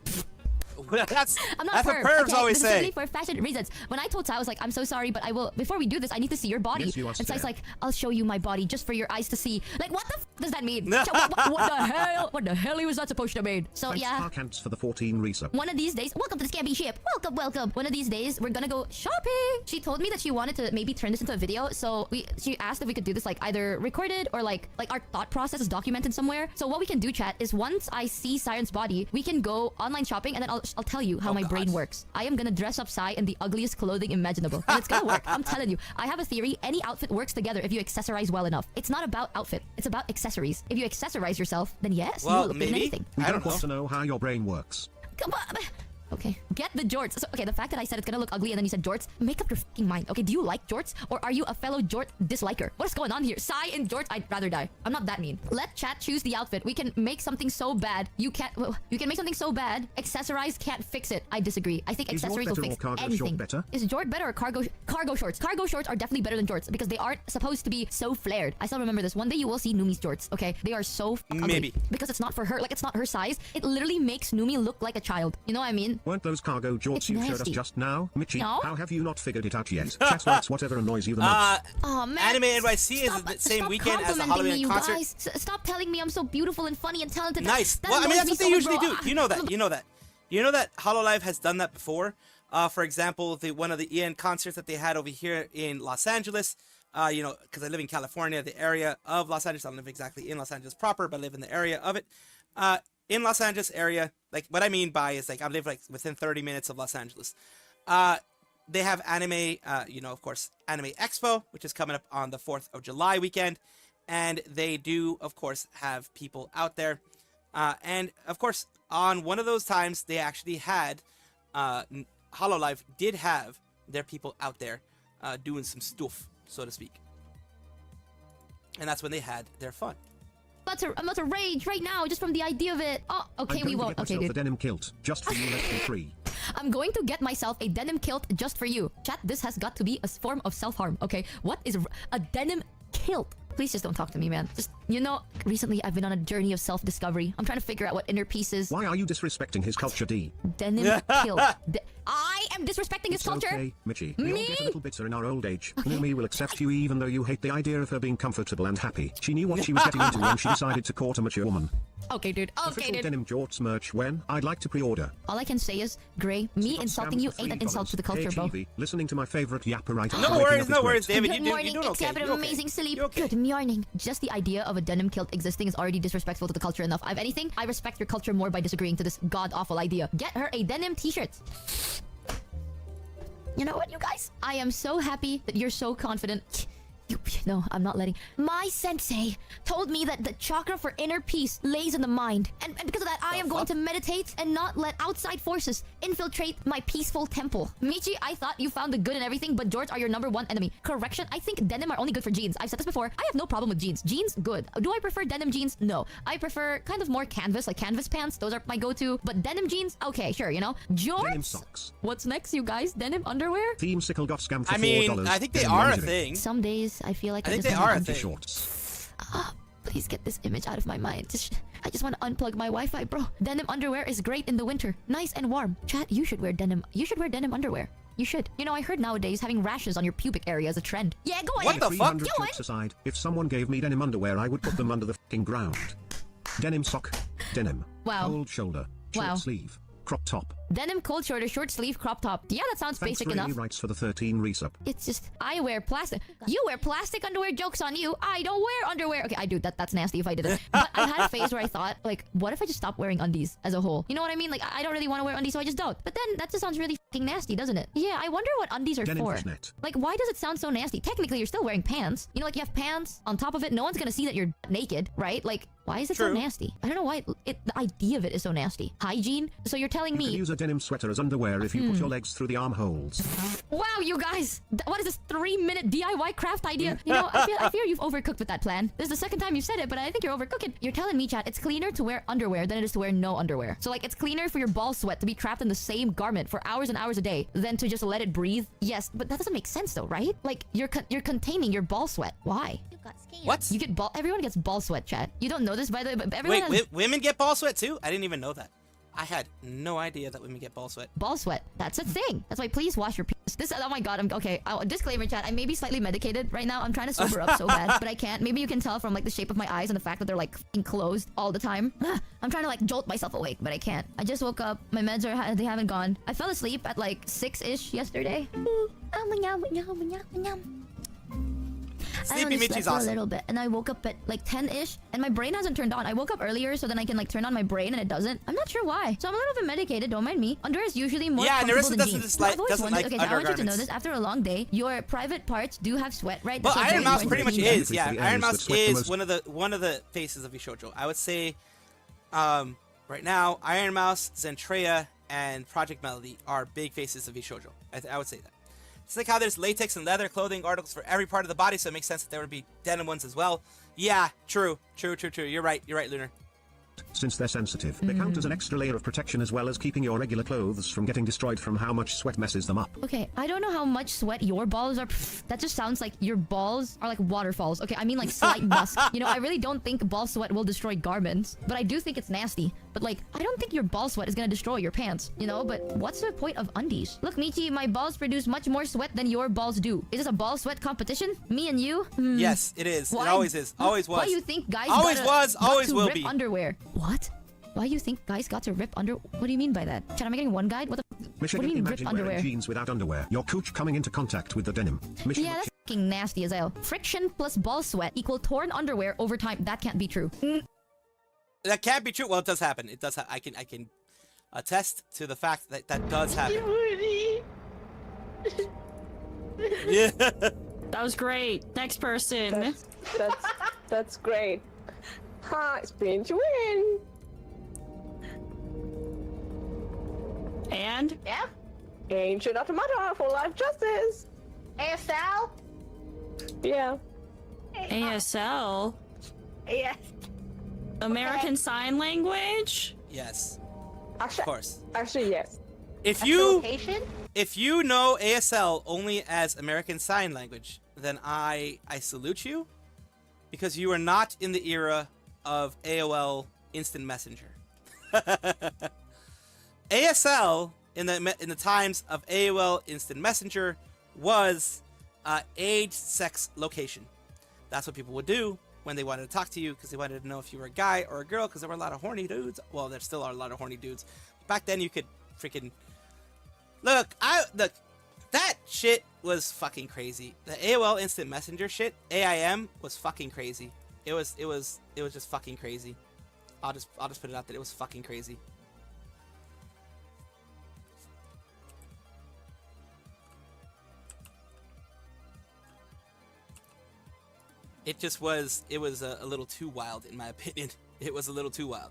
That's I'm not what pervs always say. This is for fashion reasons. When I told Sai, I was like, I'm so sorry, but I will. Before we do this, I need to see your body. Yes, you are and Sai's like, I'll show you my body just for your eyes to see. Like, what the does that mean? what the hell? What the hell was that supposed to mean? So thanks, yeah. Parkants for the 14 resub. One of these days, welcome to the Scamby Ship. Welcome. One of these days, we're gonna go shopping. She told me that she wanted to maybe turn this into a video. So she asked if we could do this like either recorded or like our thought process is documented somewhere. So what we can do, chat, is once I see Siren's body, we can go online shopping, and then I'll tell you how my brain works. I am gonna dress up Sai in the ugliest clothing imaginable, and it's gonna work. I'm telling you. I have a theory. Any outfit works together if you accessorize well enough. It's not about outfit. It's about accessories. If you accessorize yourself, then yes, you will look good in anything. I don't want to know how your brain works. Come on. Okay, get the jorts. So, okay, the fact that I said it's gonna look ugly and then you said jorts, make up your fucking mind. Okay, do you like jorts or are you a fellow jort disliker? What is going on here? Sai in jorts, I'd rather die. I'm not that mean. Let chat choose the outfit. We can make something so bad you can't. You can make something so bad. Accessorize can't fix it. I disagree. I think accessories will fix anything. Is jort better or cargo shorts? Cargo shorts are definitely better than jorts because they aren't supposed to be so flared. I still remember this. One day you will see Numi's jorts. Okay, they are so ugly because it's not for her. Like it's not her size. It literally makes Numi look like a child. You know what I mean? Weren't those cargo jorts you showed us just now, Michi? No? How have you not figured it out yet? Chat likes whatever annoys you the most. Oh man. Anime NYC is the same weekend as the Halloween concert. Guys. Stop telling me I'm so beautiful and funny and talented. Nice. Well, I mean that's what they usually do. You know that. You know that HoloLive has done that before. For example, one of the EN concerts that they had over here in Los Angeles. Because I live in California, the area of Los Angeles. I don't live exactly in Los Angeles proper, but I live in the area of it. In Los Angeles area, like what I mean by is like I live like within 30 minutes of Los Angeles. They have anime, of course, Anime Expo, which is coming up on the 4th of July weekend. And they do, of course, have people out there. And, of course, on one of those times, they actually had, HoloLive did have their people out there doing some stuff, so to speak. And that's when they had their fun. I'm about to rage right now just from the idea of it. Oh, okay, we won't. Okay, dude. A denim kilt just for you, less than free. I'm going to get myself a denim kilt just for you. Chat, this has got to be a form of self-harm, okay? What is a denim kilt? Please just don't talk to me, man. Just, recently I've been on a journey of self-discovery. I'm trying to figure out what inner pieces. Why are you disrespecting his culture, D? Denim kilt. I am disrespecting his culture. Okay, Michi. We all get a little bitter in our old age. Okay. Numi will accept you even though you hate the idea of her being comfortable and happy. She knew what she was getting into when she decided to court a mature woman. Okay, dude. Okay, Official dude. denim jorts merch when? I'd like to pre-order. All I can say is, Gray, me insulting you ain't an insult to the culture, bro. Listening to my favorite yapper right No worries, David. Good morning, you're doing okay. except of amazing sleep. Good morning. Just the idea of a denim kilt existing is already disrespectful to the culture enough. If anything, I respect your culture more by disagreeing to this god-awful idea. Get her a denim t-shirt. You know what, you guys? I am so happy that you're so confident. No, I'm not letting. My sensei told me that the chakra for inner peace lays in the mind. And because of that, I am going to meditate and not let outside forces infiltrate my peaceful temple. Michi, I thought you found the good in everything, but jorts are your #1 enemy. Correction, I think denim are only good for jeans. I've said this before. I have no problem with jeans. Jeans, good. Do I prefer denim jeans? No. I prefer kind of more canvas, like canvas pants. Those are my go-to. But denim jeans? Okay, sure, Jorts? Denim socks. What's next, you guys? Denim underwear? Team Sickle got scammed for $4. I mean, I think they are a thing. Some days I feel like I think they are a thing. Shorts. Please get this image out of my mind. I just want to unplug my Wi-Fi, bro. Denim underwear is great in the winter. Nice and warm. Chat, you should wear denim. You should wear denim underwear. You should. You know, I heard nowadays having rashes on your pubic area is a trend. Yeah, go ahead. What the fuck? 300 jokes aside, if someone gave me denim underwear, I would put them under the fucking ground. Denim sock. Denim. Wow. Cold shoulder. Short Wow. sleeve. Crop top. Denim, cold shoulder, short sleeve, crop top. Yeah, that sounds Thanks basic really enough. writes for the 13 resub. It's just, I wear plastic. You wear plastic underwear, joke's on you. I don't wear underwear. Okay, I do. That's nasty if I did it. But I had a phase where I thought, like, what if I just stop wearing undies as a whole? You know what I mean? Like, I don't really want to wear undies, so I just don't. But then that just sounds really fucking nasty, doesn't it? Yeah, I wonder what undies are Denim for. fishnet. Like, why does it sound so nasty? Technically, you're still wearing pants. You know, like, you have pants. On top of it, no one's gonna see that you're naked, right? Like, why is it so True. nasty? I don't know why the idea of it is so nasty. Hygiene? So you're telling You can me... use a denim sweater as underwear if you put your legs through the armholes. Wow, you guys! What is this 3-minute DIY craft idea? You know, I fear you've overcooked with that plan. This is the second time you've said it, but I think you're overcooking. You're telling me, chat, it's cleaner to wear underwear than it is to wear no underwear. So, like, it's cleaner for your ball sweat to be trapped in the same garment for hours and hours a day than to just let it breathe. Yes, but that doesn't make sense though, right? Like, you're containing your ball sweat. Why? What? You get everyone gets ball sweat, chat. You don't know this, by the way, but everyone has Wait, women get ball sweat too? I didn't even know that. I had no idea that women get ball sweat. ball sweat. That's a thing. That's why please wash your penis. This, oh my god, okay. Disclaimer, chat. I may be slightly medicated right now. I'm trying to sober up so bad, but I can't. Maybe you can tell from like the shape of my eyes and the fact that they're like closed all the time. I'm trying to like jolt myself awake, but I can't. I just woke up. My meds they haven't gone. I fell asleep at like 6-ish yesterday. I Sleepy only slept Michi's for awesome. a little bit, and I woke up at like 10-ish, and my brain hasn't turned on. I woke up earlier so then I can like turn on my brain, and it doesn't. I'm not sure why. So I'm a little bit medicated. Don't mind me. Underwear is usually more Yeah, and comfortable Narissa than doesn't jeans. dislike- I've always doesn't wondered- like okay, I want you to know undergarments. this. After a long day, your private parts do have sweat, right? Well, That's Iron very Mouse important pretty to much clean is. them. Yeah, Basically, Iron areas that Mouse sweat the is most. one of the faces of Vishojo. I would say, right now, Iron Mouse, Zentreya, and Project Melody are big faces of Vishojo. I would say that. It's like how there's latex and leather clothing articles for every part of the body, so it makes sense that there would be denim ones as well. Yeah, true. You're right, Lunar. Since they're sensitive, they count as an extra layer of protection as well as keeping your regular clothes from getting destroyed from how much sweat messes them up. Okay, I don't know how much sweat your balls are. That just sounds like your balls are like waterfalls. Okay, I mean like slight musk. You know, I really don't think ball sweat will destroy garments, but I do think it's nasty. But like, I don't think your ball sweat is gonna destroy your pants, you know? But what's the point of undies? Look, Michi, my balls produce much more sweat than your balls do. Is this a ball sweat competition? Me and you? Yes, it is. Why? It always is. Always was. Why you think guys Always got always to will rip be. underwear? What? Why you think guys got to rip under? What do you mean by that? Chat, am I getting one guide? What do Michigan, you mean rip imagine underwear? wearing jeans without underwear. Your cooch coming into contact with the denim. Michigan, Yeah, that's fucking nasty as hell. Friction plus ball sweat equal torn underwear over time. That can't be true. That can't be true. Well, it does happen. It does. I can attest to the fact that that does happen. Yeah. That was great. Next person. That's great. Ha, it's been to win. And? Yeah? Ancient automata for life justice. ASL? Yeah. ASL? Yes. American Sign Language? Yes. Actually, Of course. Actually, yes. If you know ASL only as American Sign Language, then I salute you, because you are not in the era of AOL Instant Messenger. ASL in the times of AOL Instant Messenger was age, sex, location. That's what people would do when they wanted to talk to you, because they wanted to know if you were a guy or a girl, because there were a lot of horny dudes. Well, there still are a lot of horny dudes. Back then, you could freaking look. That shit was fucking crazy. The AOL Instant Messenger shit, AIM, was fucking crazy. It was just fucking crazy. I'll just put it out that it was fucking crazy. It just was. It was a little too wild, in my opinion. It was a little too wild.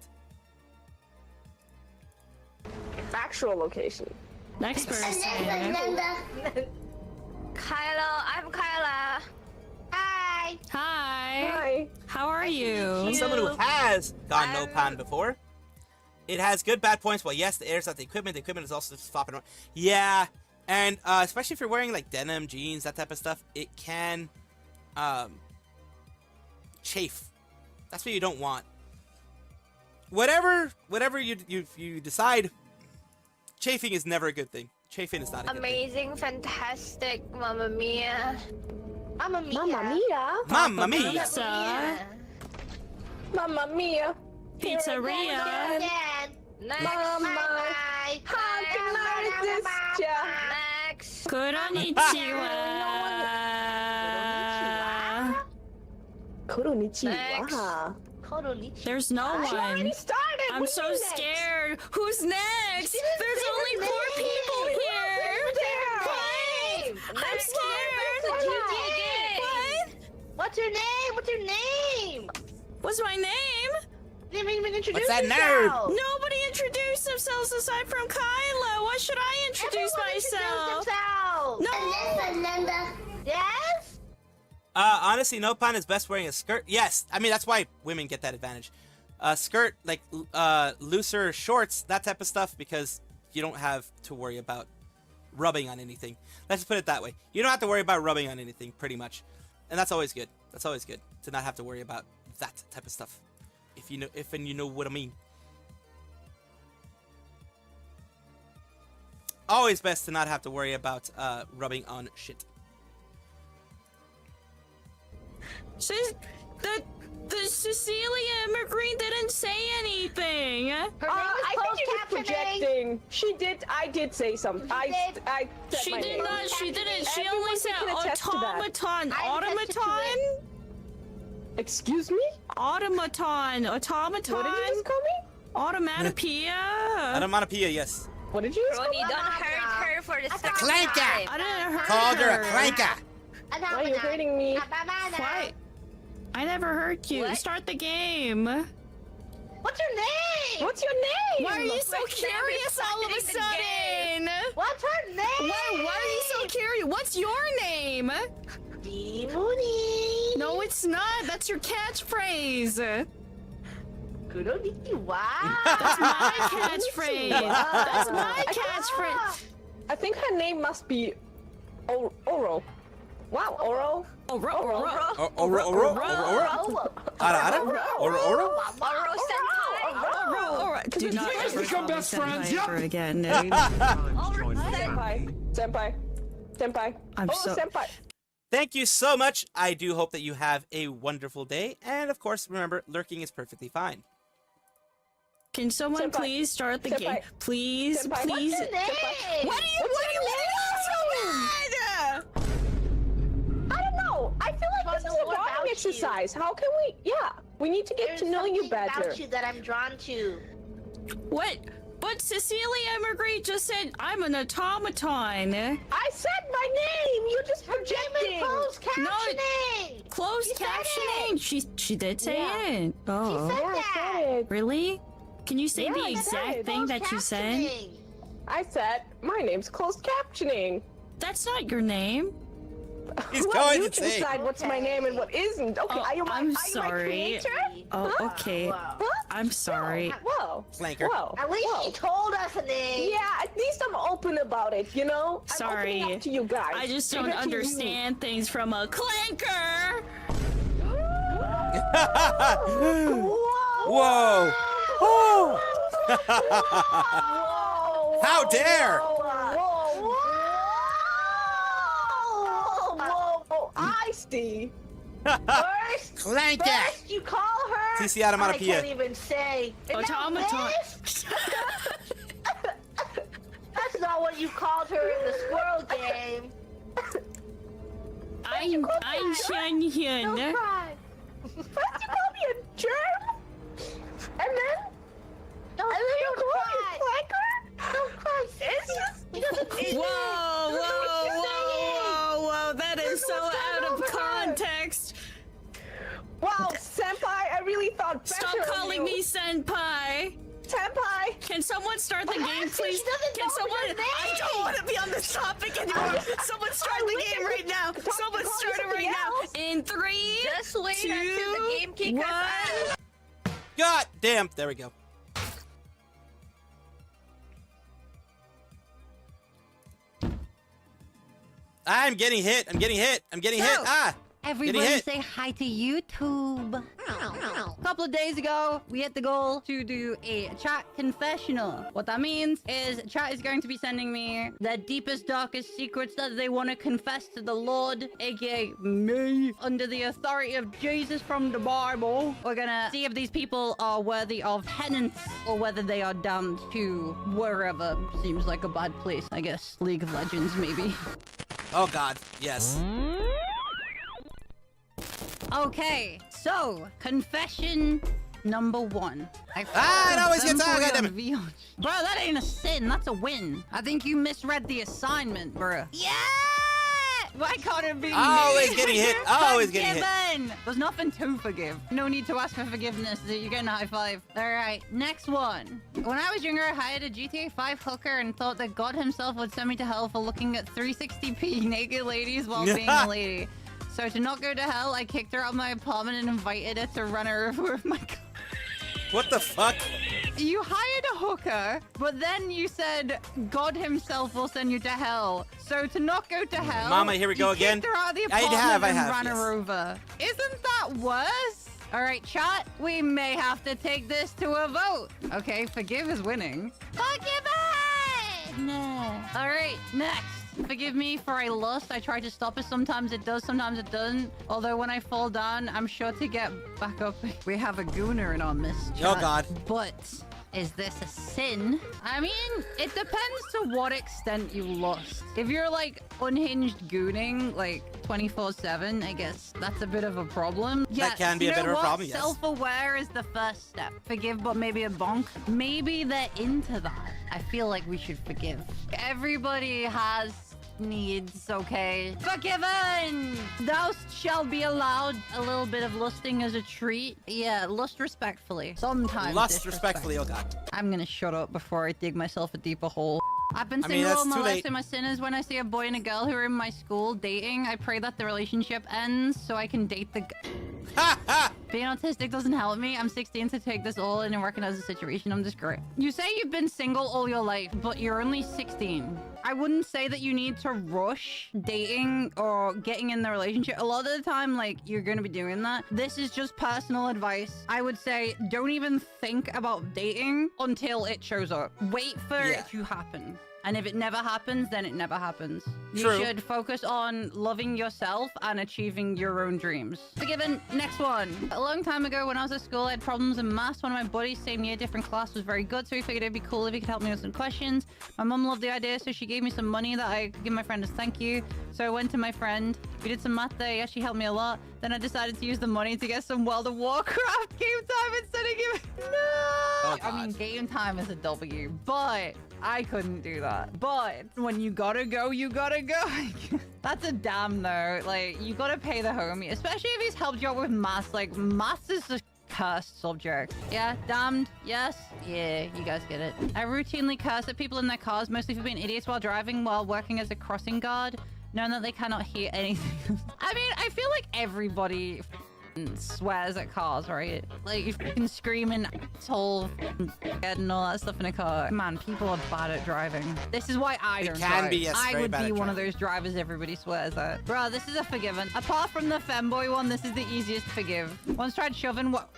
Actual location. Next person. Kyla, I'm Kyla. Hi. Hi. Hi. How are you? As someone who has gone no pan before, it has good bad points. Well, yes, the air's not the equipment. The equipment is also just flopping around. Yeah, and especially if you're wearing like denim, jeans, that type of stuff, it can chafe. That's what you don't want. Whatever you decide, chafing is never a good thing. Chafing is not a good thing. Amazing, fantastic, Mamma Mia. Mamma Mia. Mamma Mia. Mamma mia! Pizza. Mamma Mia. Pizzeria. Mama. How can I resist ya? Next. Konnichiwa. Konnichiwa. There's no She one. already started. I'm What's so next? scared. Who's next? There's only 4 people here. I'm scared. What? What's your name? What's your name? What's my name? You didn't even introduce What's that nerd? yourself. Nobody introduced themselves aside from Kyla. Why should I introduce myself? No. No. Yes? Honestly, no pun is best wearing a skirt. Yes, I mean that's why women get that advantage. Skirt, like looser shorts, that type of stuff, because you don't have to worry about rubbing on anything. Let's just put it that way. You don't have to worry about rubbing on anything, pretty much, and that's always good. That's always good to not have to worry about that type of stuff. If you know what I mean. Always best to not have to worry about rubbing on shit. The Cecilia McGreen didn't say anything. Her name is I think closed you're captioning. projecting. She did. I did say something. I said She my did name. not. She didn't. She Everyone only said can attest to that. automaton. I attested to Automaton. Excuse me? Automaton. Automaton. What did you just call me? Automatopoeia. Onomatopoeia, yes. What did you just call me? Don't hurt her for the second Clanker! time. I didn't hurt Called her a her. clanker. Why are you hurting me? Why? I never hurt you. What? Start the game. What's your name? What's your name? Why are you so What's your name? curious all of a Starting the game. sudden? What's her name? Why are you so curious? What's your name? Demoni. No, it's not. That's your catchphrase. Konnichiwa. That's my catchphrase. That's my catchphrase. I think her name must be Oro. Wow, Oro. Oro. Do not ever become call me best friends, senpai yep. ever again. Senpai. I'm Oh, so- senpai. Thank you so much. I do hope that you have a wonderful day. And of course, remember, lurking is perfectly fine. Can someone Senpai. please start the Senpai. game? Please, Senpai. please. What's your name? What do you want so bad? I don't know. I feel like this is a What bonding about exercise. How can we? Yeah, we need to get There's to know you something better. about you that I'm drawn to. What? But Cecilia Marguerite just said I'm an automaton. I said my name. You just Her name projecting. is closed captioning. Closed You said captioning. She did say Yeah. it. Oh, She said Yeah, I that. said it. really? Can you say Yeah, the I said exact it. thing that you said? Captioning. I said my name's closed captioning. That's not your name. He's Who are going you to to say. decide what's my name and what isn't? Okay, Oh, are you my, I'm are you sorry. my creator? Oh, Huh? okay. Whoa. I'm sorry. Whoa. Flanker. Whoa. At least Whoa. she told us a name. Yeah, at least I'm open about it, you know? Sorry. I'm opening up to you guys. I just don't Even to you. understand things from a clanker. Whoa! Oh! How dare! Whoa! Ice-T! Clanker! First you call her. TC I onomatopoeia. can't even say. And now Automaton. this? That's not what you called her in the squirrel game. I'm Hyun. Don't cry. First you call me a germ, and then Don't you call cry. me Flanker? Don't cry. It's just... Whoa, that is so out of over there. context. Wow, senpai, I really thought better Stop of calling you. me senpai. Senpai! Can someone start the game, Actually, please? she doesn't Can know someone? your name. I don't want to be on this topic anymore. Someone start the wish I game could right now. talk- Someone call you start it right something now. else. In 3, Just wait 2, until the game kickers 1. God damn! There we go. I'm getting hit. I'm getting hit. I'm getting hit. Ah! Everybody hit. say hi to YouTube. A couple of days ago, we hit the goal to do a chat confessional. What that means is chat is going to be sending me their deepest, darkest secrets that they want to confess to the Lord, aka me, under the authority of Jesus from the Bible. We're gonna see if these people are worthy of penance or whether they are damned to wherever seems like a bad place. I guess League of Legends, maybe. Oh God, yes. Okay, so confession number 1. It always gets out, goddammit. Bro, that ain't a sin. That's a win. I think you misread the assignment, bro. Yeah! Why can't it be me? Always getting hit. Always getting hit. Forgiven. There's nothing to forgive. No need to ask for forgiveness. You're getting a high five. All right, next one. When I was younger, I hired a GTA 5 hooker and thought that God himself would send me to hell for looking at 360p naked ladies while being a lady. So to not go to hell, I kicked her out of my apartment and invited her to run her over with my car. What the fuck? You hired a hooker, but then you said God himself will send you to hell. So to not go to hell, Mama, here we go again. Kicked her out of the I apartment have, ran yes. her over. Isn't that worse? All right, chat, we may have to take this to a vote. Okay, forgive is winning. Forgive it! Nah. All right, next. Forgive me for I lost. I try to stop it. Sometimes it does, sometimes it doesn't. Although when I fall down, I'm sure to get back up. We have a gooner in our midst. Oh God. But is this a sin? I mean, it depends to what extent you lost. If you're like unhinged gooning, like 24/7, I guess that's a bit of a problem. That can be a bit of a problem, yes. Self-aware is the first step. Forgive, but maybe a bonk. Maybe they're into that. I feel like we should forgive. Everybody has needs, okay? Forgiven! Thou shall be allowed a little bit of lusting as a treat. Yeah, lust respectfully. Sometimes Lust respectfully, oh God. I'm gonna shut up before I dig myself a deeper hole. I've been I mean, single that's all my too life, late. so my sin is when I see a boy and a girl who are in my school dating, I pray that the relationship ends so I can date the Being autistic doesn't help me. I'm 16 to take this all in and recognize the situation. I'm just great. You say you've been single all your life, but you're only 16. I wouldn't say that you need to rush dating or getting in the relationship. A lot of the time, like, you're going to be doing that. This is just personal advice. I would say don't even think about dating until it shows up. Wait for it to happen. And if it never happens, then it never happens. True. You should focus on loving yourself and achieving your own dreams. Forgiven. Next one. A long time ago when I was at school, I had problems in maths. One of my buddies, same year, different class, was very good, so we figured it'd be cool if he could help me with some questions. My mum loved the idea, so she gave me some money that I could give my friend as thank you. So I went to my friend. We did some math there. Yeah, she helped me a lot. Then I decided to use the money to get some World of Warcraft game time instead of giving... No! Oh, I mean, game time is a W, but... I couldn't do that. But when you gotta go, you gotta go. That's a damn though. Like, you gotta pay the homie, especially if he's helped you out with maths. Like, maths is a cursed subject. Yeah, damned. Yes. Yeah, you guys get it. I routinely curse at people in their cars, mostly for being idiots while driving while working as a crossing guard, knowing that they cannot hear anything. I mean, I feel like everybody swears at cars, right? Like, you can scream and asshole and all that stuff in a car. Man, people are bad at driving. This is why I don't drive. Be, yes, I very would bad be at one of driving. those drivers everybody swears at. Bro, this is a forgiven. Apart from the femboy one, this is the easiest to forgive. Once tried shoving what?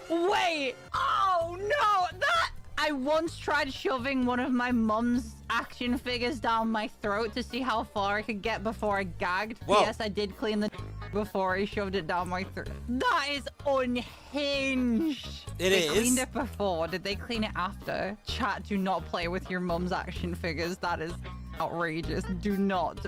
Wait! Oh no! That! I once tried shoving one of my mum's action figures down my throat to see how far I could get before I gagged. Whoa. Yes, I did clean the before I shoved it down my throat. That is unhinged. They cleaned it before. Did they clean it after? Chat, do not play with your mum's action figures. That is outrageous. Do not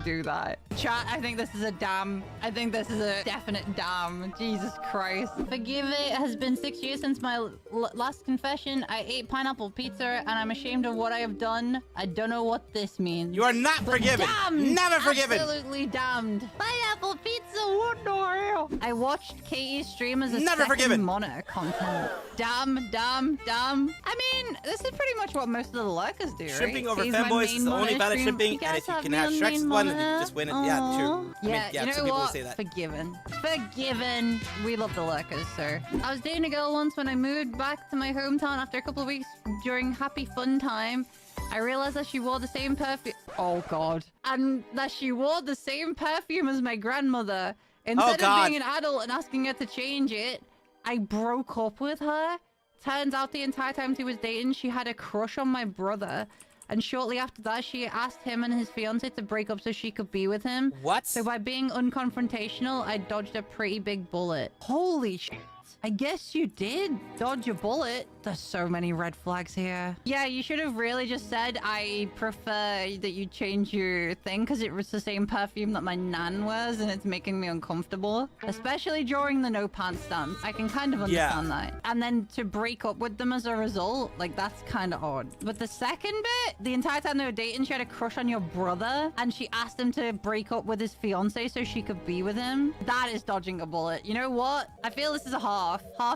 do that. Chat, I think this is a damn. I think this is a definite damn. Jesus Christ. Forgive it. It has been 6 years since my last confession. I ate pineapple pizza and I'm ashamed of what I have done. I don't know what this means. You are not forgiven. Damned. Never forgiven. Absolutely damned. Pineapple pizza. What the hell? I watched Katie's stream as a Never second forgiven. monitor content. Damn, damn, damn. I mean, this is pretty much what most of the lurkers do, right? Shipping over Katie's my femboys is main the only monitor valid stream. shipping, You and guys if you have can me have on Shrek's main one, then monitor? you just win it. Aw. Yeah, true. I mean, Yeah, you know some people what? will say that. Forgiven. Forgiven. We love the lurkers, sir. I was dating a girl once when I moved back to my hometown after a couple of weeks during happy fun time. I realized that she wore the same perfume. Oh, God. And that she wore the same perfume as my grandmother. Instead of God. being an adult and asking her to change it, I broke up with her. Turns out the entire time she was dating, she had a crush on my brother. And shortly after that, she asked him and his fiance to break up so she could be with him. What? So by being unconfrontational, I dodged a pretty big bullet. Holy shit. I guess you did dodge a bullet. There's so many red flags here. Yeah, you should have really just said, I prefer that you change your thing because it was the same perfume that my nan wears and it's making me uncomfortable. Especially during the no pants stance. I can kind of understand that. And then to break up with them as a result, like that's kind of odd. But the second bit, the entire time they were dating, she had a crush on your brother and she asked him to break up with his fiance so she could be with him. That is dodging a bullet. You know what? I feel this is a half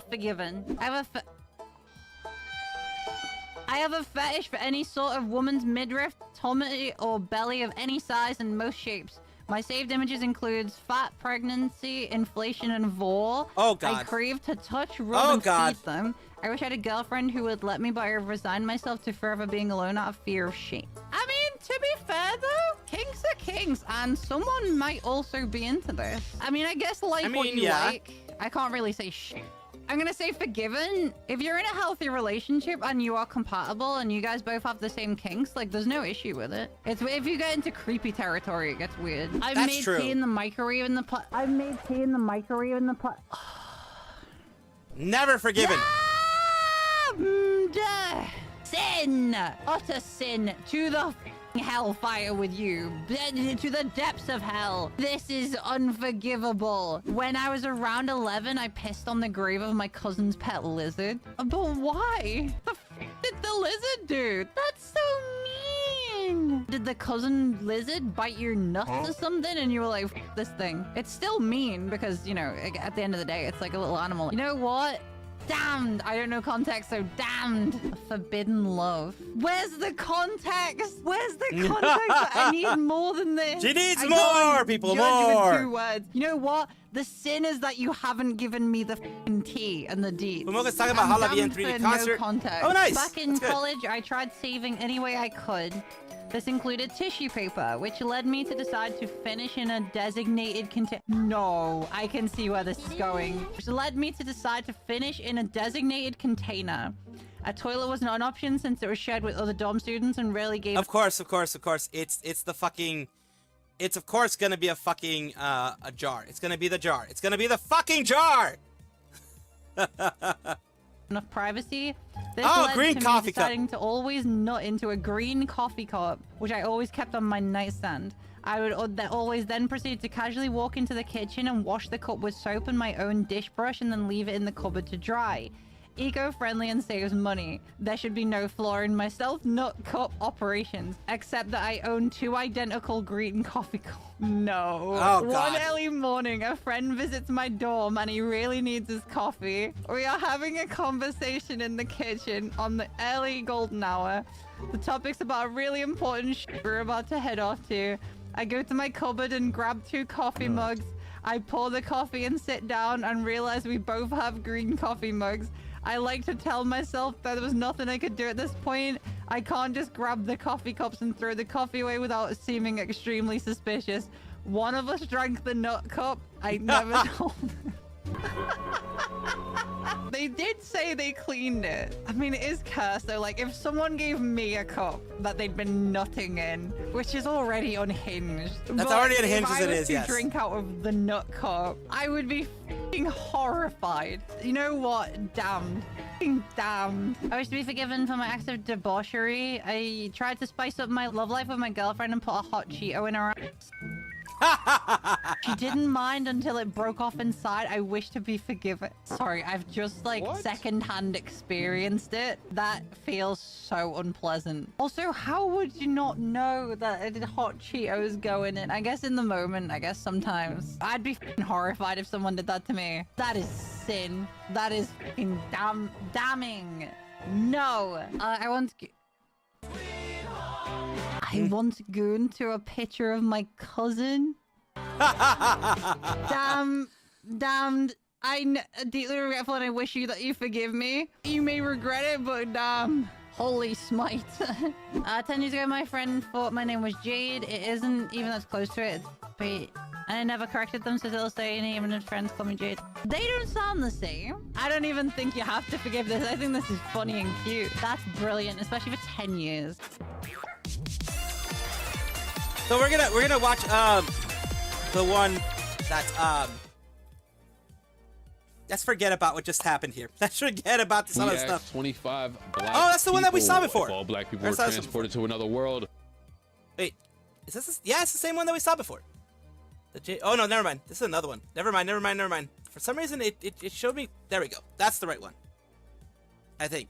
forgiven. I have a fetish for any sort of woman's midriff, tummy, or belly of any size and most shapes. My saved images includes fat, pregnancy, inflation, and vor. Oh, God. I crave to touch, rub, and feed them. I wish I had a girlfriend who would let me, but I resigned myself to forever being alone out of fear of shame. I mean, to be fair, though, kinks are kinks, and someone might also be into this. I mean, I guess like what you like. I can't really say shit. I'm gonna say forgiven. If you're in a healthy relationship and you are compatible and you guys both have the same kinks, like there's no issue with it. It's if you get into creepy territory, it gets weird. I've made tea in the microwave in the pot. I've made tea in the microwave in the pot. Never forgiven. Sin, utter sin to the hellfire with you, to the depths of hell. This is unforgivable. When I was around 11, I pissed on the grave of my cousin's pet lizard. But why? The f did the lizard do? That's so mean. Did the cousin lizard bite your nuts or something? And you were like, F this thing. It's still mean because, you know, at the end of the day, it's like a little animal. You know what? Damned. I don't know context, so damned. Forbidden love. Where's the context? Where's the context? I need more than this. She needs more, people, more. With 2 words. You know what? The sin is that you haven't given me the f***ing tea and the deets. We're talking about Halabi and 3D concert. No context. Oh, nice. Back in college, I tried saving any way I could. This included tissue paper, which led me to decide to finish in a designated container. No, I can see where this is going. Which led me to decide to finish in a designated container. A toilet was not an option since it was shared with other dorm students and rarely gave. Of course. It's the fucking. It's of course gonna be a fucking a jar. It's gonna be the jar. It's gonna be the fucking jar. Enough privacy. This oh, led green to coffee me deciding to always nut into a green coffee cup, which I always kept on my nightstand. I would always then proceed to casually walk into the kitchen and wash the cup with soap and my own dish brush and then leave it in the cupboard to dry. Eco-friendly and saves money. There should be no flaw in my self-nut cup operations, except that I own 2 identical green coffee cups. No. Oh, God. One early morning, a friend visits my dorm and he really needs his coffee. We are having a conversation in the kitchen on the early golden hour. The topic's about a really important shit we're about to head off to. I go to my cupboard and grab 2 coffee mugs. I pour the coffee and sit down and realize we both have green coffee mugs. I like to tell myself that there was nothing I could do at this point. I can't just grab the coffee cups and throw the coffee away without seeming extremely suspicious. One of us drank the nut cup. I never told them. They did say they cleaned it. I mean, it is cursed though. Like, if someone gave me a cup that they'd been nutting in, which is already unhinged. That's already unhinged as it is, If I was to drink out of the nut cup, I would be f***ing horrified. You know what? Damned. F***ing damned. I wish to be forgiven for my acts of debauchery. I tried to spice up my love life with my girlfriend and put a hot Cheeto in her ass. She didn't mind until it broke off inside. I wish to be forgiven. Sorry, I've just like secondhand experienced it. That feels so unpleasant. Also, how would you not know that it hot Cheetos go in it? I guess in the moment, I guess sometimes. I'd be f***ing horrified if someone did that to me. That is sin. That is f***ing damning. No. I want to... I once gooned to a picture of my cousin. Damned. I'm deeply regretful and I wish you that you forgive me. You may regret it, but damn. Holy smite. 10 years ago, my friend thought my name was Jade. It isn't even as close to it. It's And I never corrected them, so they'll say, and even if friends call me Jade. They don't sound the same. I don't even think you have to forgive this. I think this is funny and cute. That's brilliant, especially for 10 years. So we're gonna watch the one that let's forget about what just happened here. Let's forget about this other stuff. 25 black Oh, that's the one that we saw before. If all black people Or were saw this transported to another world. Wait, is this? Yeah, it's the same one that we saw before. Oh no, never mind. This is another one. Never mind. For some reason, it showed me. There we go. That's the right one. I think.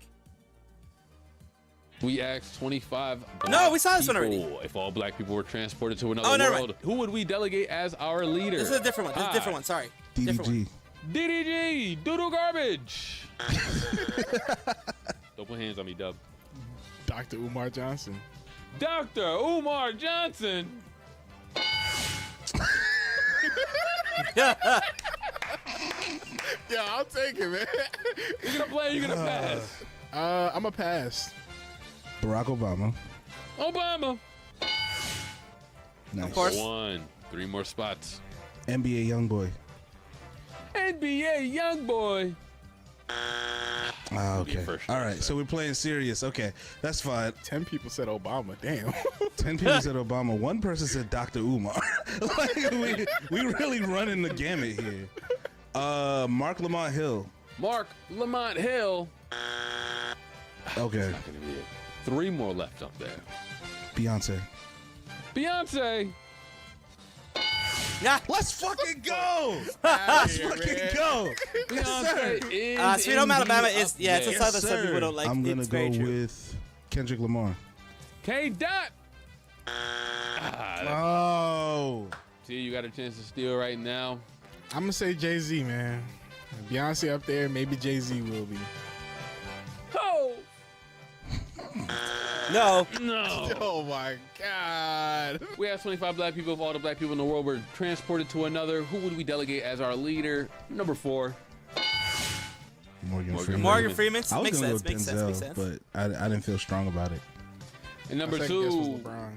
We asked 25 black No, we saw this one already. people if all black people were transported to another world. Who would we delegate as our leader? This is a different one. This is a different one. Sorry. Different one. DDG, doodle garbage. Don't put hands on me, Dub. Dr. Umar Johnson. Dr. Umar Johnson. Yeah, I'll take it, man. You gonna play or you gonna pass? I'm a pass. Barack Obama. Obama. Nice. Of course. 3 more spots. NBA YoungBoy. NBA YoungBoy. Ah, okay. All right, so we're playing serious. Okay, that's fine. 10 people said Obama. Damn. 10 people said Obama. One person said Dr. Umar. Like, we really running the gamut here. Mark Lamont Hill. Mark Lamont Hill. Okay. That's not gonna be it. 3 more left up there. Beyonce. Beyonce. Yeah. Let's fucking go. Let's fucking go. Beyonce is Sweet Home Alabama indeed is up it's a there. song that some people don't like. I'm gonna It's go very true. with Kendrick Lamar. K. Dot. Oh. See, you got a chance to steal right now. I'm gonna say Jay-Z, man. Beyonce up there, maybe Jay-Z will be. Oh. No. No. Oh my God. We asked 25 black people if all the black people in the world were transported to another. Who would we delegate as our leader? Number 4. Morgan Freeman. Morgan Freeman. I was Makes gonna sense. go Makes sense. Makes Denzel, sense. but I didn't feel strong about it. And number My second guess was 2, LeBron.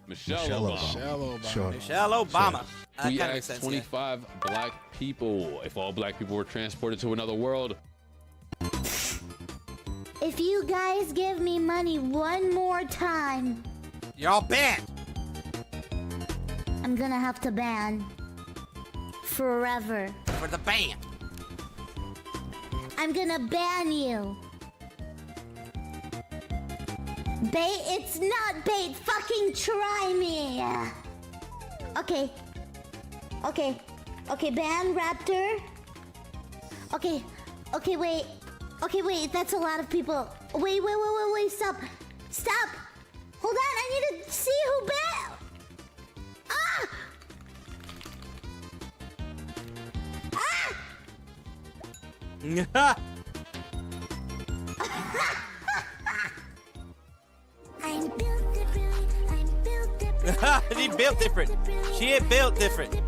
Michelle Michelle Obama. Michelle Obama. Sure. Michelle Obama. That We kind of makes asked sense. 25 black people if all black people were transported to another world. If you guys give me money one more time, You're all banned. I'm gonna have to ban forever. For the ban. I'm gonna ban you. Bait, it's not bait. Fucking try me. Okay. Okay, ban Raptor. Okay, wait. Okay, wait, that's a lot of people. Wait, stop. Stop. Hold on, I need to see who ban. Ah! I'm built different. I'm built different. She built different. She ain't built different. You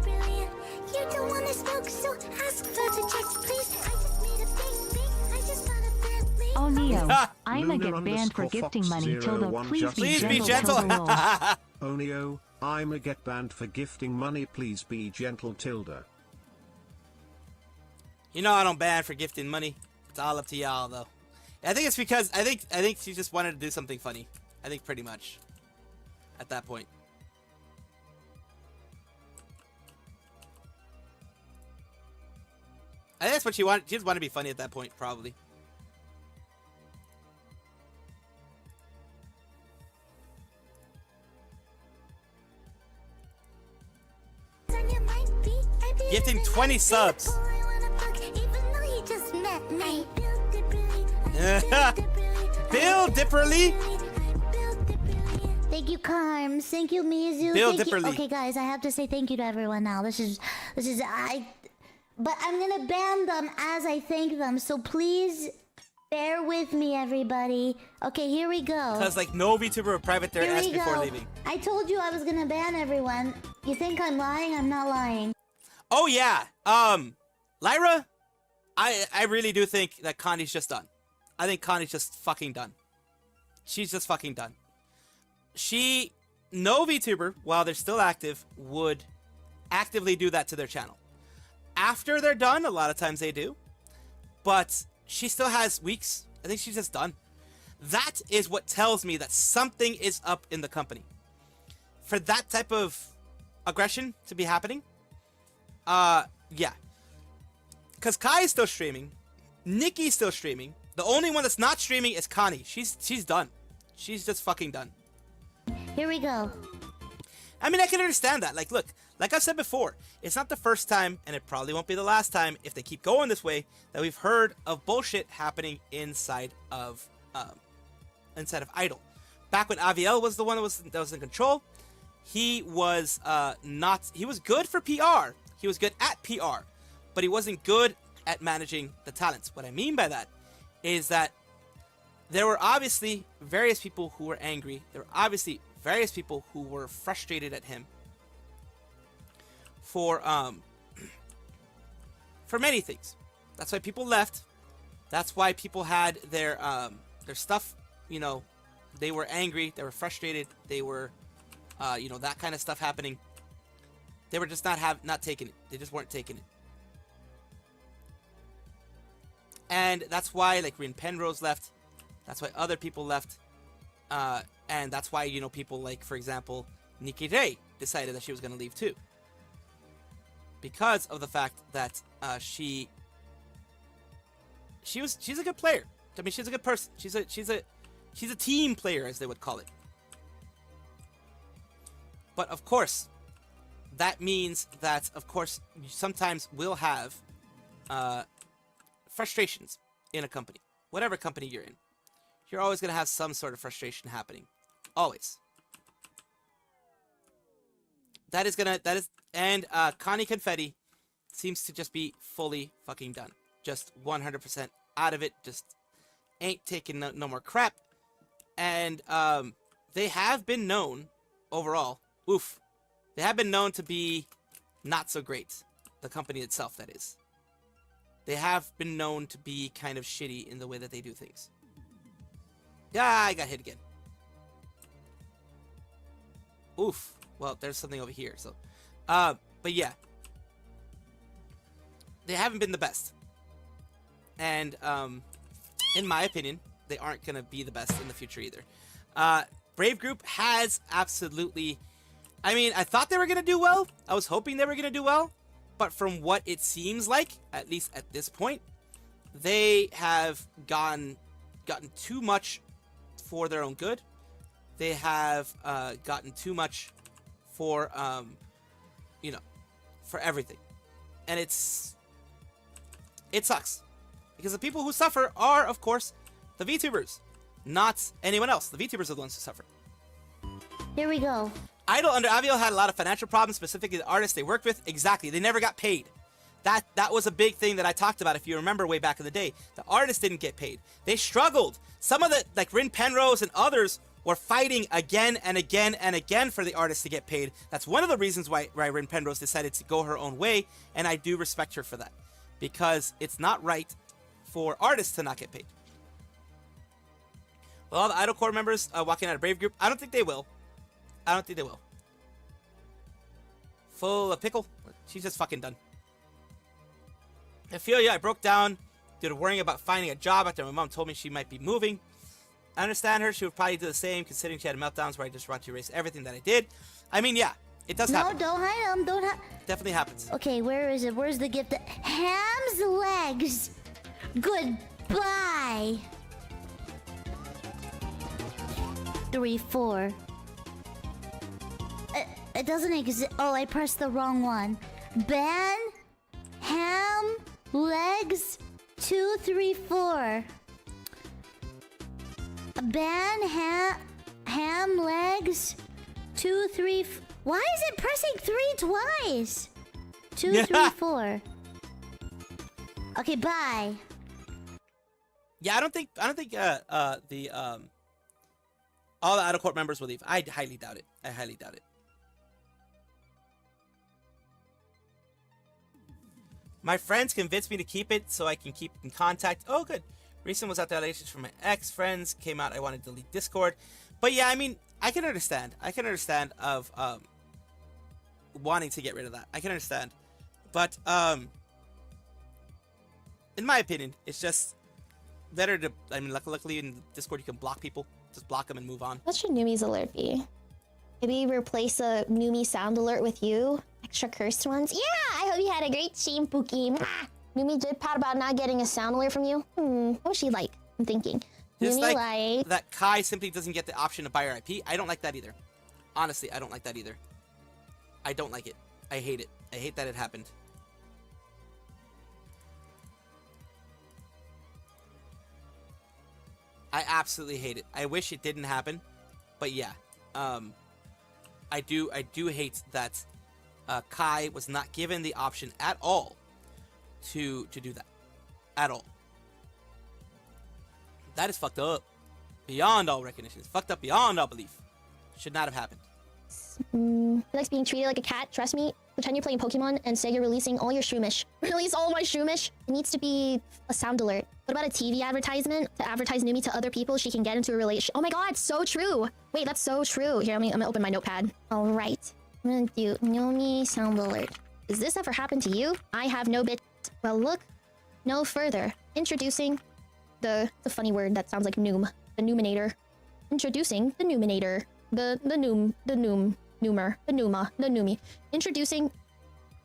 don't wanna smoke, so ask for the checks, please. I just made a big. I just got a Bentley. Oh, Neo, Ah. I'ma get banned for gifting money. Tilda, please be gentle. gentle. Tilda. Onio, I'ma get banned for gifting money. Please be gentle, Tilda. You know I don't ban for gifting money. It's all up to y'all though. I think it's because I think she just wanted to do something funny. I think pretty much. At that point. I think that's what she wanted. She just wanted to be funny at that point, probably. Gifting 20 subs. Bill Dipperly. Thank you, Carms. Thank you, Mizu. Bill Thank you. Dipperly. Okay, guys, I have to say thank you to everyone now. This is but I'm gonna ban them as I thank them. So please bear with me, everybody. Okay, here we go. Because like no VTuber would private their Here ass we before go. leaving. I told you I was gonna ban everyone. You think I'm lying? I'm not lying. Oh yeah. Lyra, I really do think that Connie's just done. I think Connie's just fucking done. She's just fucking done. She no VTuber, while they're still active, would actively do that to their channel. After they're done, a lot of times they do. But she still has weeks. I think she's just done. That is what tells me that something is up in the company. For that type of aggression to be happening, yeah. Because Kai is still streaming. Nikki's still streaming. The only one that's not streaming is Connie. She's done. She's just fucking done. Here we go. I mean, I can understand that. Like, look, like I've said before, it's not the first time, and it probably won't be the last time, if they keep going this way, that we've heard of bullshit happening inside of Idle. Back when Aviel was the one that was in control, he was he was good for PR. He was good at PR, but he wasn't good at managing the talents. What I mean by that is that there were obviously various people who were angry. There were obviously various people who were frustrated at him for many things. That's why people left. That's why people had their stuff, you know, they were angry, they were frustrated, they were you know, that kind of stuff happening. They were just not taking it. They just weren't taking it. And that's why, like, Rin Penrose left. That's why other people left. And that's why, you know, people like, for example, Nikki Ray decided that she was going to leave too. Because of the fact that she's a good player. I mean, she's a good person. She's a team player, as they would call it. But of course, that means that, of course, you sometimes will have frustrations in a company. Whatever company you're in, you're always going to have some sort of frustration happening. Always. And Connie Confetti seems to just be fully fucking done. Just 100% out of it. Just ain't taking no more crap. And they have been known, overall, they have been known to be not so great. The company itself, that is. They have been known to be kind of shitty in the way that they do things. Yeah, I got hit again. Oof. Well, there's something over here, so. But yeah. They haven't been the best. And, in my opinion, they aren't going to be the best in the future either. Brave Group has absolutely... I mean, I thought they were going to do well. I was hoping they were going to do well. But from what it seems like, at least at this point, they have gotten too much for their own good. They have gotten too much for, you know, for everything. And it sucks. Because the people who suffer are, of course, the VTubers, not anyone else. The VTubers are the ones who suffer. Here we go. Idle under Aviel had a lot of financial problems, specifically the artists they worked with. Exactly. They never got paid. That was a big thing that I talked about, if you remember way back in the day. The artists didn't get paid. They struggled. Some of the, like Rin Penrose and others, were fighting again and again and again for the artists to get paid. That's one of the reasons why Rin Penrose decided to go her own way, and I do respect her for that. Because it's not right for artists to not get paid. Well, all the Idle Core members walking out of Brave Group, I don't think they will. I don't think they will. Full of pickle. She's just fucking done. Ophelia, I broke down due to worrying about finding a job after my mom told me she might be moving. I understand her. She would probably do the same, considering she had meltdowns where I just want to erase everything that I did. I mean, yeah, it does happen. No, don't hide them. Don't hide. Definitely happens. Okay, where is it? Where's the gift? Ham's legs. Goodbye. 3, 4. It doesn't exist. Oh, I pressed the wrong one. Ban, ham, legs, 2, 3, 4. Ban, ham, legs, 2, 3. Why is it pressing 3 twice? 2, 3, 4. Okay, bye. Yeah, I don't think all the out of court members will leave. I highly doubt it. I highly doubt it. My friends convinced me to keep it so I can keep in contact. Oh, good. Recent was allegations from my ex friends came out. I wanted to delete Discord, but yeah, I mean, I can understand. I can understand of wanting to get rid of that. I can understand, but in my opinion, it's just better to. I mean, luckily in Discord you can block people. Just block them and move on. What should Numi's alert be? Maybe replace a Numi sound alert with you. Extra cursed ones. Yeah, I hope you had a great stream, Pookie. Numi did pat about not getting a sound alert from you. What was she like? I'm thinking. Just Numi like that Kai simply doesn't get the option to buy her IP. I don't like that either. Honestly, I don't like that either. I don't like it. I hate it. I hate that it happened. I absolutely hate it. I wish it didn't happen, but yeah, I do hate that Kai was not given the option at all to do that at all. That is fucked up beyond all recognition. It's fucked up beyond all belief. Should not have happened. He likes being treated like a cat. Trust me. Pretend you're playing Pokemon and say you're releasing all your Shroomish. Release all my Shroomish. It needs to be a sound alert. What about a TV advertisement to advertise Numi to other people? She can get into a relationship. Oh my god, so true. Wait, that's so true. Here, I'm gonna open my notepad. All right. I'm gonna do Numi sound alert. Does this ever happen to you? I have no bit. Well, look no further. Introducing the funny word that sounds like Noom. The Numinator. Introducing the Numinator. The Numi. Introducing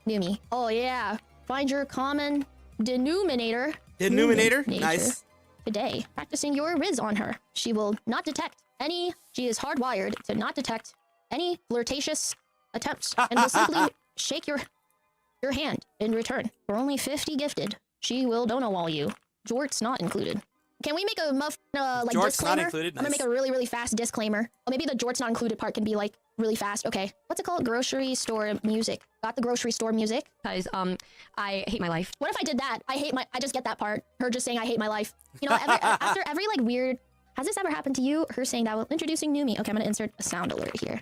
Numi. Oh yeah. Find your common denominator. Denominator? Nice. Today, practicing your Riz on her. She will not detect any. She is hardwired to not detect any flirtatious attempts and will simply shake your hand in return. For only 50 gifted, she will donawall you. Jort's not included. Can we make a like Jort's disclaimer? not included. I'm gonna make a really fast disclaimer. Oh, maybe the Jort's not included part can be like really fast. Okay. What's it called? Grocery store music. Got the grocery store music. Guys, I hate my life. What if I did that? I just get that part. Her just saying I hate my life. You know, after every like weird. Has this ever happened to you? Her saying that. Well, introducing Numi. Okay, I'm gonna insert a sound alert here.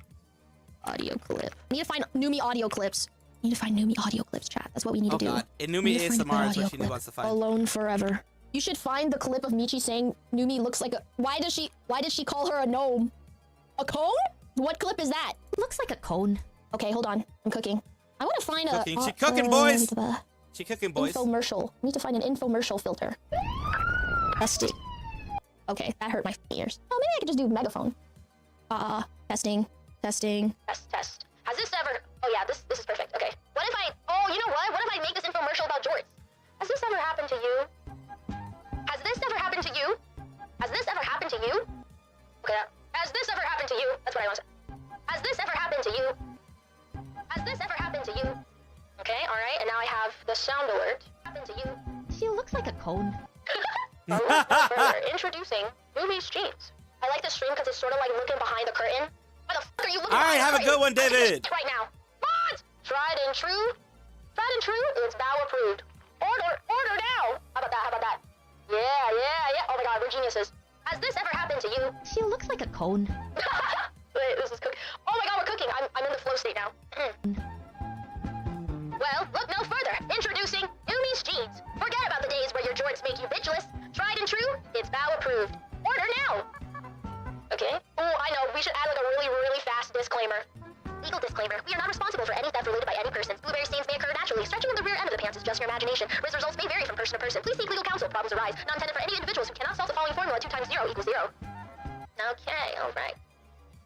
Audio clip. I need to find Numi audio clips. I need to find Numi audio clips, chat. That's what we need to do. God. And Numi ASMR is what she wants to find. Alone forever. You should find the clip of Michi saying Numi looks like a. Why did she call her a gnome? A cone? What clip is that? Looks like a cone. Okay, hold on. I'm cooking. I want to find a. She cooking, boys. She cooking, boys. Infomercial. I need to find an infomercial filter. Testing. Okay, that hurt my ears. Oh, maybe I could just do megaphone. Testing. Test. Has this ever? Oh yeah, this is perfect. Okay. What if I? Oh, you know what? What if I make this infomercial about jorts? Has this ever happened to you? Has this ever happened to you? Has this ever happened to you? Okay. Has this ever happened to you? That's what I want to say. Has this ever happened to you? Has this ever happened to you? Okay, alright, and now I have the sound alert. Happened to you? She looks like a cone. Further, introducing Numi's jeans. I like this stream because it's sort of like looking behind the curtain. Why the fuck are you looking behind the curtain? Alright, have a good one, David! Right now. What? Tried and true? Tried and true? It's bow approved. Order now! How about that? Yeah. Oh my god, we're geniuses. Has this ever happened to you? She looks like a cone. Wait, this is cooking. Oh my god, we're cooking. I'm in the flow state now. Well, look no further. Introducing Numi's jeans. Forget about the days where your jorts make you bitchless. Tried and true, it's bow approved. Order now. Okay. Oh, I know. We should add like a really fast disclaimer. Legal disclaimer. We are not responsible for any theft related by any person. Blueberry stains may occur naturally. Stretching of the rear end of the pants is just your imagination. Risk results may vary from person to person. Please seek legal counsel if problems arise. Not intended for any individuals who cannot solve the following formula: 2 times 0 equals 0. Okay, alright.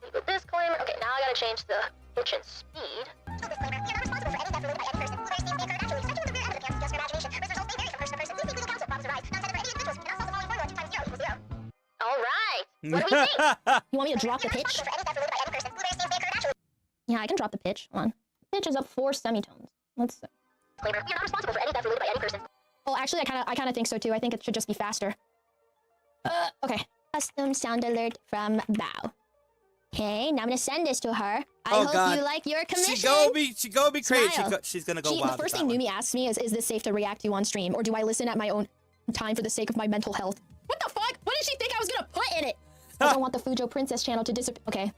Legal disclaimer. Okay, now I gotta change the pitch and speed. Legal disclaimer. We are not responsible for any theft related by any person. Blueberry stains may occur naturally. Stretching of the rear end of the pants is just your imagination. Risk results may vary from person to person. Please seek legal counsel if problems arise. Not intended for any individuals who cannot solve the following formula: 2 times 0 equals 0. Alright. What do we think? You want me to drop the pitch? For any theft related by any person. Blueberry stains may occur naturally. Yeah, I can drop the pitch. Hold on. Pitch is up 4 semitones. Let's see. We are not responsible for any theft related by any person. Well, actually, I kind of think so too. I think it should just be faster. Okay. Custom sound alert from Bao. Okay, now I'm gonna send this to her. I hope you like your commission. She go be crazy. She's gonna go wild. The first thing Numi asks me is this safe to react to on stream, or do I listen at my own time for the sake of my mental health? What the fuck? What did she think I was gonna put in it? I don't want the Fujo Princess channel to disappear. Okay.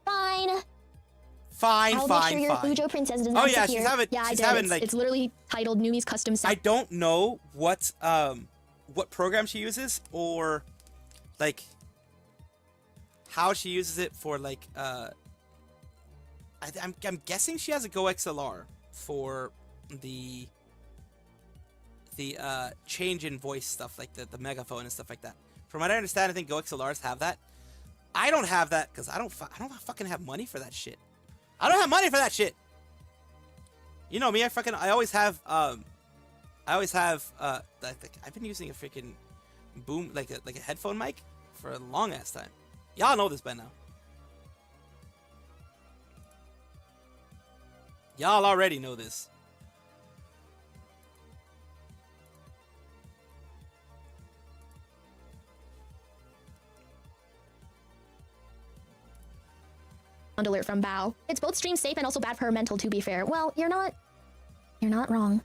Fine. I'll make sure your Fujo Princess does not disappear. She's having like... It's literally titled Numi's Custom Sound. I don't know what what program she uses or like how she uses it for like I'm guessing she has a Go XLR for the change in voice stuff, like the megaphone and stuff like that. From what I understand, I think Go XLRs have that. I don't have that because I don't fucking have money for that shit. I don't have money for that shit. You know me, I always have I've been using a freaking boom like a headphone mic for a long ass time. Y'all know this by now. Y'all already know this. Alert from Bao. It's both stream safe and also bad for her mental, to be fair. Well, you're not wrong.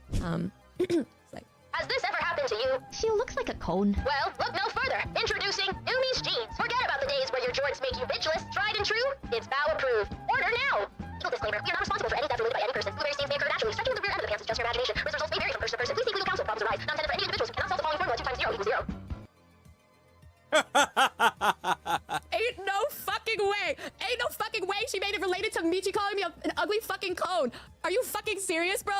Has this ever happened to you? She looks like a cone. Well, look no further. Introducing Umi's Jeans. Forget about the days where your jorts make you bitchless. Tried and true, it's Bao approved. Order now. Legal disclaimer: we are not responsible for any theft related by any person. Blueberry stains may occur naturally. Stretching the rear end of the pants is just your imagination. Risk results may vary from person to person. Please seek legal counsel if problems arise. Not intended for any individuals who cannot solve the following formula 2 times 0 equals 0. Ain't no fucking way she made it related to Michi calling me an ugly fucking cone. Are you fucking serious, bro?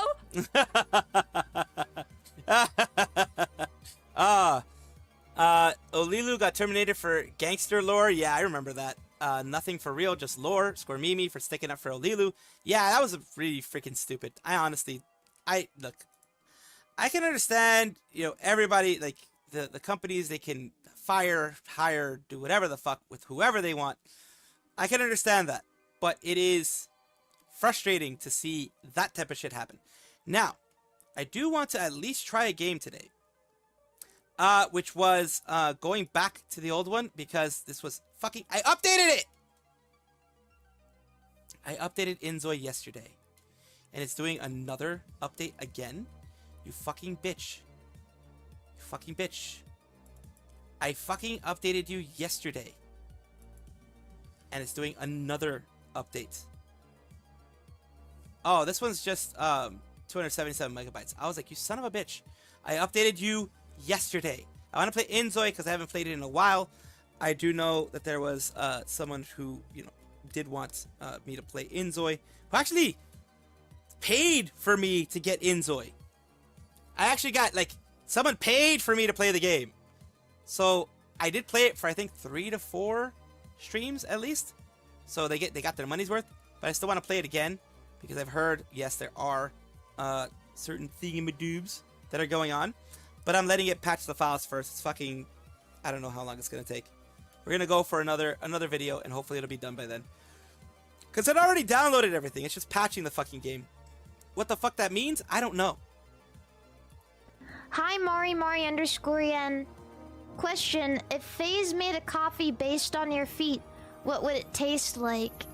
Olilu got terminated for gangster lore. Yeah, I remember that. Nothing for real, just lore. Score Mimi for sticking up for Olilu. Yeah, that was really freaking stupid. Look, I can understand, everybody, like, the companies, they can fire, hire, do whatever the fuck with whoever they want. I can understand that. But it is frustrating to see that type of shit happen. Now, I do want to at least try a game today. Which was going back to the old one because this was fucking... I updated it! I updated Inzoi yesterday. And it's doing another update again. You fucking bitch. You fucking bitch. I fucking updated you yesterday. And it's doing another update. Oh, this one's just 277 megabytes. I was like, you son of a bitch. I updated you yesterday. I want to play Inzoi because I haven't played it in a while. I do know that there was someone who, did want me to play Inzoi, who actually paid for me to get Inzoi. I actually got, someone paid for me to play the game. So I did play it for, I think, 3 to 4 streams at least. So they got their money's worth. But I still want to play it again because I've heard, yes, there are certain thingamadoobs that are going on. But I'm letting it patch the files first. It's fucking... I don't know how long it's going to take. We're going to go for another video, and hopefully it'll be done by then. Because it already downloaded everything. It's just patching the fucking game. What the fuck that means? I don't know. Hi, Mari_yen. Question: if FaZe made a coffee based on your feet, what would it taste like?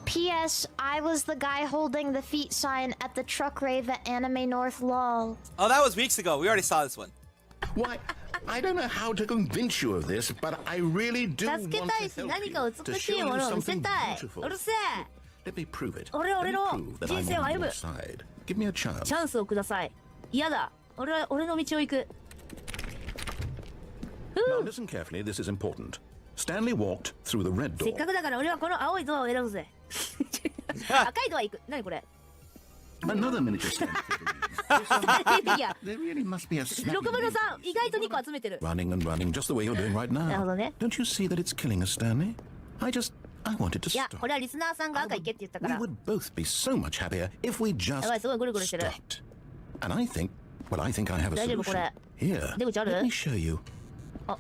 P.S. I was the guy holding the feet sign at the truck rave at Anime North lol. Oh, that was weeks ago. We already saw this one. Why, I don't know how to convince you of this, but I really do want to help you, to show you something beautiful. Let me prove it. Let me prove that I'm on your side. Give me a chance. チャンスをください。嫌だ。俺の道を行く。 Now listen carefully, this is important. Stanley walked through the red せっ door. かくだから俺はこの青いドアを選ぶぜ。赤いドア行く。何これ？ Another miniature stand. いや。 There really must be a snap. 6分の3、意外と2個集めてる。 Running and running, just the way you're doing right なるほ now. どね。 Don't you see that it's killing us, Stanley? I wanted to いや、 stop. これはリスナーさんが赤行けって言ったか We ら。 would both be so much happier if we や just ばい、すごいぐるぐるしてる。 stopped. And I think I have a 大丈夫こ solution. れ。 Here, 出口ある？ let me show you. あ。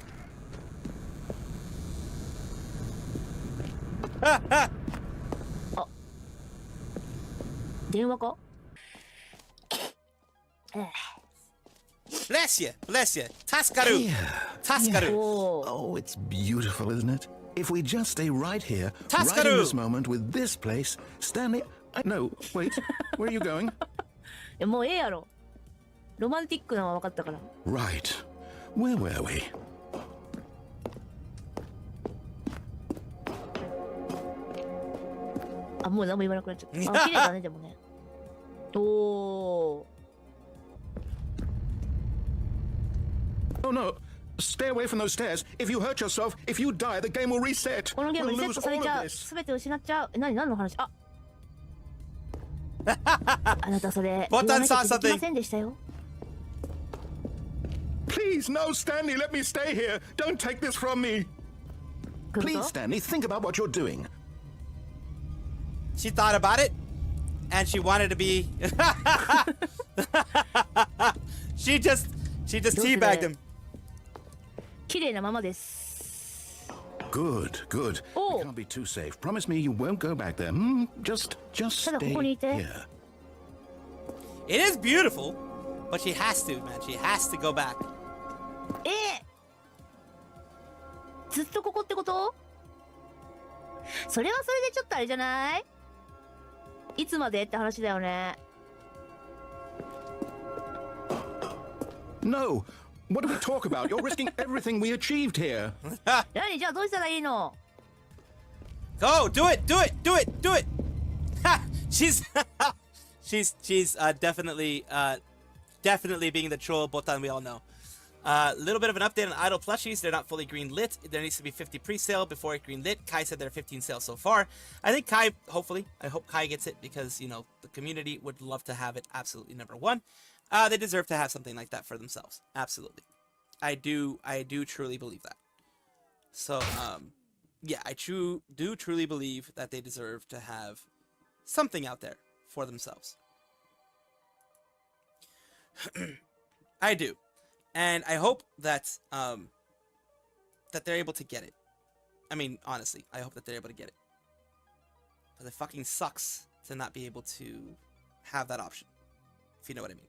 あ。電話か？ Bless you, bless you. Taskaru. Taskaru. Oh, it's beautiful, isn't it? If we just stay right here, right Taskaru. in this moment with this place, Stanley. No, wait. Where are you going? もうええやろ。ロマンティックなのは分かったから。 Right. Where were we? あ、もう何も言わなくなっちゃった。あ、綺麗だねでもね。おー。Oh no. Stay away from those stairs. If you hurt yourself, if you die, the game will reset. このゲーム We'll リセッ lose トされ all ち of ゃう。 this. すべて失っちゃう。何の話？あ。あなたそれ。ボタン言わ saw なきゃ気づき something. ませんでしたよ。 Please, no, Stanley, let me stay here. Don't take this from me. Please, Stanley, think about what you're doing. She thought about it, and she wanted to be. She just teabagged him. 綺麗なままです。 Good, good. Oh. You can't be too safe. Promise me you won't go back there. Just ただこ stay こにいて。 here. It is beautiful, but she has to, man. She has to go back. ずっとここってこと？それはそれでちょっとあれじゃない？いつまでって話だよね。 No. What do we talk about? You're risking everything we achieved here. 何じゃあどうしたらいいの？ Go, do it, do it, do it, do it. Ha! She's definitely being the troll Botan we all know. Little bit of an update on idle plushies. They're not fully green lit. There needs to be 50 pre-sale before it green lit. Kai said there are 15 sales so far. I think Kai, hopefully, I hope Kai gets it because, you know, the community would love to have it absolutely number one. They deserve to have something like that for themselves. Absolutely. I do truly believe that. So, yeah, I do truly believe that they deserve to have something out there for themselves. I do. And I hope that that they're able to get it. I mean, honestly, I hope that they're able to get it. Because it fucking sucks to not be able to have that option. If you know what I mean.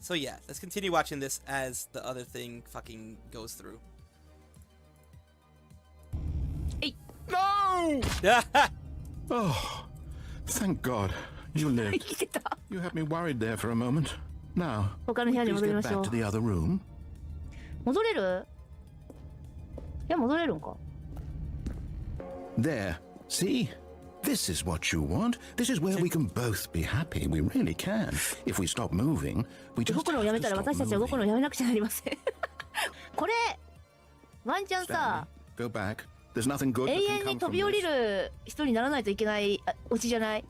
So yeah, let's continue watching this as the other thing fucking goes through. No! Oh, thank God. You lived. You had me worried there for a moment. Now, 他の部屋に please 戻り get ましょ back う to。the other room. 戻れる？いや戻れるんか。 There. See? This is what you want. This is where we can both be happy. We really can. If we stop moving, we 動 just くのをや have め to たら stop 私たちは動 moving. くのをやめなくちゃなりません。これワンチャン Stanley, さ go back. There's nothing good 永 that 遠 can に come 飛 from び降り this. る人にならないといけないオチじゃない？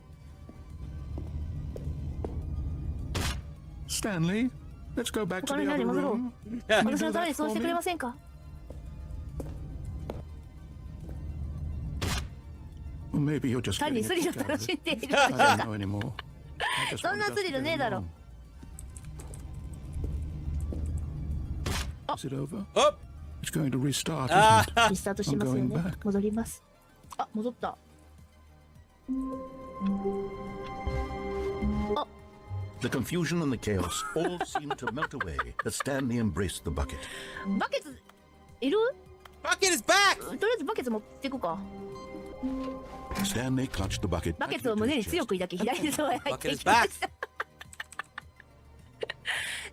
Stanley, let's go back 他 to の the 部屋に other 戻ろ room. う。 Can you 私 do のため that にそう for してくれ me? ませんか？ Or maybe you're just 単に getting スリ a ル kick を out 楽 of し it. んでいるの I か don't know anymore. I just そん want な us スリ to ルねえ get だろ。 along. Is it over? Oh! It's going to restart, リスタートし I'm ますよ going ね back. 戻ります。あ戻った。 The confusion and the chaos all seemed to melt away as Stanley embraced the bucket. バケツいる？ Bucket is back! とりあえずバケツ持っていくか。 Stanley clutched the bucket. バケツを胸に強く抱き左手を入っていきました。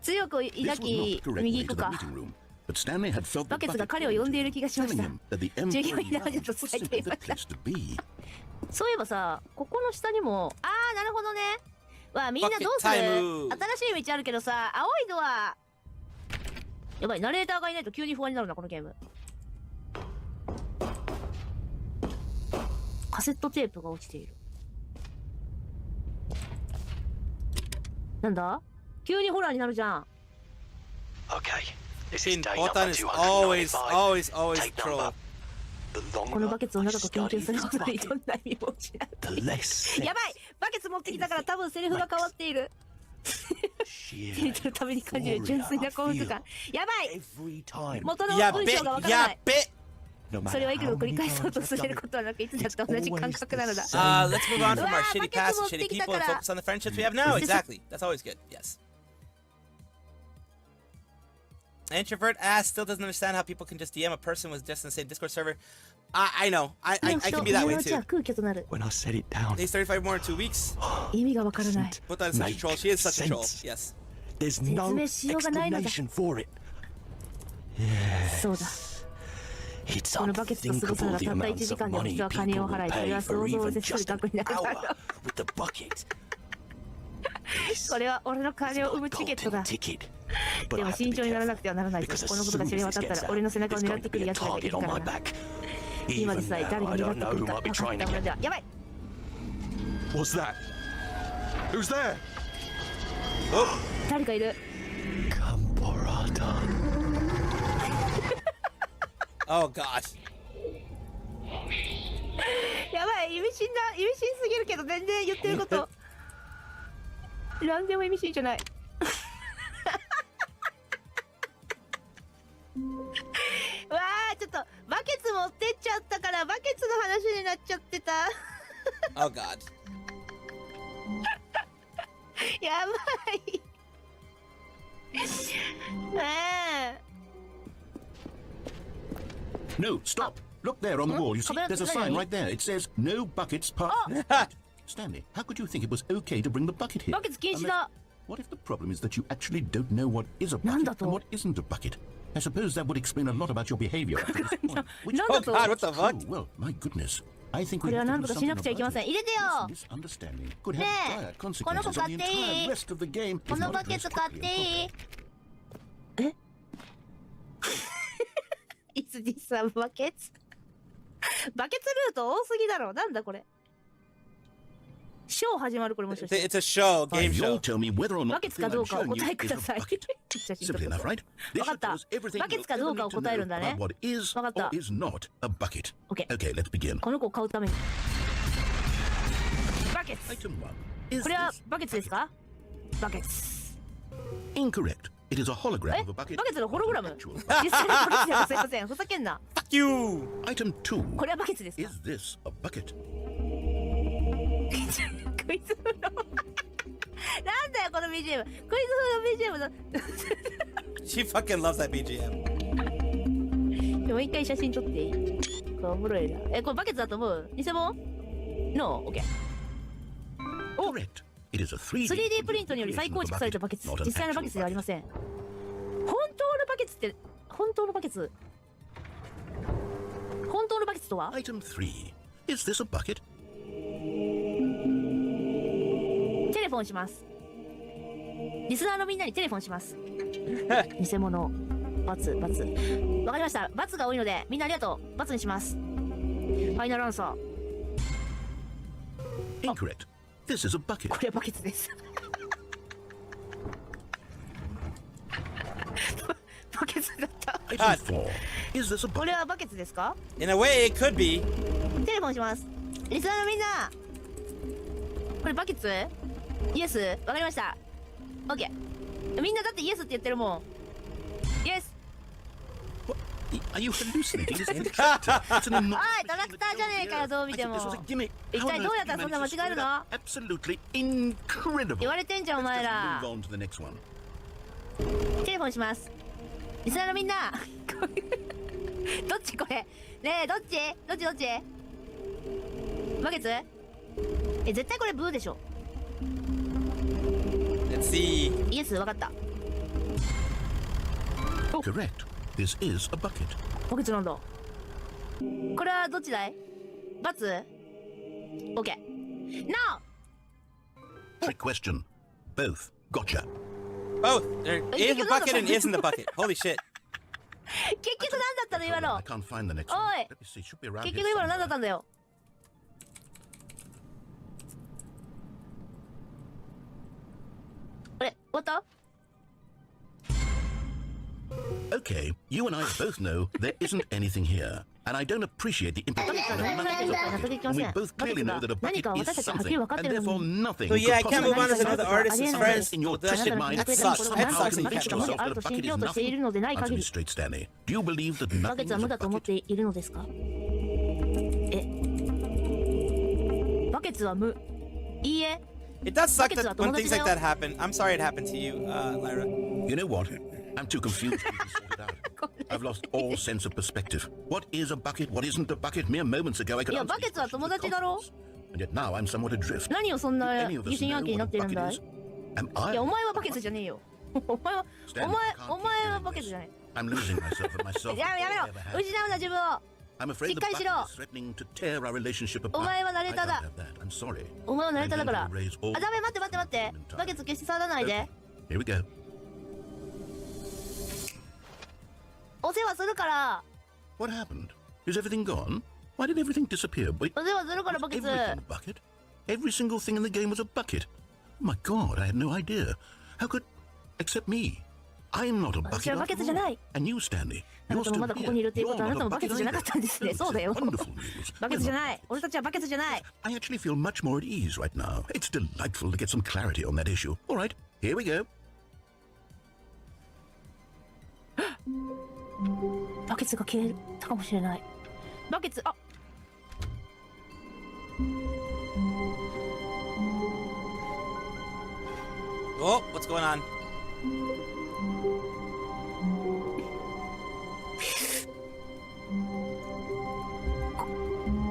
強く抱 This was not き the correct 右 way 行 to く the か。 meeting room, but Stanley had felt バ the ケツが bucket 彼を呼んでいる気がしまし telling た。 him that the 従 empty 業員ラウンジ lounge と was 伝えて simply い the ました。 place to be. そういえばさ、ここの下にも、あー、なるほどね。わあ、みんなどうす Bucket る？ time. 新しい道あるけどさ、青いドア。やばい、ナレーターがいないと急に不安になるな、このゲーム。カセットテープが落ちている。なんだ？急にホラーになるじゃん。 Okay, this is See, day Botan number is 295. always Take troll. number. The この longer バケツを長く研 I 究す study るほ this どにど bucket, んな意味も失う。 the less やばい！バケツ持ってきたから多分セリフが変わっている。手に取るために感じる純粋な幸福感。やばい！ every time. 元の文章がわからない。 No そ matter れを幾度 how 繰り many 返そう times と I've す done る it, ことはなくいつだって同じ感覚なのだ。 Let's move on from our shitty past and バケツ持って shitty きた people か and ら。 focus on the friendships we have now. Exactly. That's always good. Yes. Introvert ass still doesn't understand how people can just DM a person with just in the same Discord server. I know. I can be that way too. 空虚となる。 when I set it down. Days 35 more in 2 weeks. 意味がわからない。 Botan is such a troll. She is such a troll. Yes. There's no 説明しようがないのだ。 explanation for it. そうだ。 It's このバケツと過ごすなら unthinkable た the った1 amounts 時 of 間でも money 人は金 people を払 will い、それ pay は for 想像を even 絶する just an 額になるから hour with the bucket. これは俺の金を生むチケットだ。でも慎重にならなくてはならないぞ。このことが知れ渡ったら俺の背中を狙ってくる奴らがいるからな。今でさえ誰が狙ってくるか分かったものでは。やばい。 What's that? Who's there? 誰かいる。 Oh gosh. やばい、意味深すぎるけど全然言ってること何でも意味深じゃない。わあ、ちょっとバケツ持ってっちゃったからバケツの話になっちゃってた。Oh god. やばい。No, stop. Look there on the wall. You see, there's a sign right there. It says no buckets parked. Stanley, how could you think it was okay to bring the bucket here? Buckets禁止だ。 What if the problem is that you actually don't know what is a bucket and what isn't a bucket? I suppose that would explain a lot about your behavior. At this point, which Oh god, what the fuck? well, my goodness. I think こ we れは have 何 to と do かしな something くちゃいけま about せん。 it. 入れてよ。 This misunderstanding could have ね dire え、この子 consequences 買 on っ the てい entire い？ rest of the game. こ if の not バケ addressed ツ買っ quickly て and いい？え？Is this a bucket? バケツルート多すぎだろ。なんだこれ。ショー始まるこれもしかして。 It's a show, game You'll show. tell me whether or バ not ケ the ツか thing どう I'm かお showing you 答えく is だ a さい。 bucket. 写真撮っ Simply と enough, こ right? う。 This わかった shows everything バケツかどうかを you'll ever need to 答えるんだ know ね about。what is わかった or is not a bucket. Okay. Okay, let's begin. この子を買うために。バケツ。 Item 1. Is これは this バケツですか？バケツ。 incorrect? It is a hologram え？ of a bucket. バケツのホログラム？実際のバケツじゃすいません。ふざけんな。 Fuck you! Item 2. これはバケツですか？ Is this a bucket? クイズ風のなんだよこの BGM。クイズ風の BGM だ。 She fucking loves that BGM. もう一回写真撮っていい？これおもろいな。これバケツだと思う？偽物？ No? OK。Correct. It is a 3D プリントにより再構築されたバケツ。実際のバケツではありません。本当のバケツって本当のバケツ？本当のバケツとは？ Item 3. Is this a bucket? テレフォンします。リスナーのみんなにテレフォンします。偽物。×。わかりました。×が多いのでみんなありがとう。×にします。ファイナルアンサー。 Incorrect. This is a bucket. これはバケツです。バケツだった。Item 4. Is this a こ bucket? れはバケツですか？ In a way, it could be. テレフォンします。リスナーのみんな。これバケツ？イエス？わかりました。オッケー。みんなだってイエスって言ってるもん。イエス。 Are you hallucinating? It's an tractor. It's an おい、 enormous トラクターじゃねえかよ、どう見て I think も。 this was a gimmick. 一 How 体 on どう earth やった did ら you そんな間 manage to 違える screw it の？ up? Absolutely incredible. 言われてんじゃん、お前 Let's ら move。on to the next one. テレフォンします。リスナーのみんな。どっちこれ？ねえ、どっち？どっち？バケツ？絶対これブーでしょ。 Let's see. イエス、わかった。 Correct. This is a bucket. バケツなんだ。これはどっちだい？バツ？オッケー。NO! Trick question. Both. Gotcha. Both. There is a bucket and isn't a bucket. Holy shit. 結局何だったの今の？ I can't find the next お one. い Let me see. Should be around 結 here 局今の何だ somewhere. ったんだよ。あれ、終わった？ Okay, you and I both know there isn't anything here. And I don't appreciate the implication of nothing is a bucket. And we both clearly know that a bucket is something, and therefore nothing So yeah, I could can't move on possibly as another artist as friends. in your That twisted mind. that sucks. That Somehow sucks. You convince can't yourself that a bucket is nothing. Answer me straight, Stanley. Do you believe that バ nothing ケ is ツは a 無だと思っ bucket? ているのですか？バケツは無。いいえ。 It does suck バケツは that 友 when 達 things だ like よ。 that happen. I'm sorry it happened to you, Lyra. You know what? I'm too confused to even sort it out. I've lost all sense of perspective. What is a bucket? What isn't a bucket? Mere moments ago I could いや、 answer バケ these ツは questions 友 with 達だろ。 confidence. And yet now I'm somewhat adrift. 何をそん Do な any of 疑 us 心 know 暗鬼にな what って a るんだ bucket い？ is? Am い I? や、お前はバケツじゃねえよ。お前は Stanley, I can't バケツじゃねえ。 I'm losing myself and myself. やめろ。失うな自分を。I'm afraid the bucket is threatening to tear our relationship お apart. 前はナレ I ーター can't だ have that. I'm sorry. お前はナレーターだから I'm going to raise all あダメ待って待って待ってバケツ決して触らないで Here we go. お世話するから What happened? Is everything gone? Why did everything disappear? Wait, お世話するからバケツ everything a bucket? Every single thing in the game was a bucket. Oh my god, I had no idea. How could... Except me. I'm not a 私 bucket はバケ after ツじゃ all. ない And you, Stanley. あな You're たも still まだこ here. こにいるっていう You're ことはあな not た a もバケ bucket ツじゃなか either. ったんですねそうだよ Wonderful news. バケツじゃない俺たちはバケツじゃない I actually feel much more at ease right now. It's delightful to get some clarity on that issue. All right, here we go. バケツが切れたかもしれないバケツあ Oh, what's going on?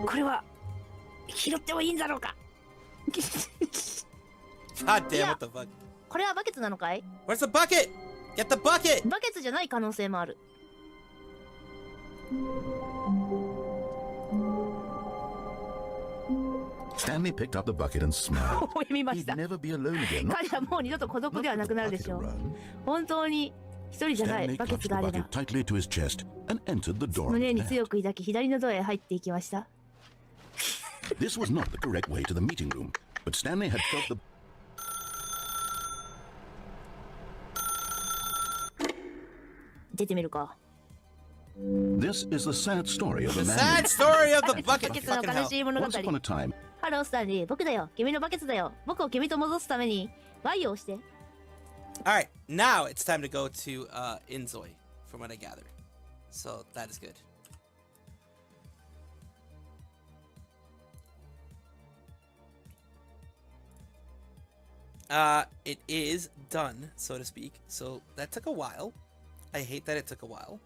これは拾ってもいいんだろうか God damn, what the fuck? これはバケツなのかい Where's the bucket? Get the bucket! バケツじゃない可能性もある Stanley picked up the bucket and smiled. 微笑みまし He'd た never be alone again. 彼はもう二度と孤独ではなくなるでしょう本当に一人じゃない Stanley バケツ clutched が the あれば bucket tightly to his chest and entered the door. 胸に強く抱き左のドアへ入っていきました This was not the correct way to the meeting room, but Stanley had felt the... 出てみるか This is the sad story of a man. Sad story of the bucket. バケツの Fucking 悲 hell. しい物語 Once upon a time, ハロースタンリー僕だよ君のバケツだよ僕を君と戻すために Y を押して Alright, now it's time to go to Inzoi, from what I gathered. So that is good. It is done, so to speak. So that took a while. I hate that it took a while.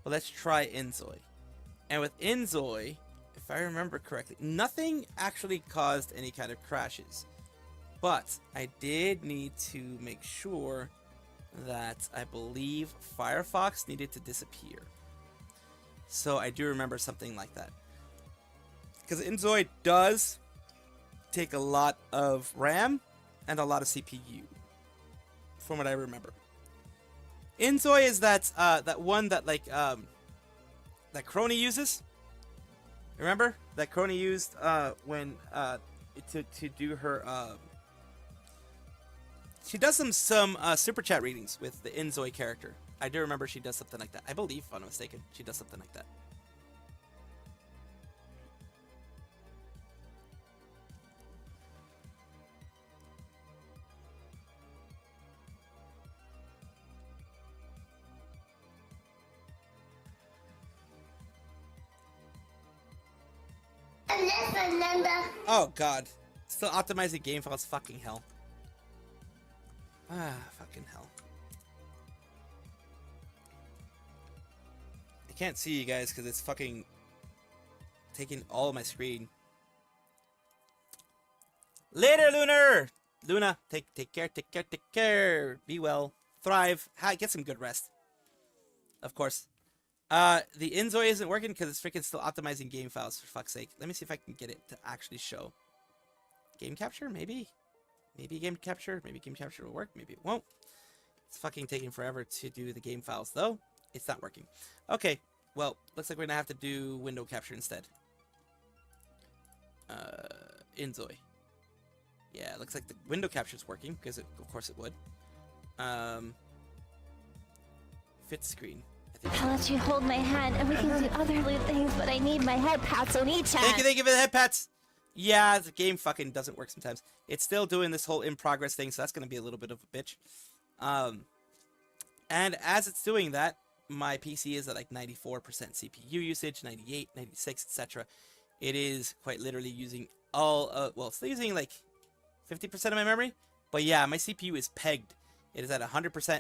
But let's try Inzoi. And with Inzoi, if I remember correctly, nothing actually caused any kind of crashes. But I did need to make sure that I believe Firefox needed to disappear. So I do remember something like that. Because Inzoi does take a lot of RAM and a lot of CPU, from what I remember. Inzoi is that that one that like that Crony uses. Remember that Crony used when to do her. She does some super chat readings with the Inzoi character. I do remember she does something like that. I believe, if I'm not mistaken, she does something like that. Oh god. Still optimizing game files, fucking hell. Ah, fucking hell. I can't see you guys because it's fucking taking all of my screen. Later, Lunar! Luna, take care. Be well. Thrive. Get some good rest. Of course. The Inzoi isn't working because it's freaking still optimizing game files, for fuck's sake. Let me see if I can get it to actually show. Game capture? Maybe? Maybe game capture? Maybe game capture will work. Maybe it won't. It's fucking taking forever to do the game files, though. It's not working. Okay. Well, looks like we're gonna have to do window capture instead. Inzoi. Yeah, looks like the window capture is working, because of course it would. Fit screen. I'll let you hold my hand and we can do other loot things, but I need my head pats on each hand. Thank you for the head pats. Yeah, the game fucking doesn't work sometimes. It's still doing this whole in progress thing, so that's gonna be a little bit of a bitch. And as it's doing that, my PC is at like 94% CPU usage, 98, 96, etc. It is quite literally using all, well, it's still using like 50% of my memory, but yeah, my CPU is pegged. It is at 100%,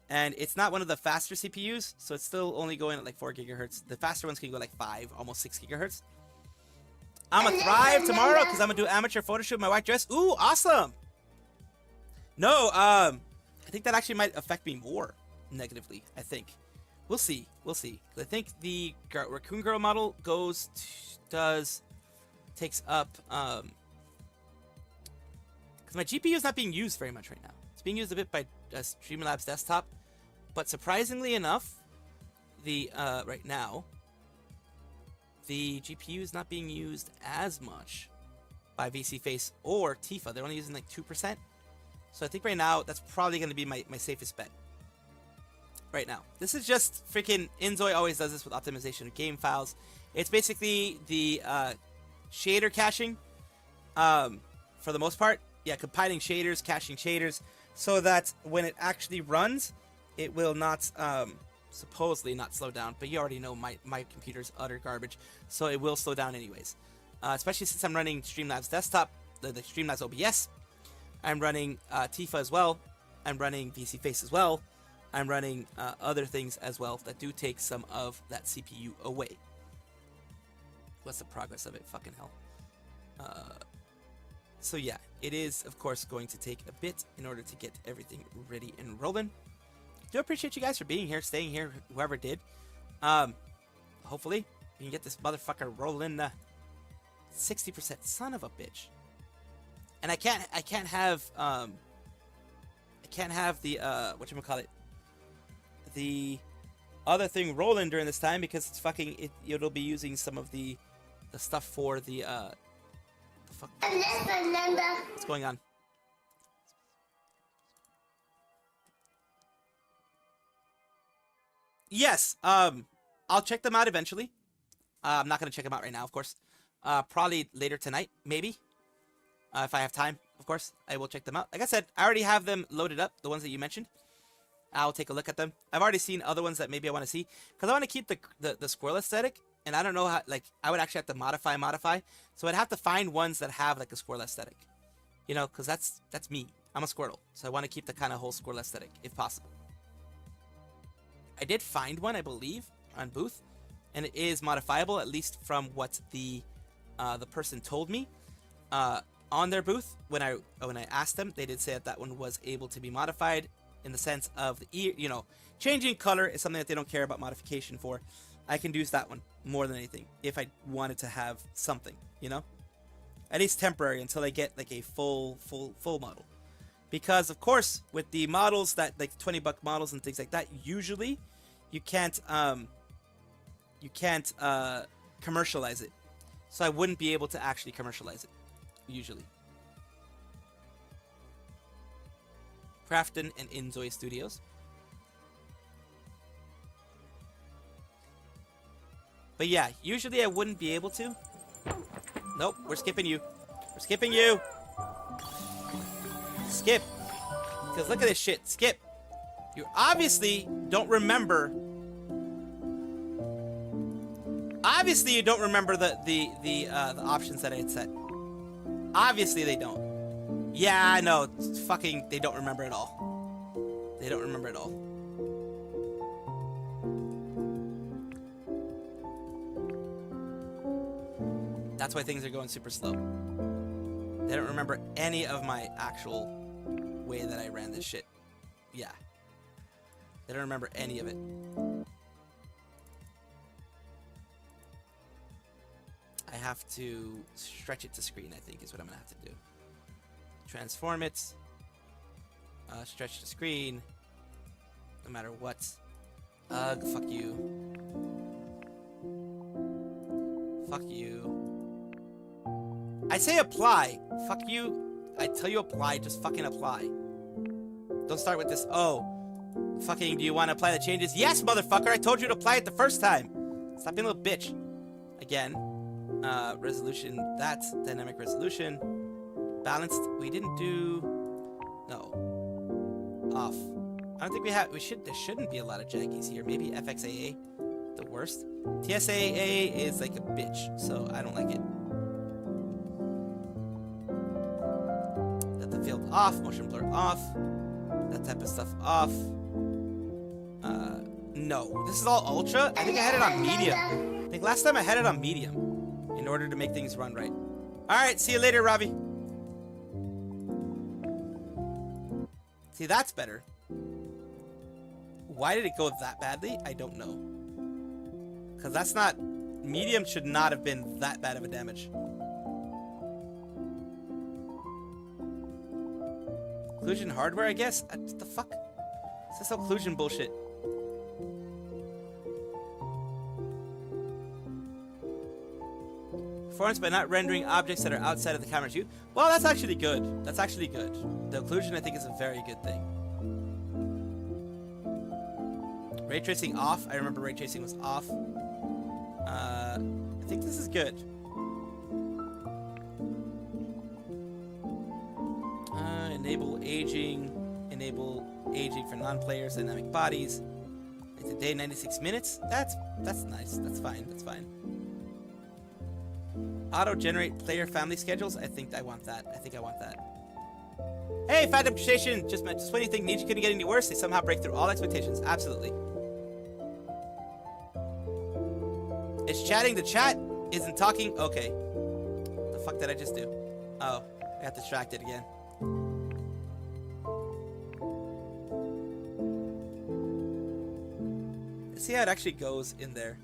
and it's not one of the faster CPUs, so it's still only going at like 4 gigahertz. The faster ones can go like 5, almost 6 gigahertz. I'm gonna thrive tomorrow because I'm gonna do amateur photo shoot in my white dress. Ooh, awesome! No, I think that actually might affect me more negatively, I think. we'll see. We'll see. I think the Raccoon Girl model takes up because my GPU is not being used very much right now. It's being used a bit by Streamlabs desktop, but surprisingly enough, the right now the GPU is not being used as much by VC Face or Tifa. They're only using like 2%. So I think right now that's probably going to be my safest bet. Right now, this is just freaking Inzoi always does this with optimization of game files. It's basically the shader caching for the most part. Yeah, compiling shaders, caching shaders, so that when it actually runs, it will not supposedly not slow down. But you already know my computer's utter garbage, so it will slow down anyways. Especially since I'm running Streamlabs desktop, the Streamlabs OBS. I'm running Tifa as well. I'm running VC Face as well. I'm running other things as well that do take some of that CPU away. What's the progress of it? Fucking hell. So yeah, it is of course going to take a bit in order to get everything ready and rolling. Do appreciate you guys for being here, staying here, whoever did. Hopefully we can get this motherfucker rolling. 60%, son of a bitch. And I can't have the whatchamacallit, the other thing rolling during this time because it's fucking it'll be using some of the stuff for the fuck. What's going on? Yes, I'll check them out eventually. I'm not gonna check them out right now, of course. Probably later tonight, maybe. If I have time, of course, I will check them out. Like I said, I already have them loaded up, the ones that you mentioned. I'll take a look at them. I've already seen other ones that maybe I want to see, because I want to keep the squirrel aesthetic, and I don't know how, like, I would actually have to modify, so I'd have to find ones that have, like, a squirrel aesthetic. You know, because that's me. I'm a squirrel, so I want to keep the kind of whole squirrel aesthetic, if possible. I did find one, I believe, on Booth, and it is modifiable, at least from what the person told me. On their booth, when I asked them, they did say that one was able to be modified in the sense of the ear, you know, changing color is something that they don't care about modification for. I can use that one more than anything if I wanted to have something, you know, at least temporary until I get like a full model. Because of course, with the models that like $20 models and things like that, usually you can't commercialize it. So I wouldn't be able to actually commercialize it. Usually. Crafton and Inzoi Studios. But yeah, usually I wouldn't be able to. Nope, we're skipping you. We're skipping you. Skip. Because look at this shit. Skip. You obviously don't remember. Obviously you don't remember the options that I had set. Obviously they don't. Yeah, I know. It's fucking, they don't remember at all. They don't remember at all. That's why things are going super slow. They don't remember any of my actual way that I ran this shit. Yeah. They don't remember any of it. I have to stretch it to screen, I think, is what I'm gonna have to do. Transform it. Stretch to screen. No matter what. Ugh, fuck you. Fuck you. I say apply. Fuck you. I tell you apply, just fucking apply. Don't start with this, oh. Fucking, do you want to apply the changes? Yes, motherfucker, I told you to apply it the first time. Stop being a little bitch. Again. Resolution, that's dynamic resolution. Balanced, we didn't do, no. Off. I don't think we have, there shouldn't be a lot of jaggies here. Maybe FXAA, the worst. TSAA is like a bitch, so I don't like it. Let the field off, motion blur off. That type of stuff off. No, this is all ultra. I think I had it on medium. I think last time I had it on medium in order to make things run right. All right, see you later, Robbie. See, that's better. Why did it go that badly? I don't know. Because that's not... Medium should not have been that bad of a damage. Occlusion hardware, I guess? What the fuck? It's this occlusion bullshit. Performance by not rendering objects that are outside of the camera's view. Well, that's actually good. That's actually good. The occlusion, I think, is a very good thing. Ray tracing off. I remember ray tracing was off. I think this is good. Enable aging. Enable aging for non-players, dynamic bodies. It's a day, 96 minutes. That's nice. That's fine. That's fine. Auto-generate player family schedules. I think I want that. I think I want that. Hey, Phantom Station. Just when you think Nietzsche couldn't get any worse, they somehow break through all expectations. Absolutely. It's chatting. The chat isn't talking. Okay. The fuck did I just do? Oh, I got distracted again. Let's see how it actually goes in there.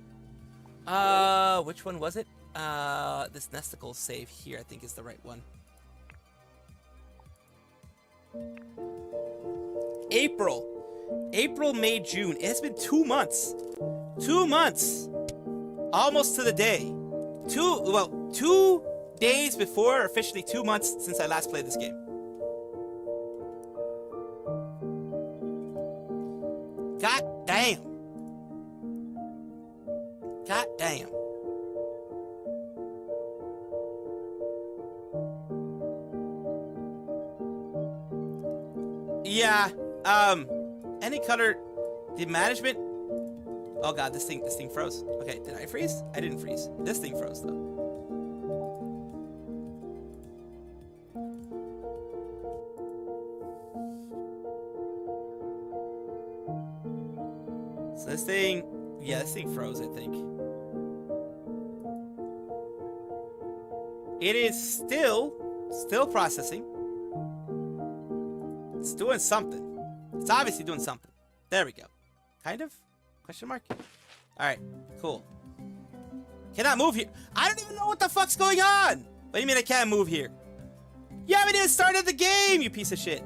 Which one was it? This Nesticle save here, I think, is the right one. April, May, June. It has been 2 months. 2 months. Almost to the day. 2 days before, officially 2 months since I last played this game. God damn. God damn. Yeah, any color, the management. Oh god, this thing froze. Okay, did I freeze? I didn't freeze. This thing froze though. So this thing, yeah, this thing froze, I think. It is still processing. It's doing something. It's obviously doing something. There we go. Kind of? Question mark? Alright, cool. Cannot move here. I don't even know what the fuck's going on! What do you mean I can't move here? You haven't even started the game, you piece of shit.